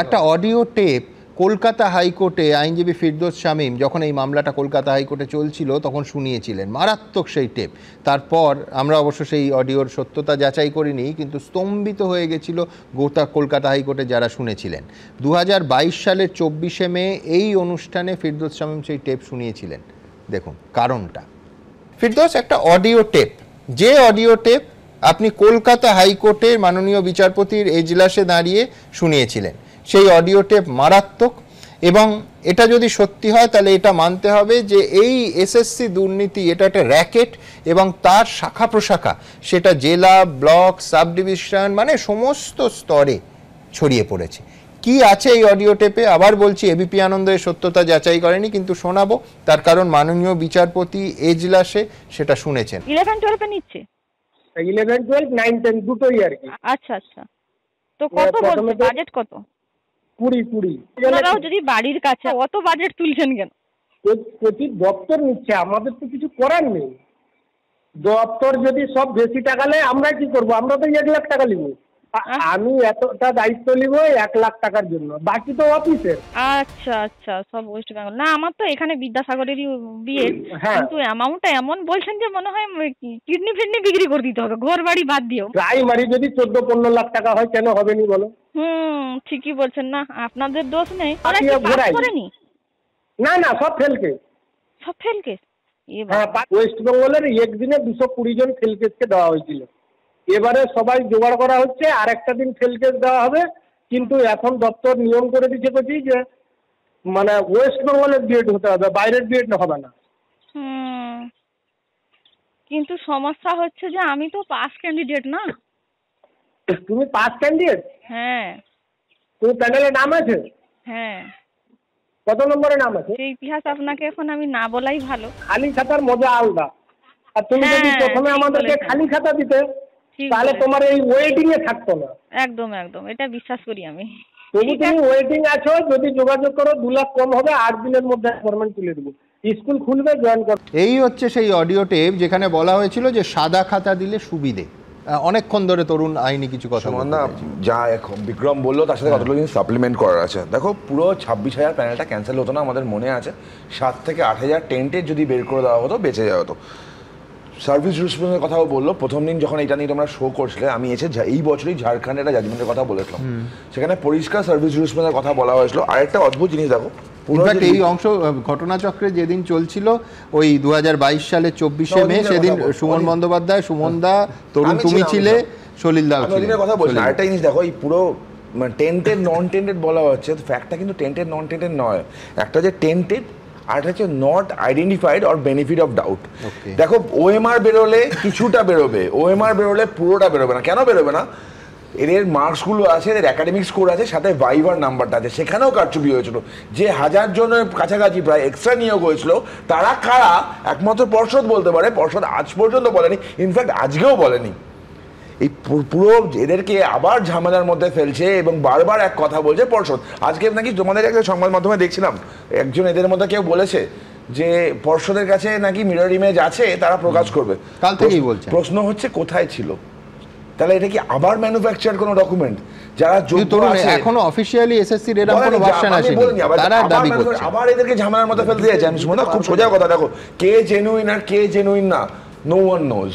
একটা অডিও টেপ কলকাতা হাইকোর্টে আইনজীবী ফিরদৌস শামীম যখন এই মামলাটা কলকাতা হাইকোর্টে চলছিল তখন শুনিয়েছিলেন। মারাত্মক সেই টেপ। তারপর আমরা অবশ্য সেই অডিওর সত্যতা যাচাই করিনি, কিন্তু স্তম্ভিত হয়ে গেছিল গোটা কলকাতা হাইকোর্টে যারা শুনেছিলেন। 2022 সালের 24শে মে এই অনুষ্ঠানে ফিরদৌস শামীম সেই টেপ শুনিয়েছিলেন। দেখুন কারণটা। ফিরদৌস, একটা অডিও টেপ, যে অডিও টেপ আপনি কলকাতা হাইকোর্টের মাননীয় বিচারপতির এজলাসে দাঁড়িয়ে শুনিয়েছিলেন, সেই অডিও টেপ মারাত্মক। এবং এটা যদি সত্যি হয় তাহলে এটা মানতে হবে যে এই এসএসসি দুর্নীতি এটা একটা র্যাকেট, এবং তার শাখা প্রশাখা সেটা জেলা, ব্লক, সাব ডিভিশন, মানে সমস্ত স্তরে ছড়িয়ে পড়েছে। কি আছে এই অডিও টেপে? আবার বলছি, এবিপি আনন্দ এর সত্যতা যাচাই করেনি, কিন্তু শোনাবো, তার কারণ মাননীয় বিচারপতি এজলাসে সেটা শুনেছেন। 11-12 নিচ্ছে, 11-12, 9-10 দুটোই আর কি। আচ্ছা আচ্ছা, তো কত বলছে বাজেট? কত? 20। আপনারাও যদি বাড়ির কাছে, অত বাজেট তুলছেন কেন? প্রতি দপ্তর নিচ্ছে, আমাদের তো কিছু করার নেই। দপ্তর যদি সব বেশি টাকা নেয় আমরা কি করব? আমরা তো 1 লাখ টাকা নিব। আমি এতটা দায়িত্ব নিব 1 লাখ টাকার জন্য, বাকি তো অফিসের। আচ্ছা আচ্ছা, সব ওয়েস্ট বেঙ্গল না। আমার তো এখানে বিদ্যাসাগরেরই বিয়ে, কিন্তু অ্যামাউন্টটা এমন বলছেন যে মনে হয় কিডনি ফিডনি বিক্রি করে দিতে হবে, ঘর বাড়ি বাদ দিও। প্রাইমারি যদি 14-15 লাখ টাকা হয় কেন হবে নি বলো? ঠিকই বলছেন। না আপনাদের দোষ নেই। ওরা কি পাস করেনি? না না, সব ফেল কেস। সব ফেল কেস? হ্যাঁ, ওয়েস্ট বেঙ্গলের একদিনে 220 জন ফেল কেসকে দেওয়া হয়েছিল। এবারে সবাই জোগাড় করা হচ্ছে, আর একটা দিন ফেল কেস দেওয়া হবে। কিন্তু এখন দপ্তর নিয়ম করে দিচ্ছে বলছি যে মানে ওয়েস্ট বেঙ্গলের বিএড হতে হবে, বাইরের বিএড হবে না। কিন্তু সমস্যা হচ্ছে যে আমি তো পাস ক্যান্ডিডেট না। তুমি পাস ক্যান্ডিডেট? হ্যাঁ। তুমি প্যানেলে নাম আছে? হ্যাঁ। কত নম্বরে নাম আছে? সেই ইতিহাস আপনাকে এখন আমি না বলাই ভালো। খালি খাতার মজা আলাদা। আর তুমি যদি প্রথমে আমাদেরকে খালি খাতা দিতে তাহলে তোমার এই ওয়েটিং এ থাকতো না। একদম একদম, এটা বিশ্বাস করি আমি। তুমি ওয়েটিং আছো, যদি যোগাযোগ করো 2 লাখ কম হবে, 8 দিনের মধ্যে গভর্নমেন্ট তুলে দেবো। স্কুল খুলবে, জয়েন করো। এই হচ্ছে সেই অডিও টেপ যেখানে বলা হয়েছিল যে সাদা খাতা দিলে সুবিধে। অনেকক্ষণ ধরে তরুণ আইনি কিছু কথা না, যা এখন বিক্রম বললো তার সাথে কতগুলো জিনিস সাপ্লিমেন্ট করার আছে। দেখো, পুরো 26,000 প্যানেলটা ক্যান্সেল হতো না, আমাদের মনে আছে। 7 থেকে 8,000 টেন্টের যদি বের করে দেওয়া হতো বেঁচে যাওয়া হতো। সার্ভিস জুরিসপ্রুডেন্সের কথাও বললো। প্রথম দিন যখন এটা নিয়ে তোমরা শো করছিলে, আমি এসে এই বছরই ঝাড়খণ্ডের একটা জাজমেন্টের কথা বলেছিলাম, সেখানে পরিষ্কার সার্ভিস জুরিসপ্রুডেন্সের কথা বলা হয়েছিল। আরেকটা অদ্ভুত জিনিস দেখো, এই অংশ ঘটনাচক্রে যেদিন চলছিল ওই 2022 সালে 24শে মে, সেদিন সুমন বন্দ্যোপাধ্যায়, সুমন দা, তরুণ তুমি ছিলে, সলিল দা কথা বলছি। আরেকটা জিনিস দেখো, এই পুরো টেন্টেড নন টেন্টেড বলা হচ্ছে, ফ্যাক্টটা কিন্তু টেন্টেড নন টেন্টেড নয়। একটা যে টেন্টেড আর হচ্ছে not identified or benefit of doubt. দেখো, ওএমআর বেরোলে কিছুটা বেরোবে, ওএমআর বেরোলে পুরোটা বেরোবে না। কেন বেরোবে না? এদের মার্কসগুলো আছে, এদের একাডেমিক স্কোর আছে, সাথে ভাইভার নাম্বারটা আছে। সেখানেও কারচুপি হয়েছিল। যে 1000 জনের কাছাকাছি প্রায় এক্সট্রা নিয়োগ হয়েছিল, তারা কারা একমাত্র পর্ষদ বলতে পারে। পর্ষদ আজ পর্যন্ত বলেনি, ইনফ্যাক্ট আজকেও বলেনি। এই পুরো এদেরকে আবার ঝামেলার মধ্যে ফেলছে এবং বারবার এক কথা বলছে পর্ষদ। আজকে নাকি তোমাদের একটা সংবাদ মাধ্যমে দেখছিলাম, একজন এদের মধ্যে কেউ বলেছে যে পর্ষদের কাছে নাকি মিরর ইমেজ আছে, তারা প্রকাশ করবে। কাল থেকেই বলছে। প্রশ্ন হচ্ছে কোথায় ছিল? তাহলে এটা কি আবার ম্যানুফ্যাকচার কোনো ডকুমেন্ট? যারা যোগ্য আছে, এখনো অফিশিয়ালি এসএসসি এর এরকম কোনো ভার্সন আসেনি, তারা দাবি করছে। আবার এদেরকে ঝামেলার মধ্যে ফেলতে যাচ্ছে। আমি শুনলাম, খুব সোজা কথা, দেখো কে জেনুইন আর কে জেনুইন না, নো ওয়ান নোজ।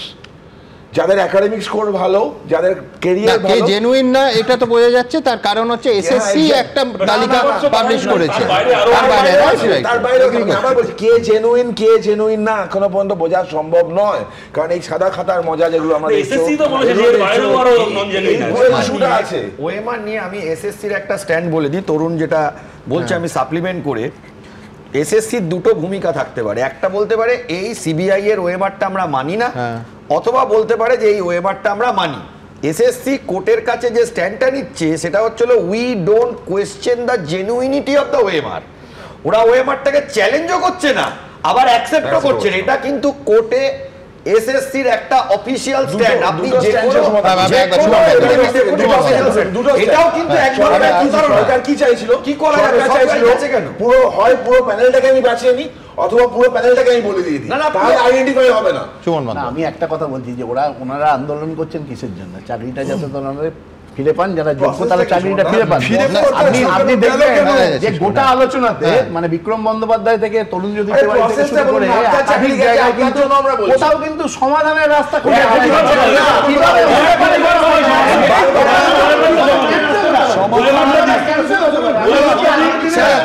যাদের একাডেমিক স্কোর ভালো, যাদের ক্যারিয়ার ভালো, কে জেনুইন না এটা তো বোঝা যাচ্ছে। তার কারণ হচ্ছে এসএসসি একটা তালিকা পাবলিশ করেছে, তার বাইরে আমরা বলছি কে জেনুইন কে জেনুইন না এখনো পর্যন্ত বোঝা সম্ভব নয়। কারণ এই সাদা খাতার মজা যেগুলো আমরা এসএসসি তো বলেছে যে বাইরেও আরো নন জেনুইন আছে। ওএমআর নিয়ে আমি এসএসসির একটা স্ট্যান্ড বলে দিই। তরুণ যেটা বলছে আমি সাপ্লিমেন্ট করে, এসএসসির দুটো ভূমিকা থাকতে পারে। একটা বলতে পারে এই সিবিআই এর ওএমআরটা আমরা মানি না, অথবা বলতে পারে যে এই ওএমআরটা আমরা মানি। এসএসসি কোর্টের কাছে যে স্ট্যান্ডটা নিচ্ছে সেটা হচ্ছে we don't question the genuinity of the OMR. ওরা ওএমআরটাকে চ্যালেঞ্জও করছে না, আবার অ্যাকসেপ্টও করছে না। এটা কিন্তু কোর্টে এসএসসির একটা অফিশিয়াল স্ট্যান্ড। আপনি যে এটাও কিন্তু এক ধরনের কি চাইছিল, কি করা চাইছিল, পুরো হয় পুরো প্যানেলটাকে আমি বাঁচিয়ে নিই, অথবা পুরো প্যানেলটাকে আমি বলে দিয়ে দিই, তাহলে আইডেন্টিফাই হবে না। আমি একটা কথা বলছি যে ওনারা আন্দোলন করছেন কিসের জন্য? চাকরিটা যাতে ওনারা ফিরে পান, যারা যোগ্য তারা চাকরিটা ফিরে পান। আপনি দেখবেন যে গোটা আলোচনাতে মানে বিক্রম বন্দ্যোপাধ্যায় থেকে তরুণ জ্যোতি তিওয়ারি থেকে শুরু করে একাধিক জায়গায় কিন্তু কোথাও কিন্তু সমাধানের রাস্তা খুঁজে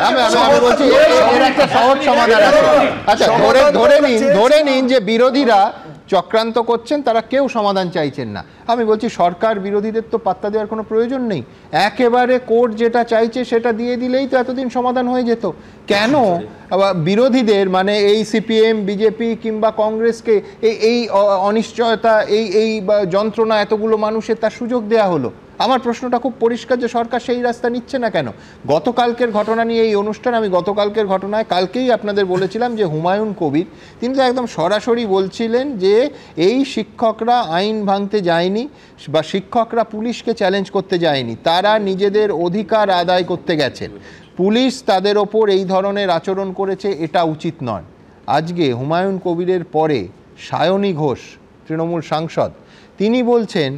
আমি বলছি এর একটা সহজ সমাধান আছে। আচ্ছা, ধরে নিন যে বিরোধীরা চক্রান্ত করছেন, তারা কেউ সমাধান চাইছেন না। আমি বলছি সরকার বিরোধীদের তো পাত্তা দেওয়ার কোনো প্রয়োজন নেই, একেবারে কোর্ট যেটা চাইছে সেটা দিয়ে দিলেই তো এতদিন সমাধান হয়ে যেত। কেন বিরোধীদের মানে এই সিপিএম, বিজেপি কিংবা কংগ্রেসকে এই অনিশ্চয়তা, এই যন্ত্রণা এতগুলো মানুষের তার সুযোগ দেয়া হলো? আমার প্রশ্নটা খুব পরিষ্কার যে সরকার সেই রাস্তা নিচ্ছে না কেন? গতকালকের ঘটনা নিয়ে এই অনুষ্ঠান, আমি গতকালকের ঘটনায় কালকেই আপনাদের বলেছিলাম যে হুমায়ুন কবির তিনি তো একদম সরাসরি বলছিলেন যে এই শিক্ষকরা আইন ভাঙতে যায়নি বা শিক্ষকরা পুলিশকে চ্যালেঞ্জ করতে যায়নি, তারা নিজেদের অধিকার আদায় করতে গেছেন। পুলিশ তাদের ওপর এই ধরনের আচরণ করেছে, এটা উচিত নয়। আজকে হুমায়ুন কবিরের পরে সায়নী ঘোষ তৃণমূল সাংসদ, তিনি বলছেন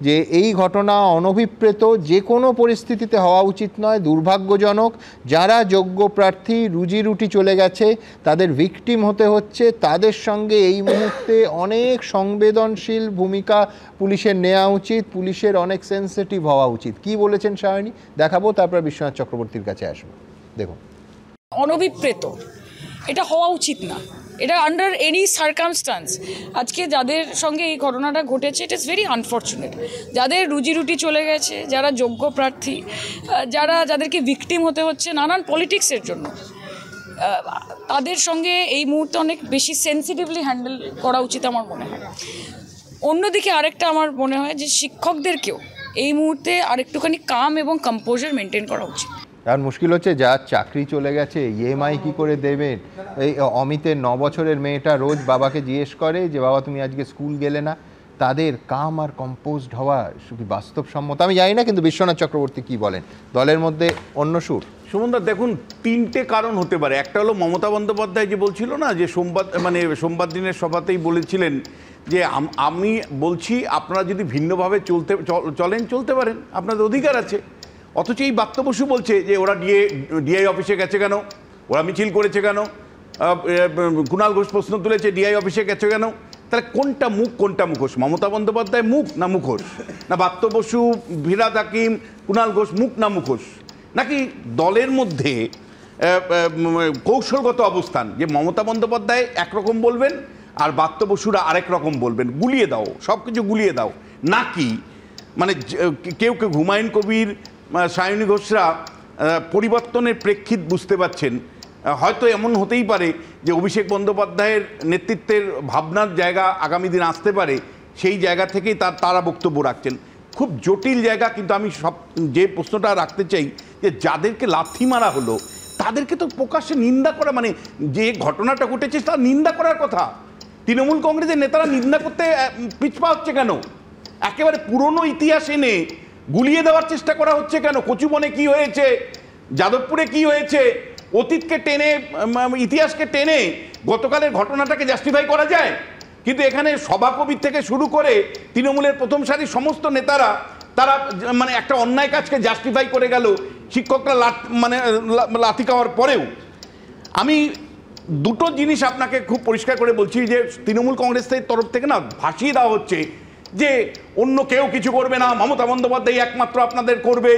যে এই ঘটনা অনভিপ্রেত, যে কোনো পরিস্থিতিতে হওয়া উচিত নয়, দুর্ভাগ্যজনক। যারা যোগ্য প্রার্থী, রুজি রুটি চলে গেছে, তাদের ভিকটিম হতে হচ্ছে। তাদের সঙ্গে এই মুহূর্তে অনেক সংবেদনশীল ভূমিকা পুলিশের নেওয়া উচিত, পুলিশের অনেক সেন্সিটিভ হওয়া উচিত। কি বলেছেন সায়নী দেখাবো, তারপর বিশ্বনাথ চক্রবর্তীর কাছে আসবো। দেখুন, অনভিপ্রেত এটা হওয়া উচিত না, এটা আন্ডার এনি সার্কামস্টান্স। আজকে যাদের সঙ্গে এই ঘটনাটা ঘটেছে, ইট ইজ ভেরি আনফর্চুনেট। যাদের রুজি রুটি চলে গেছে, যারা যোগ্য প্রার্থী, যাদেরকে ভিকটিম হতে হচ্ছে নানান পলিটিক্সের জন্য, তাদের সঙ্গে এই মুহূর্তে অনেক বেশি সেন্সিটিভলি হ্যান্ডেল করা উচিত আমার মনে হয়। অন্যদিকে আরেকটা আমার মনে হয় যে শিক্ষকদেরকেও এই মুহূর্তে আরেকটুখানি কাম এবং কম্পোজার মেনটেন করা উচিত। এখন মুশকিল হচ্ছে, যার চাকরি চলে গেছে ইএমআই কি করে দেবেন? এই অমিতের 9 বছরের মেয়েটা রোজ বাবাকে জিজ্ঞেস করে যে বাবা তুমি আজকে স্কুল গেলে না। তাদের কাম আর কম্পোজড হওয়া শুধু বাস্তবসম্মত আমি জানি না, কিন্তু বিশ্বনাথ চক্রবর্তী কি বলেন? দলের মধ্যে অন্য সুর। সুমনদা, দেখুন, 3টে কারণ হতে পারে। একটা হলো মমতা বন্দ্যোপাধ্যায় যে বলছিল না, যে সোমবার দিনের সভাতেই বলেছিলেন যে আমি বলছি আপনারা যদি ভিন্নভাবে চলতে পারেন, আপনাদের অধিকার আছে। অথচ এই বাত্য বসু বলছে যে ওরা ডিআই অফিসে গেছে কেন, ওরা মিছিল করেছে কেন, কুণাল ঘোষ প্রশ্ন তুলেছে ডিআই অফিসে গেছে কেন। তাহলে কোনটা মুখ কোনটা মুখোশ? মমতা বন্দ্যোপাধ্যায় মুখ না মুখোশ? না বাত্য বসু, ফিরহাদ হাকিম, কুণাল ঘোষ মুখ না মুখোশ? নাকি দলের মধ্যে কৌশলগত অবস্থান, যে মমতা বন্দ্যোপাধ্যায় একরকম বলবেন আর বাত্য বসুরা আরেক রকম বলবেন, গুলিয়ে দাও, সব কিছু গুলিয়ে দাও? নাকি মানে কেউ হুমায়ুন কবির, সায়নী ঘোষরা পরিবর্তনের প্রেক্ষিত বুঝতে পারছেন? হয়তো এমন হতেই পারে যে অভিষেক বন্দ্যোপাধ্যায়ের নেতৃত্বের ভাবনার জায়গা আগামী দিন আসতে পারে, সেই জায়গা থেকেই তারা বক্তব্য রাখছেন। খুব জটিল জায়গা। কিন্তু আমি যে প্রশ্নটা রাখতে চাই, যে যাদেরকে লাথি মারা হলো তাদেরকে তো প্রকাশ্যে নিন্দা করা, মানে যে ঘটনাটা ঘটেছে তার নিন্দা করার কথা। তৃণমূল কংগ্রেসের নেতারা নিন্দা করতে পিছপা হচ্ছে কেন? একেবারে পুরনো ইতিহাস এনে গুলিয়ে দেওয়ার চেষ্টা করা হচ্ছে কেন? কচুবনে কি হয়েছে, যাদবপুরে কি হয়েছে, অতীতকে টেনে, ইতিহাসকে টেনে গতকালের ঘটনাটাকে জাস্টিফাই করা যায়? কিন্তু এখানে সভাকবি থেকে শুরু করে তৃণমূলের প্রথম সারির সমস্ত নেতারা তারা মানে একটা অন্যায় কাজকে জাস্টিফাই করে গেল, শিক্ষকরা লাথি খাওয়ার পরেও। আমি দুটো জিনিস আপনাকে খুব পরিষ্কার করে বলছি, যে তৃণমূল কংগ্রেসের তরফ থেকে না ভাসিয়ে দেওয়া হচ্ছে যে অন্য কেউ কিছু করবে না, মমতা বন্দ্যোপাধ্যায় একমাত্র আপনাদের করবে,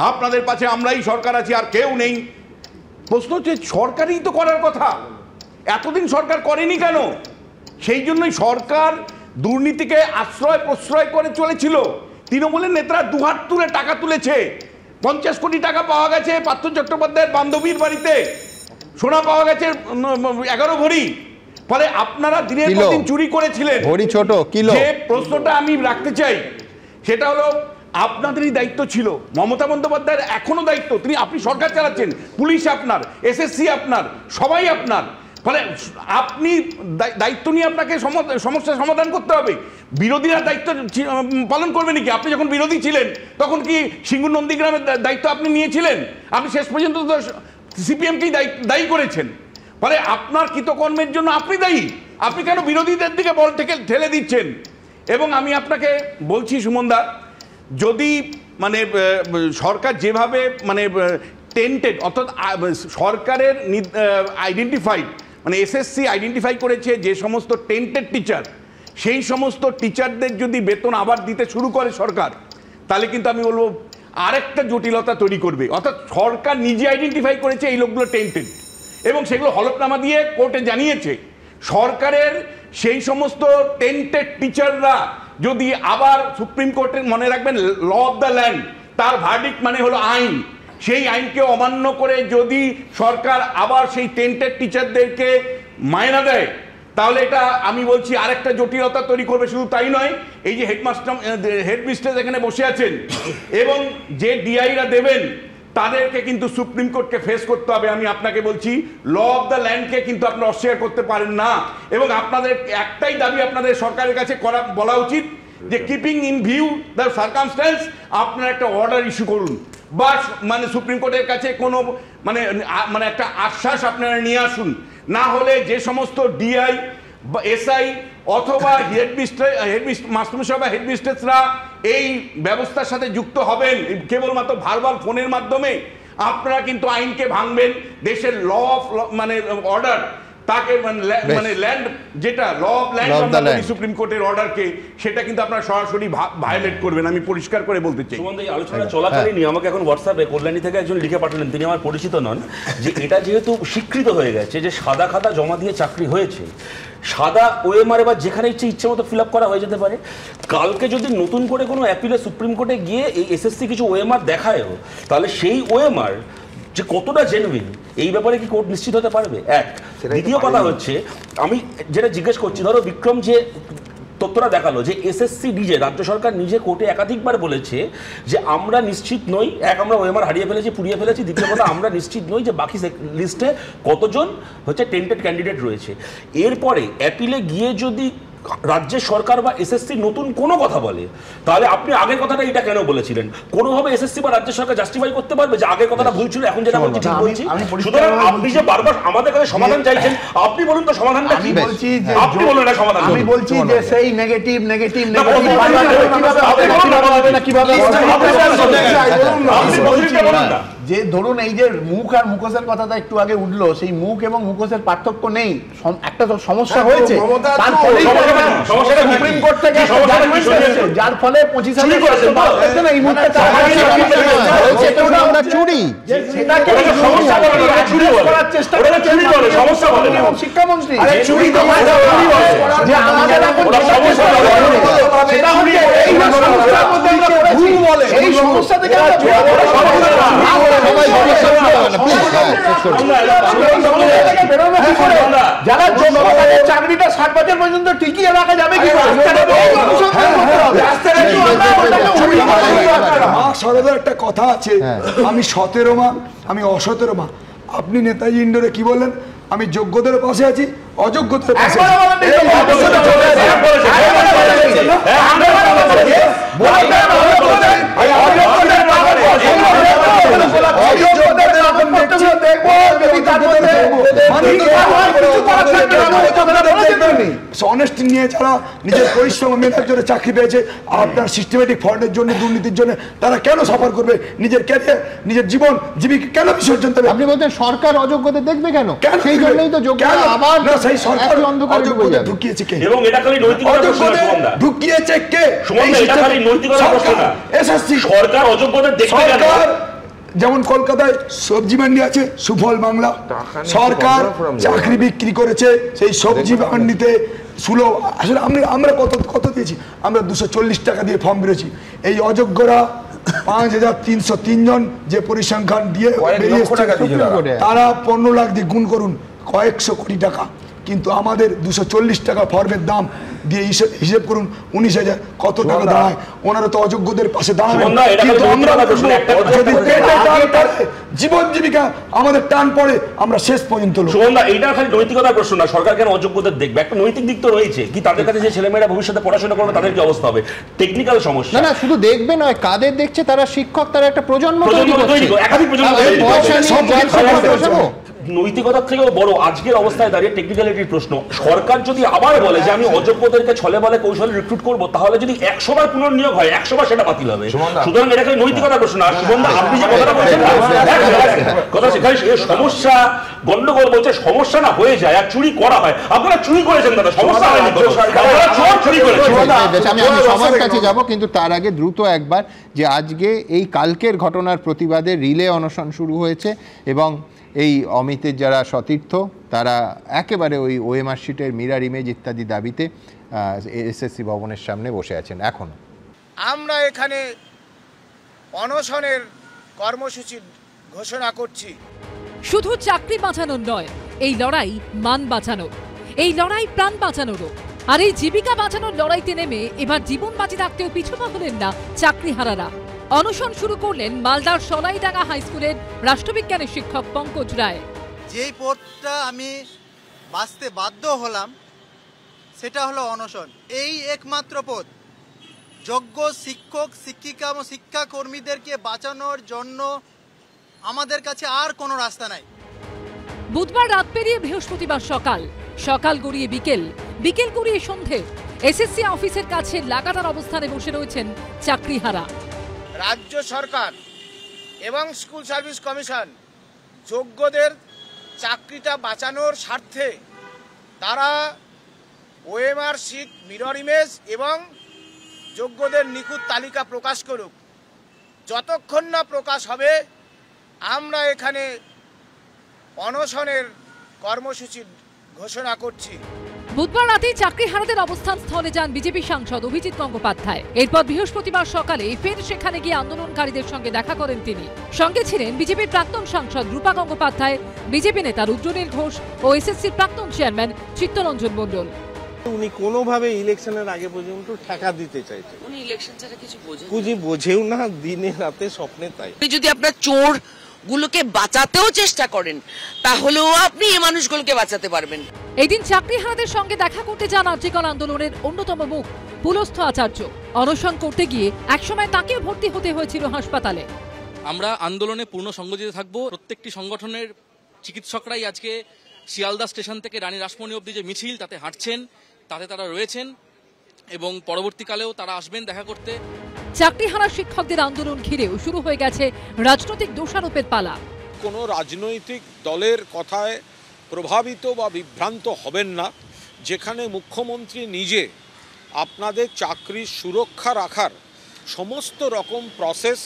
আপনাদের পাশে আমরাই সরকার আছি, আর কেউ নেই। প্রশ্ন হচ্ছে, সরকারই তো করার কথা, এতদিন সরকার করেনি কেন? সেই জন্যই সরকার দুর্নীতিকে আশ্রয় প্রশ্রয় করে চলেছিল। তৃণমূলের নেতারা দুহাত তুলে টাকা তুলেছে, 50 কোটি টাকা পাওয়া গেছে পার্থ চট্টোপাধ্যায়ের বান্ধবীর বাড়িতে, সোনা পাওয়া গেছে 11 ভরি। ফলে আপনারা দিনের পর দিন চুরি করেছিলেন। ছোট কিলো। যে প্রশ্নটা আমি রাখতে চাই সেটা হলো, আপনাদেরই দায়িত্ব ছিল, মমতা বন্দ্যোপাধ্যায়ের এখনো দায়িত্ব, আপনি সরকার চালাচ্ছেন, পুলিশ আপনার, এসএসসি আপনার, সবাই আপনার। ফলে আপনি দায়িত্ব নিয়ে আপনাকে সমস্যার সমাধান করতে হবে। বিরোধীরা দায়িত্ব পালন করবে নাকি? আপনি যখন বিরোধী ছিলেন তখন কি সিঙ্গুর নন্দীগ্রামের দায়িত্ব আপনি নিয়েছিলেন? আপনি শেষ পর্যন্ত তো সিপিএমকেই দায়ী করেছেন। ফলে আপনার কৃতকর্মের জন্য আপনি দায়ী। আপনি কেন বিরোধীদের দিকে বল থেকে ঠেলে দিচ্ছেন? এবং আমি আপনাকে বলছি সুমনদা, যদি মানে সরকার যেভাবে মানে টেন্টেড, অর্থাৎ সরকারের আইডেন্টিফাইড, মানে এসএসসি আইডেন্টিফাই করেছে যে সমস্ত টেন্টেড টিচার, সেই সমস্ত টিচারদের যদি বেতন আবার দিতে শুরু করে সরকার, তাহলে কিন্তু আমি বলবো আরেকটা জটিলতা তৈরি করবে। অর্থাৎ সরকার নিজে আইডেন্টিফাই করেছে এই লোকগুলো টেন্টেড, এবং সেগুলো হলফনামা দিয়ে কোর্টে জানিয়েছে। সরকারের সেই সমস্ত টেন্টেড টিচাররা যদি আবার সুপ্রিম কোর্টের, মনে রাখবেন ল অফ দ্য ল্যান্ড, তার ভার্ডিক্ট মানে হলো আইন, সেই আইনকে অমান্য করে যদি সরকার আবার সেই টেন্টেড টিচারদেরকে মায়না দেয়, তাহলে এটা আমি বলছি আরেকটা জটিলতা তৈরি করবে। শুধু তাই নয়, এই যে হেডমিস্ট্রেস এখানে বসে আছেন এবং যে ডিআইরা দেবেন, তাদেরকে কিন্তু সুপ্রিম কোর্টকে ফেস করতে হবে। আমি আপনাকে বলছি, ল অফ দ্য ল্যান্ডকে কিন্তু আপনারা অস্বীকার করতে পারেন না। এবং আপনাদের একটাই দাবি আপনাদের সরকারের কাছে বলা উচিত যে keeping in view the circumstance, আপনারা একটা অর্ডার ইস্যু করুন, বা মানে সুপ্রিম কোর্টের কাছে কোনো মানে একটা আশ্বাস আপনারা নিয়ে আসুন। না হলে যে সমস্ত ডিআই এসআই অথবা মাস্টারমশাই বা হেডমিস্ট্রেসরা এই ব্যবস্থার সাথে যুক্ত হবেন কেবলমাত্র ভার্বাল ফোনের মাধ্যমে, আপনারা কিন্তু আইনকে ভাঙবেন। দেশের ল অফ মানে অর্ডার তাকে মানে ল্যান্ড যেটা ল অফ ল্যান্ড সুপ্রিম কোর্টের অর্ডারকে সেটা কিন্তু আপনারা সরাসরি ভায়োলেট করবেন। আমি পরিষ্কার করে বলতে চাই। এই আলোচনা চলাকালীনই আমাকে এখন হোয়াটসঅ্যাপে কল্যাণী থেকে একজন লিখে পাঠালেন, তিনি আমার পরিচিত নন, যে এটা যেহেতু স্বীকৃত হয়ে গেছে যে সাদা খাতা জমা দিয়ে চাকরি হয়েছে, সাদা ওএমআর এবার যেখানে ইচ্ছে মতো ফিল আপ করা হয়ে যেতে পারে। কালকে যদি নতুন করে কোনো অ্যাপিলে সুপ্রিম কোর্টে গিয়ে এই এসএসসি কিছু ওএমআর দেখায়ও, তাহলে সেই ওএমআর যে কতটা জেনুইন এই ব্যাপারে কি কোর্ট নিশ্চিত হতে পারবে? এক। দ্বিতীয় কথা হচ্ছে, আমি যেটা জিজ্ঞেস করছি, ধরো বিক্রম যে তথ্যটা দেখালো যে এসএসসি নিজে, রাজ্য সরকার নিজে কোর্টে একাধিকবার বলেছে যে আমরা নিশ্চিত নই, এক আমরা ওএমআর হারিয়ে ফেলেছি, পুড়িয়ে ফেলেছি, দ্বিতীয় কথা আমরা নিশ্চিত নই যে বাকি লিস্টে কতজন হচ্ছে টেন্টেড ক্যান্ডিডেট রয়েছে। এরপরে অ্যাপিলে গিয়ে যদি রাজ্যের সরকার বা এসএসসি নতুন কোনো কথা বলে, তাহলে আপনি আগের কথাটা এটা কেন বলেছিলেন? কোনোভাবে এসএসসি বা রাজ্য সরকার জাস্টিফাই করতে পারবে যে আগের কথাটা ভুল ছিল, এখন যেটা বলছি ঠিক বলছি? সুতরাং আপনি যে বারবার আমাদের কাছে সমাধান চাইছেন, আপনি বলুন তো সমাধানটা কি? বলছি যে আপনি বলুন না সমাধান। আমি বলছি যে সেই নেগেটিভ যে ধরুন এই যে মুখ আর মুখোশের কথাটা একটু আগে উঠলো, সেই মুখ এবং মুখোশের পার্থক্য নেই, একটা সমস্যা হয়েছে, সুপ্রিম কোর্ট থেকে যার ফলে 25,000 শিক্ষামন্ত্রী এই সমস্যা থেকে যারা চাকরিটা 60 বছর পর্যন্ত টিকিয়ে রাখা যাবে কি? একটা কথা আছে, আমি 17 মা, আমি অ17 মা। আপনি নেতাজি ইন্ডোরে কি বললেন? আমি যোগ্যদের পাশে আছি, অযোগ্যদের পাশে অনেস্টি নিয়ে যারা নিজের পরিশ্রম মেধার জন্য চাকরি পেয়েছে, আপনার সিস্টেমেটিক ফ্রডের জন্য, দুর্নীতির জন্য তারা কেন সাফার করবে? নিজের ক্যারিয়ার, নিজের জীবন জীবিকা কেন বিসর্জন দেবে? আপনি বলছেন সরকার অযোগ্যদের দেখবে কেন? সেই জন্যই তো যোগ্য আবার না, সেই সরকার অযোগ্যদের ঢুকিয়েছে কে? এবং এটা খালি নৈতিকতার প্রশ্ন না, সুমনদা ঢুকিয়েছে কে? সুমনদা এটা খালি নৈতিকতার প্রশ্ন না, এসএসসি সরকার অযোগ্যদের দেখবে কেন? যেমন কলকাতায় সবজি মান্ডি আছে, সুফল বাংলা, সরকার চাকরি বিক্রি করেছে সেই সবজি মান্ডিতে সুলভ। আসলে আমরা কত দিয়েছি? আমরা 240 টাকা দিয়ে ফর্ম বেরোছি। এই অযোগ্যরা 5,303 জন যে পরিসংখ্যান দিয়ে তারা 15 লাখ দিয়ে গুণ করুন, কয়েকশো কোটি টাকা। কিন্তু আমাদের 240 টাকা ফর্মের দাম দিয়ে হিসেব করুন 19,000 কত টাকা দাঁড়ায়। ওনারা তো অযোগ্যদের পাশে দাঁড়াবেন, কিন্তু আমরা যদি জীবন জীবিকা আমাদের টান পড়ে আমরা শেষ পর্যন্ত। সুমনদা এটা খালি নৈতিকতার প্রশ্ন না, সরকার কেন অযোগ্যদের দেখবে? একটা নৈতিক দিক তো রয়েছে, কি তাদের কাছে যে ছেলেমেয়েরা ভবিষ্যতে পড়াশোনা করবে তাদের কি অবস্থা হবে? টেকনিক্যাল সমস্যা না, শুধু দেখবে নয়, কাদের দেখছে? তারা শিক্ষক, তারা একটা প্রজন্ম তৈরি করছে, একাধিক প্রজন্ম। নৈতিকতার থেকেও বড় আজকের অবস্থায় দাঁড়িয়ে টেকনিক্যালিটির প্রশ্ন। সরকার যদি আবার বলে যে আমি অযোগ্যদেরকে ছলে বলে কৌশলে রিক্রুট করবো, তাহলে যদি 100 বার পুনর্নিয়োগ হয় 100 বার সেটা বাতিল হবে। সুতরাং এটা খালি নৈতিকতার প্রশ্ন না। সুমনদা আপনি যে কথাটা বলছেন কথা সেখানে সমস্যা গন্ডগোল বলছে, সমস্যা না হয়ে যায় আর চুরি করা হয়। আপনারা চুরি করেছেন দাদা, সমস্যা হয়নি, চুরি করেছেন। আমি সবার কাছে যাব, কিন্তু তার আগে দ্রুত একবার যে আজকে এই কালকের ঘটনার প্রতিবাদে রিলে অনশন শুরু হয়েছে এবং এই অমিতের যারা সতীর্থ তারা একেবারে ওই ওএমআর শিটের মিরার ইমেজ ইত্যাদি দাবিতে এসএসসি ভবনের সামনে বসে আছেন। এখন আমরা এখানে অনশনের কর্মসূচি ঘোষণা করছি। শুধু চাকরি বাঁচানোর নয়, এই লড়াই মান বাঁচানোর, এই লড়াই প্রাণ বাঁচানোরও। আর এই জীবিকা বাঁচানোর লড়াইতে নেমে এবার জীবন বাঁচি থাকতেও পিছুপা হলেন না চাকরিহারারা। অনশন শুরু করলেন মালদার সলাইডাঙ্গা হাই স্কুলের রাষ্ট্রবিজ্ঞানের শিক্ষক পঙ্কজ রায়। যেই পদটা আমি বাঁচতে বাধ্য হলাম সেটা হলো অনশন। এই একমাত্র পদ যোগ্য শিক্ষক শিক্ষিকা এবং শিক্ষাকর্মীদেরকে বাঁচানোর জন্য আমাদের কাছে আর কোনো রাস্তা নাই। বুধবার রাত পেরিয়ে বৃহস্পতিবার সকাল সকাল গড়িয়ে বিকেল, বিকেল গড়িয়ে সন্ধে, এসএসসি অফিসের কাছে লাগাতার অবস্থানে বসে রয়েছেন চাকরিহারা। রাজ্য সরকার এবং স্কুল সার্ভিস কমিশন যোগ্যদের চাকরিটা বাঁচানোর স্বার্থে তারা ওএমআর শিট, মিরর ইমেজ এবং যোগ্যদের নিখুঁত তালিকা প্রকাশ করুক। যতক্ষণ না প্রকাশ হবে আমরা এখানে অনশনের কর্মসূচি ঘোষণা করছি। বুধবার রাতে চাকরিহারাদের অবস্থান স্থলে যান বিজেপি সাংসদ অভিজিৎ গঙ্গোপাধ্যায়। এরপর বৃহস্পতিবার সকালে ফের সেখানে গিয়ে আন্দোলনকারীদের সঙ্গে দেখা করেন তিনি। সঙ্গে ছিলেন বিজেপির প্রাক্তন সাংসদ রূপা গঙ্গোপাধ্যায়, বিজেপি নেতা রুদ্রনীল ঘোষ ও এসএসসির প্রাক্তন চেয়ারম্যান চিত্তরঞ্জন মণ্ডল। উনি কোনোভাবে ইলেকশনের আগে পর্যন্ত ঠেকা দিতে চাইছেন। উনি ইলেকশন ছাড়া কিছু বোঝেও না, দিনে রাতে স্বপ্নে তাই। যদি আপনার চোর গুলোকে বাঁচাতেও চেষ্টা করেন তাহলেও আপনি এই মানুষগুলোকে বাঁচাতে পারবেন। এদিন চাকরিহারাদের সঙ্গে দেখা করতে যান আর্যিকর আন্দোলনের অন্যতম মুখ পুলস্থ আচার্য। অনশন করতে গিয়ে একসময় তাকেও ভর্তি হতে হয়েছিল হাসপাতালে। আমরা আন্দোলনে পূর্ণ সংগঠিত থাকবো। প্রত্যেকটি সংগঠনের চিকিৎসকরাই আজকে শিয়ালদা স্টেশন থেকে রানী রাসমণি অবধি যে মিছিল তাতে হাঁটছেন, তাতে তারা রয়েছেন এবং পরবর্তীকালেও তারা আসবেন দেখা করতে। চাকরিহারা শিক্ষকদের আন্দোলন ঘিরেও শুরু হয়ে গেছে রাজনৈতিক দোষারোপের পালা। কোনো রাজনৈতিক দলের কথায় প্রভাবিত বা বিভ্রান্ত হবেন না। যেখানে মুখ্যমন্ত্রী নিজে আপনাদের চাকরির সুরক্ষা রাখার সমস্ত রকম প্রসেস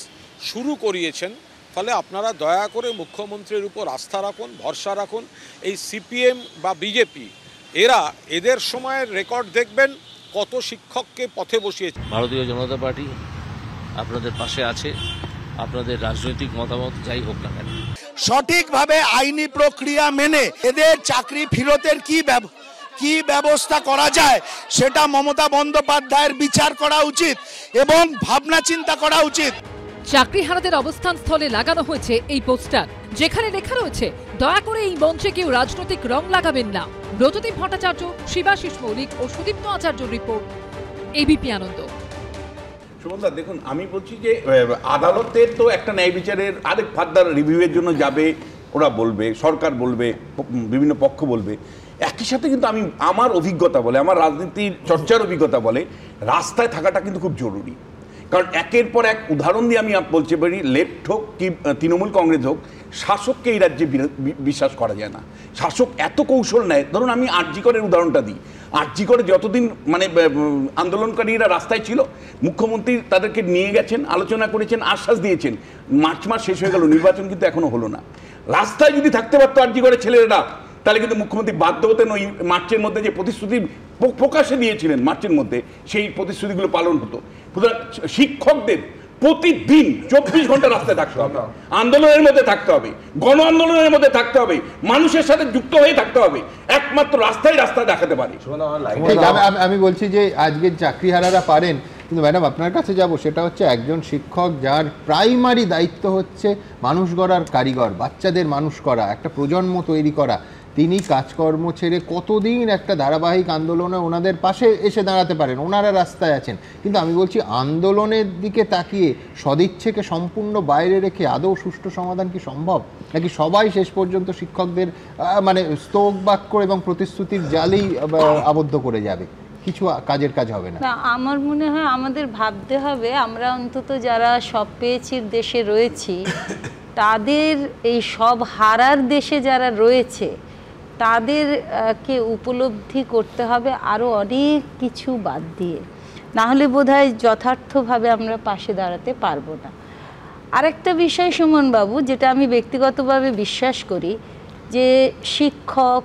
শুরু করিয়েছেন, ফলে আপনারা দয়া করে মুখ্যমন্ত্রীর উপর আস্থা রাখুন, ভরসা রাখুন। এই সিপিএম বা বিজেপি এদের সময়ের রেকর্ড দেখবেন কত শিক্ষককে পথে বসিয়েছে। ভারতীয় জনতা পার্টি আপনাদের পাশে আছে, আপনাদের রাজনৈতিক মতামত যাই হোক না কেন। সঠিকভাবে আইনি প্রক্রিয়া মেনে এদের চাকরি ফেরতের কি ব্যবস্থা করা যায় সেটা মমতা বন্দ্যোপাধ্যায়ের বিচার করা উচিত এবং ভাবনা চিন্তা করা উচিত। চাকরিহারাদের অবস্থান স্থলে লাগানো হয়েছে এই পোস্টার, যেখানে লেখা রয়েছে দয়া করে এই মঞ্চে কেউ রাজনৈতিক রং লাগাবেন না। ব্রতদীপ ভট্টাচার্য, শিবাশিস মৌলিক ও সুদীপ্ত আচার্য রিপোর্ট, এবিপি আনন্দ। সুমনদা দেখুন, আমি বলছি যে আদালতের তো একটা ন্যায় বিচারের আরেক ফার্দার রিভিউয়ের জন্য যাবে, ওরা বলবে, সরকার বলবে, বিভিন্ন পক্ষ বলবে। একই সাথে কিন্তু আমার অভিজ্ঞতা বলে, আমার রাজনীতির চর্চার অভিজ্ঞতা বলে, রাস্তায় থাকাটা কিন্তু খুব জরুরি। কারণ একের পর এক উদাহরণ দিয়ে আমি বলতে পারি, লেফট হোক কি তৃণমূল কংগ্রেস হোক, শাসককে এই রাজ্যে বিশ্বাস করা যায় না। শাসক এত কৌশল নেয়। ধরুন আমি আরজিকরের উদাহরণটা দিই। আরজিকরে যতদিন আন্দোলনকারীরা রাস্তায় ছিল, মুখ্যমন্ত্রী তাদেরকে নিয়ে গেছেন, আলোচনা করেছেন, আশ্বাস দিয়েছেন। মার্চ মাস শেষ হয়ে গেল, নির্বাচন কিন্তু এখনো হলো না। রাস্তায় যদি থাকতে পারতো আরজিকরের ছেলেরা, তাহলে কিন্তু মুখ্যমন্ত্রী বাধ্য হতেন ওই মার্চের মধ্যে যে প্রতিশ্রুতি প্রকাশে দিয়েছিলেন মার্চের মধ্যে, সেই প্রতিশ্রুতিগুলো পালন হতো। সুতরাং শিক্ষকদের প্রতিদিন 24 ঘন্টা রাস্তায় থাকতে হবে, আন্দোলনের মধ্যে থাকতে হবে, গণ আন্দোলনের মধ্যে থাকতে হবে, মানুষের সাথে যুক্ত হয়ে থাকতে হবে। একমাত্র রাস্তা দেখাতে পারে। আমি বলছি যে আজকের চাকরিহারারা পারেন, কিন্তু ম্যাডাম আপনার কাছে যাব, সেটা হচ্ছে একজন শিক্ষক যার প্রাইমারি দায়িত্ব হচ্ছে মানুষ গড়ার কারিগর, বাচ্চাদের মানুষ করা, একটা প্রজন্ম তৈরি করা। তিনি কাজকর্ম ছেড়ে কতদিন একটা ধারাবাহিক আন্দোলনে ওনাদের পাশে এসে দাঁড়াতে পারেন, ওনারা রাস্তায় আছেন। কিন্তু আমি বলছি আন্দোলনের দিকে তাকিয়ে সদিচ্ছেকে সম্পূর্ণ বাইরে রেখে আদৌ সুষ্ঠু সমাধান কি সম্ভব? নাকি সবাই শেষ পর্যন্ত শিক্ষকদের স্তোক বাক্য এবং প্রতিশ্রুতির জালেই আবদ্ধ করে যাবে, কিছু কাজের কাজ হবে না? আমার মনে হয় আমাদের ভাবতে হবে, আমরা অন্তত যারা সব পেয়েছির দেশে রয়েছি, তাদের এই সব হারার দেশে যারা রয়েছে তাদেরকে উপলব্ধি করতে হবে আরও অনেক কিছু বাদ দিয়ে, না হলে বোধহয় যথার্থভাবে আমরা পাশে দাঁড়াতে পারবো না। আরেকটা বিষয় সুমনবাবু, যেটা আমি ব্যক্তিগতভাবে বিশ্বাস করি, যে শিক্ষক,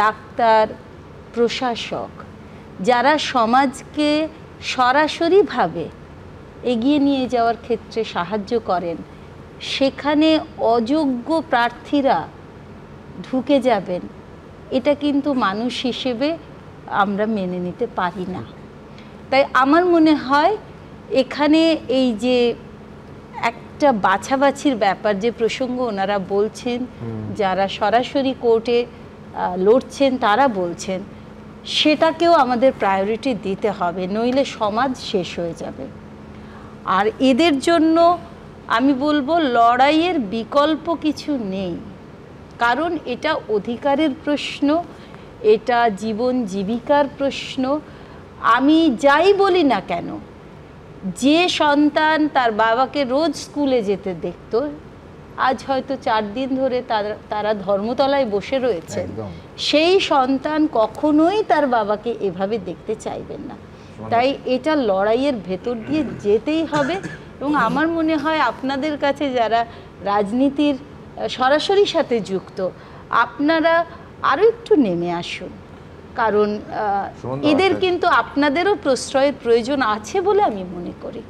ডাক্তার, প্রশাসক যারা সমাজকে সরাসরিভাবে এগিয়ে নিয়ে যাওয়ার ক্ষেত্রে সাহায্য করেন, সেখানে অযোগ্য প্রার্থীরা ঢুকে যাবেন, এটা কিন্তু মানুষ হিসেবে আমরা মেনে নিতে পারি না। তাই আমার মনে হয় এখানে এই যে একটা বাছাবাছির ব্যাপার, যে প্রসঙ্গ ওনারা বলছেন, যারা সরাসরি কোর্টে লড়ছেন তারা বলছেন, সেটাকেও আমাদের প্রায়োরিটি দিতে হবে, নইলে সমাজ শেষ হয়ে যাবে। আর এদের জন্য আমি বলবো লড়াইয়ের বিকল্প কিছু নেই, কারণ এটা অধিকারের প্রশ্ন, এটা জীবন জীবিকার প্রশ্ন। আমি যাই বলি না কেন, যে সন্তান তার বাবাকে রোজ স্কুলে যেতে দেখত, আজ হয়তো 4 দিন ধরে তারা ধর্মতলায় বসে রয়েছেন, সেই সন্তান কখনোই তার বাবাকে এভাবে দেখতে চাইবেন না। তাই এটা লড়াইয়ের ভেতর দিয়ে যেতেই হবে। এবং আমার মনে হয় আপনাদের কাছে যারা রাজনীতির সরাসরি সাথে যুক্ত, আপনারা আরও একটু নেমে আসুন, কারণ এদের কিন্তু আপনাদেরও প্রশ্রয়ের প্রয়োজন আছে বলে আমি মনে করি।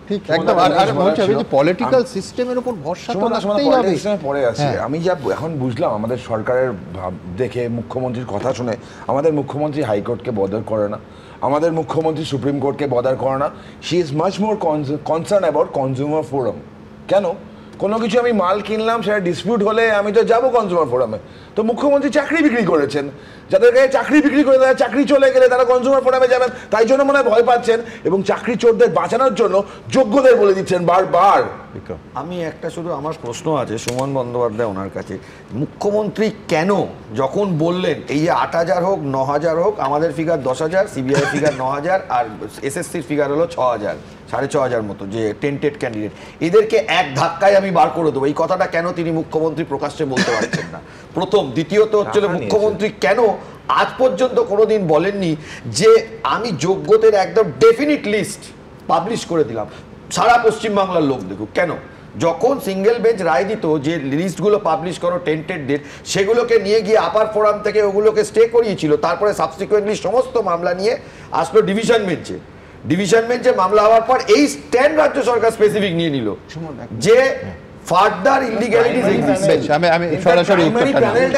ঠিক একদম। আর বলছি আমি যে পলিটিক্যাল সিস্টেমের উপর ভরসা তো রাখতেই হবে। পরে আছে আমি যা এখন বুঝলাম আমাদের সরকারের দেখে, মুখ্যমন্ত্রীর কথা শুনে, আমাদের মুখ্যমন্ত্রী হাইকোর্টকে বদর করে না, আমাদের মুখ্যমন্ত্রী সুপ্রিম কোর্টকে বদার করে না। She is much more concern about consumer forum. কেন? কোনো কিছু আমি মাল কিনলাম, সেটা ডিসপিউট হলে আমি তো যাবো কনজিউমার ফোরামে। তো মুখ্যমন্ত্রী চাকরি বিক্রি করেছেন, যাদের কাছে চাকরি বিক্রি করে তারা চাকরি চলে গেলে তারা কনজিউমার ফোরামে যাবেন, তাই জন্য মনে হয় ভয় পাচ্ছেন এবং চাকরি চোরদের বাঁচানোর জন্য যোগ্যদের বলে দিচ্ছেন বারবার। আমি একটা শুধু আমার প্রশ্ন আছে সুমন বন্দ্যোপাধ্যায় ওনার কাছে, মুখ্যমন্ত্রী কেন যখন বললেন এই যে 8,000 হোক 9,000 হোক, আমাদের ফিগার 10,000, সিবিআই ফিগার 9,000 আর এসএসসির ফিগার হলো 6,000, 6,500 মতো, যে টেন্টেড ক্যান্ডিডেট, এদেরকে এক ধাক্কায় আমি বার করে দেবো, এই কথাটা কেন তিনি মুখ্যমন্ত্রী প্রকাশ্যে বলতে পারছেন না? প্রথম। দ্বিতীয়ত হচ্ছে মুখ্যমন্ত্রী কেন আজ পর্যন্ত কোনোদিন বলেননি যে আমি যোগ্যদের একদম ডেফিনিট লিস্ট পাবলিশ করে দিলাম, সারা পশ্চিমবাংলার লোক দেখুক? কেন? যখন সিঙ্গেল বেঞ্চ রায় দিত যে লিস্টগুলো পাবলিশ করো টেন্টেডদের, সেগুলোকে নিয়ে গিয়ে আপার ফোরাম থেকে ওগুলোকে স্টে করিয়েছিল, তারপরে সাবসিকুয়েন্টলি সমস্ত মামলা নিয়ে আসলো ডিভিশন বেঞ্চে। ডিভিশন বেঞ্চে মামলা হওয়ার পর এই স্ট্যান্ড রাজ্য সরকার স্পেসিফিক নিয়ে নিল যে ফার্দার ইলিগ্যালিটিজ এক্সিস্ট। আমি সরাসরি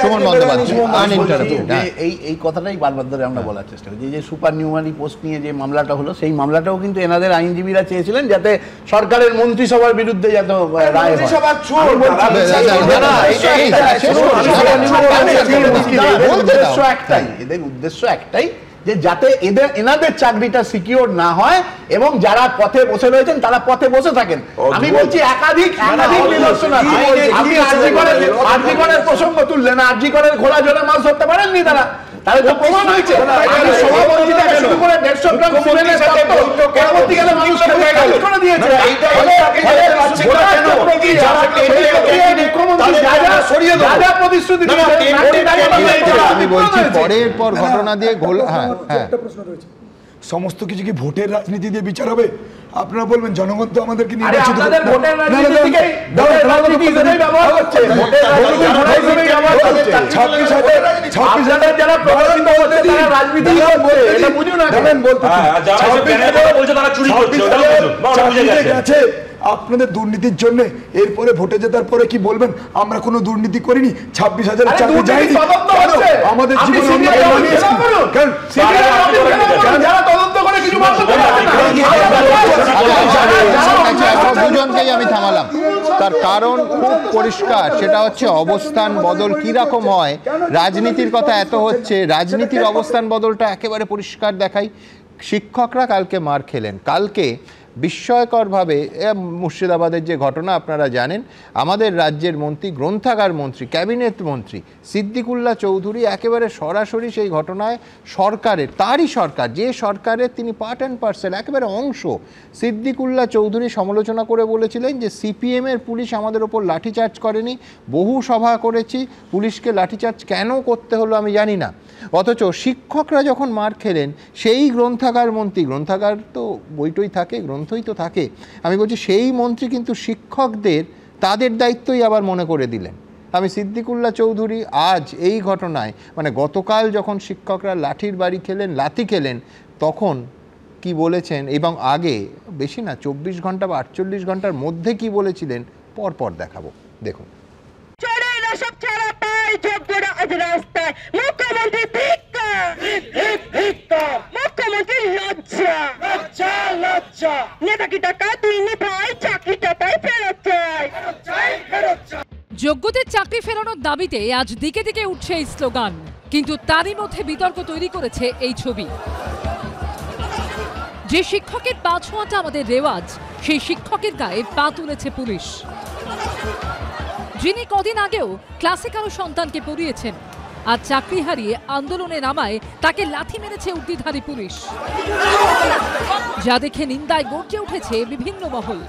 সুমন বন্দ্যোপাধ্যায় এই কথাটাই বারবার ধরে আমরা বলার চেষ্টা করি, যে সুপার নিউমারি পোস্ট নিয়ে যে মামলাটা হলো, সেই মামলাটাও কিন্তু এনাদের আইনজীবীরা চেয়েছিলেন যাতে সরকারের মন্ত্রিসভার বিরুদ্ধে যাতে রায় হয়। এদের উদ্দেশ্য একটাই, যে যাতে এনাদের চাকরিটা সিকিউর না হয় এবং যারা পথে বসে রয়েছেন তারা পথে বসে থাকেন। আমি বলছি একাধিক নিদর্শন আছে। আপনি আরজিকরের প্রসঙ্গ তুললেন, আরজিকরের ঘোড়া জোরে মাছ ধরতে পারেননি তারা, তাহলে তো প্রমাণ হয়েছে। সভাপতি থেকে শুরু করে 150 গ্রাম সিমেন্টের তত্ত্ব পরবর্তীকালে মানুষকে খারিজ করে দিয়েছে। আমি বলছি পরের পর ঘটনা দিয়ে সমস্ত কিছু কি ভোটের রাজনীতি দিয়ে বিচার হবে? আপনারা বলবেন জনগণ তো আমাদেরকে নির্বাচিত আছে আপনাদের দুর্নীতির জন্য। এরপরে ভোটে জেতার পরে কি বলবেন আমরা কোনো দুর্নীতি করিনি? 26,000 চাকরি যায়নি আমাদের জীবনে। দুজনকেই আমি থামালাম, তার কারণ খুব পরিষ্কার, সেটা হচ্ছে অবস্থান বদল কিরকম হয়। রাজনীতির কথা এত হচ্ছে, রাজনীতির অবস্থান বদলটা একেবারে পরিষ্কার দেখাই। শিক্ষকরা কালকে মার খেলেন। কালকে বিস্ময়করভাবে মুর্শিদাবাদের যে ঘটনা আপনারা জানেন, আমাদের রাজ্যের মন্ত্রী, গ্রন্থাগার মন্ত্রী, ক্যাবিনেট মন্ত্রী সিদ্দিকুল্লাহ চৌধুরী একেবারে সরাসরি সেই ঘটনায় সরকারের, তারই সরকার, যে সরকারের তিনি পার্ট অ্যান্ড পার্সেল, একেবারে অংশ, সিদ্দিকুল্লাহ চৌধুরী সমালোচনা করে বলেছিলেন যে সিপিএমের পুলিশ আমাদের ওপর লাঠিচার্জ করেনি, বহু সভা করেছি, পুলিশকে লাঠিচার্জ কেন করতে হলো আমি জানি না। অথচ শিক্ষকরা যখন মার খেলেন, সেই গ্রন্থাগার মন্ত্রী, গ্রন্থাগার তো বইটই থাকে, গ্রন্থই তো থাকে, আমি বলছি সেই মন্ত্রী কিন্তু শিক্ষকদের তাদের দায়িত্বই আবার মনে করে দিলেন। আমি সিদ্দিকুল্লাহ চৌধুরী আজ এই ঘটনায়, মানে গতকাল যখন শিক্ষকরা লাঠির বাড়ি খেলেন, লাথি খেলেন, তখন কি বলেছেন এবং আগে বেশি না 24 ঘন্টা বা 48 ঘন্টার মধ্যে কি বলেছিলেন পরপর দেখাবো, দেখুন। যোগ্যদের চাকরি ফেরানোর দাবিতে আজ দিকে দিকে উঠছে এই স্লোগান, কিন্তু তারই মধ্যে বিতর্ক তৈরি করেছে এই ছবি। যে শিক্ষকের পা ছোঁয়াটা আমাদের রেওয়াজ, সেই শিক্ষকের গায়ে পা তুলেছে পুলিশ। যিনি কদিন আগেও ক্লাসে কারো সন্তানকে পড়িয়েছেন, আর চাকরি হারিয়ে আন্দোলনে নামায় তাকে লাথি মেরেছে উর্দিধারী পুলিশ, যা দেখে নিন্দায় গর্জে উঠেছে বিভিন্ন মহল।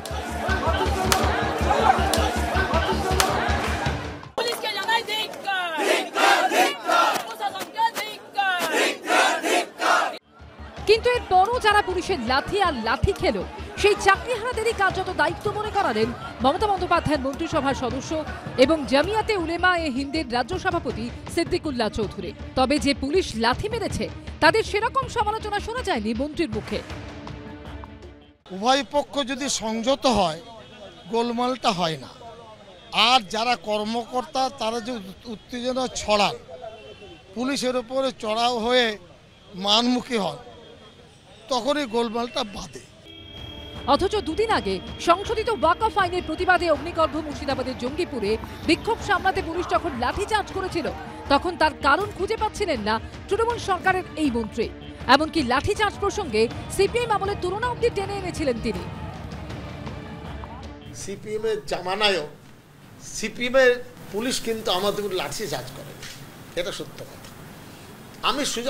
কিন্তু এরপরও যারা পুলিশের লাথি আর লাথি খেলো সেই চাকরিহারাদেরই কার্যত দায়িত্ব মনে করালেন মমতা বন্দ্যোপাধ্যায়ের মন্ত্রিসভার সদস্য এবং জামিয়াতে উলেমা-এ হিন্দের রাজ্য সভাপতি সিদ্দিকুল্লাহ চৌধুরী। তবে যে পুলিশ লাথি মেরেছে তাদের সেরকম সমালোচনা শোনা যায়নি মন্ত্রীর মুখে। উভয় পক্ষ যদি সংযত হয় গোলমালটা হয় না, আর যারা কর্মকর্তা তারা যে উত্তেজনা ছড়ান, পুলিশের উপরে চড়াও হয়ে মানমুখী হন, তখনই গোলমালটা বাধে। অথচ দুদিন আগে সংশোধিত ওয়াকফ আইনের প্রতিবাদে অগ্নিগর্ভ মুর্শিদাবাদের জঙ্গিপুরে বিক্ষোভ সামলাতে পুলিশ যখন লাঠিচার্জ করেছিল তখন তার কারণ খুঁজে পাচ্ছিলেন না তৃণমূল সরকারের এই মন্ত্রী। এমনকি লাঠিচার্জ প্রসঙ্গে সিপিএম আমলের তুলনা অব্দি টেনে এনেছিলেন তিনি। সিপিএম এর জামানায়ও সিপিএমের পুলিশ কিন্তু আমাদের লাঠিচার্জ করে, এটা সত্য কথা।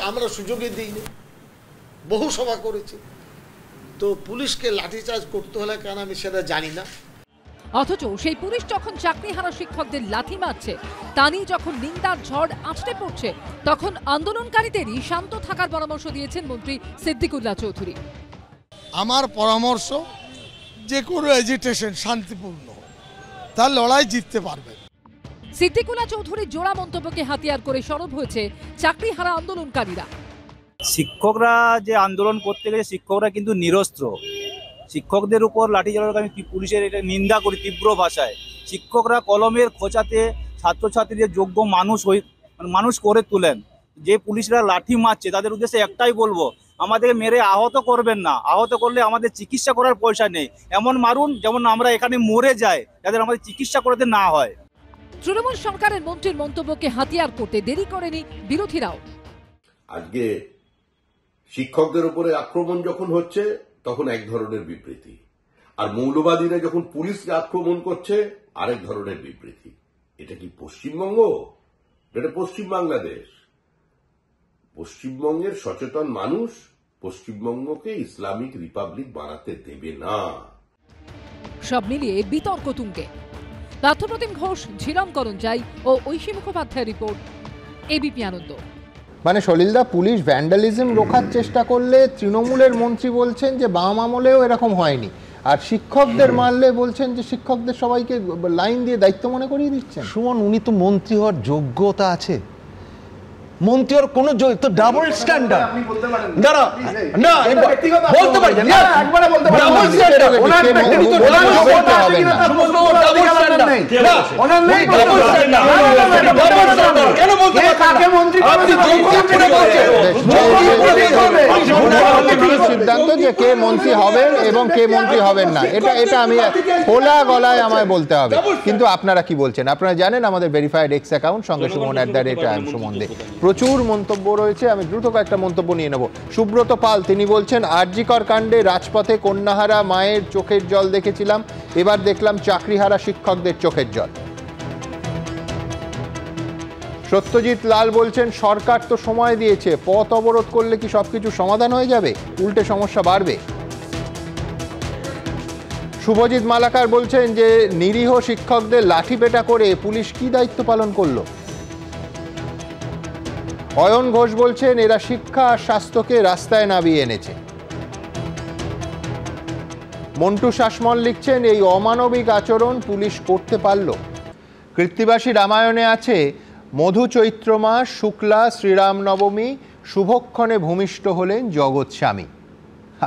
আমরা সুযোগই দিইনি, বহু সভা করেছি, তো পুলিশকে লাঠিচার্জ করতে হলে কেন আমি সেটা জানি না। অথচ সেই পুলিশ যখন চাকরিহারা শিক্ষকদের লাথি মারছে, তা নিয়ে যখন নিন্দার ঝড় আছড়ে পড়ছে, তখন আন্দোলনকারীদেরই শান্ত থাকার পরামর্শ দিয়েছেন মন্ত্রী সিদ্দিকুল্লাহ চৌধুরী। আমার পরামর্শ, যে কোনো এজিটেশন শান্তিপূর্ণ, তার লড়াই জিততে পারবে। সিদ্দিকুল্লাহ চৌধুরীর জোড়া মন্তব্যকে হাতিয়ার করে সরব হয়েছে চাকরিহারা আন্দোলনকারীরা। শিক্ষকরা যে আন্দোলন করতে গেছে, শিক্ষকরা কিন্তু নিরস্ত্র। শিক্ষকদের উপর লাঠি চালানোর আমি পুলিশের এটা নিন্দা করি তীব্র ভাষায়। শিক্ষকরা কলমের খোঁচাতে ছাত্রছাত্রীদের যোগ্য মানুষ করে তোলেন। যে পুলিশরা লাঠি মারছে তাদের উদ্দেশ্যে একটাই বলবো, আমাদের মেরে আহত করবেন না। আহত করলে আমাদের চিকিৎসা করার পয়সা নেই, এমন মারুন যেমন আমরা এখানে মরে যাই, যাদের আমাদের চিকিৎসা করাতে না হয়। তৃণমূল সরকারের মন্ত্রীর মন্তব্যকে হাতিয়ার করতে দেরি করেনি বিরোধীরাও। আজকে শিক্ষকদের উপরে আক্রমণ যখন হচ্ছে তখন এক ধরনের বিবৃতি, আর মৌলবাদীরা যখন পুলিশকে আক্রমণ করছে আরেক ধরনের বিবৃতি। এটা কি পশ্চিমবঙ্গ? এটা পশ্চিম বাংলাদেশ। পশ্চিমবঙ্গের সচেতন মানুষ পশ্চিমবঙ্গকে ইসলামিক রিপাবলিক বানাতে দেবে না। সব মিলিয়ে বিতর্ক তুঙ্গে। পার্থপ্রতিম ঘোষ, ঝিরম করঞ্জাই ও ঐশী মুখোপাধ্যায়ের রিপোর্ট, এবিপি আনন্দ। মানে সলিলদা, পুলিশ ভ্যান্ডালিজম রোখার চেষ্টা করলে তৃণমূলের মন্ত্রী বলছেন যে বাম আমলেও এরকম হয়নি, আর শিক্ষকদের মারলে বলছেন যে শিক্ষকদের সবাইকে লাইন দিয়ে দায়িত্ব মনে করিয়ে দিচ্ছেন। সুমন, উনি তো মন্ত্রী হওয়ার যোগ্যতা আছে, মন্ত্রী হওয়ার কোনো তো ডাবল স্ট্যান্ডার্ড। আপনি বলতে পারেন দাঁড়া, না বলতে পারি না, একবারে বলতে পারেন ডাবল স্ট্যান্ডার্ড। ওনার ব্যক্তিগত ডাবল স্ট্যান্ডার্ড হবে না, সমস্ত ডাবল স্ট্যান্ডার্ড নেই, ওনার নেই ডাবল স্ট্যান্ডার্ড। ডাবল স্ট্যান্ডার্ড কেন বলতে পারেন? কাকে মন্ত্রী আপনি যোগ্য বলছেন? সিদ্ধান্ত যে কে মন্ত্রী হবেন এবং কে মন্ত্রী হবেন না, এটা আমি খোলা গলায় আমায় বলতে হবে। কিন্তু আপনারা কি বলছেন? আপনারা জানেন আমাদের ভেরিফাইড এক্স অ্যাকাউন্ট সঙ্গে সুমন @IAM প্রচুর মন্তব্য রয়েছে। আমি দ্রুত কয়েকটা মন্তব্য নিয়ে নেব। সুব্রত পাল, তিনি বলছেন, আরজিকর কাণ্ডে রাজপথে কন্যাহারা মায়ের চোখের জল দেখেছিলাম, এবার দেখলাম চাকরিহারা শিক্ষকদের চোখের জল। সত্যজিৎ লাল বলছেন, সরকার তো সময় দিয়েছে, পথ অবরোধ করলে কি সবকিছু সমাধান হয়ে যাবে? উল্টে সমস্যা বাড়বে। শুভজিৎ মালাকার বলছেন যে নিরীহ শিক্ষকদের লাঠিপেটা করে পুলিশ কি দায়িত্ব পালন করলো? অয়ন ঘোষ বলছেন, এরা শিক্ষা আর স্বাস্থ্যকে রাস্তায় নামিয়ে এনেছে। মন্টু শাসমল লিখছেন, এই অমানবিক আচরণ পুলিশ করতে পারল। কৃত্তিবাসী রামায়ণে আছে, মধু চৈত্র মাস শুক্লা শ্রীরাম নবমী শুভক্ষণে ভূমিষ্ঠ হলেন জগৎ স্বামী।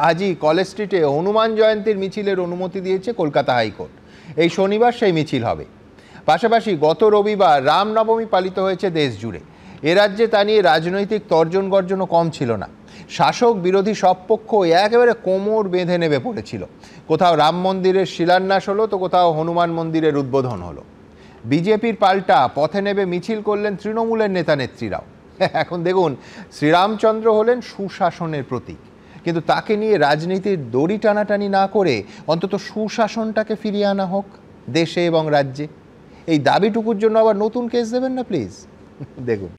আজই কলেজ স্ট্রিটে হনুমান জয়ন্তীর মিছিলের অনুমতি দিয়েছে কলকাতা হাইকোর্ট। এই শনিবার সেই মিছিল হবে। পাশাপাশি গত রবিবার রামনবমী পালিত হয়েছে দেশ জুড়ে। এ রাজ্যে তা নিয়ে রাজনৈতিক তর্জন গর্জনও কম ছিল না। শাসক বিরোধী সব পক্ষ একেবারে কোমর বেঁধে নেমে পড়েছিল। কোথাও রাম মন্দিরের শিলান্যাস হলো, তো কোথাও হনুমান মন্দিরের উদ্বোধন হলো। বিজেপির পাল্টা পথে নেমে মিছিল করলেন তৃণমূলের নেতা নেত্রীরাও। এখন দেখুন, শ্রীরামচন্দ্র হলেন সুশাসনের প্রতীক, কিন্তু তাকে নিয়ে রাজনীতির দড়ি টানাটানি না করে অন্তত সুশাসনটাকে ফিরিয়ে আনা হোক দেশে এবং রাজ্যে। এই দাবিটুকুর জন্য আবার নতুন কেস দেবেন না প্লিজ। দেখুন।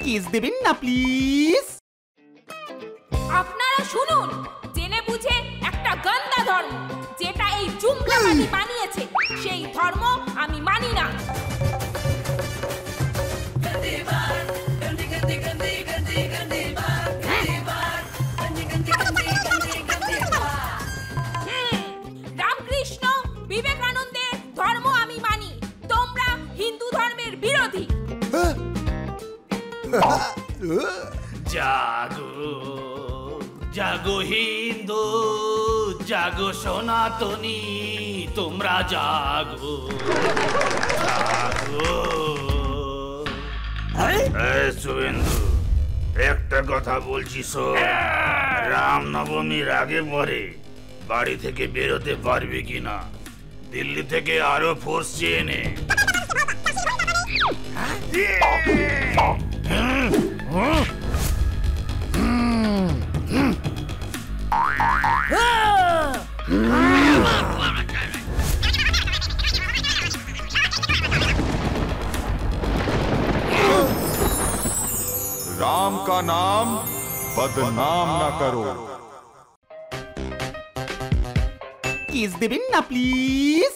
কিস দেবেন না প্লিজ। আপনারা শুনুন, জেনে বুঝে একটা গন্দা ধর্ম যেটা এই জুমলাবাদী বানিয়েছে, সেই ধর্ম আমি মানি না। রামকৃষ্ণ বিবেকানন্দের ধর্ম আমি মানি, তোমরা হিন্দু ধর্মের বিরোধী। জাগো জাগো হিন্দু, জাগো সনাতনী, তোমরা জাগো জাগো। শুভেন্দু, একটা কথা বলছি শোন, রামনবমীর আগে পরে বাড়ি থেকে বেরোতে পারবি কিনা? দিল্লি থেকে আরো ফোর্স চেয়ে নে। राम का नाम बदनाम न करो। কিস দেবেন না প্লিজ।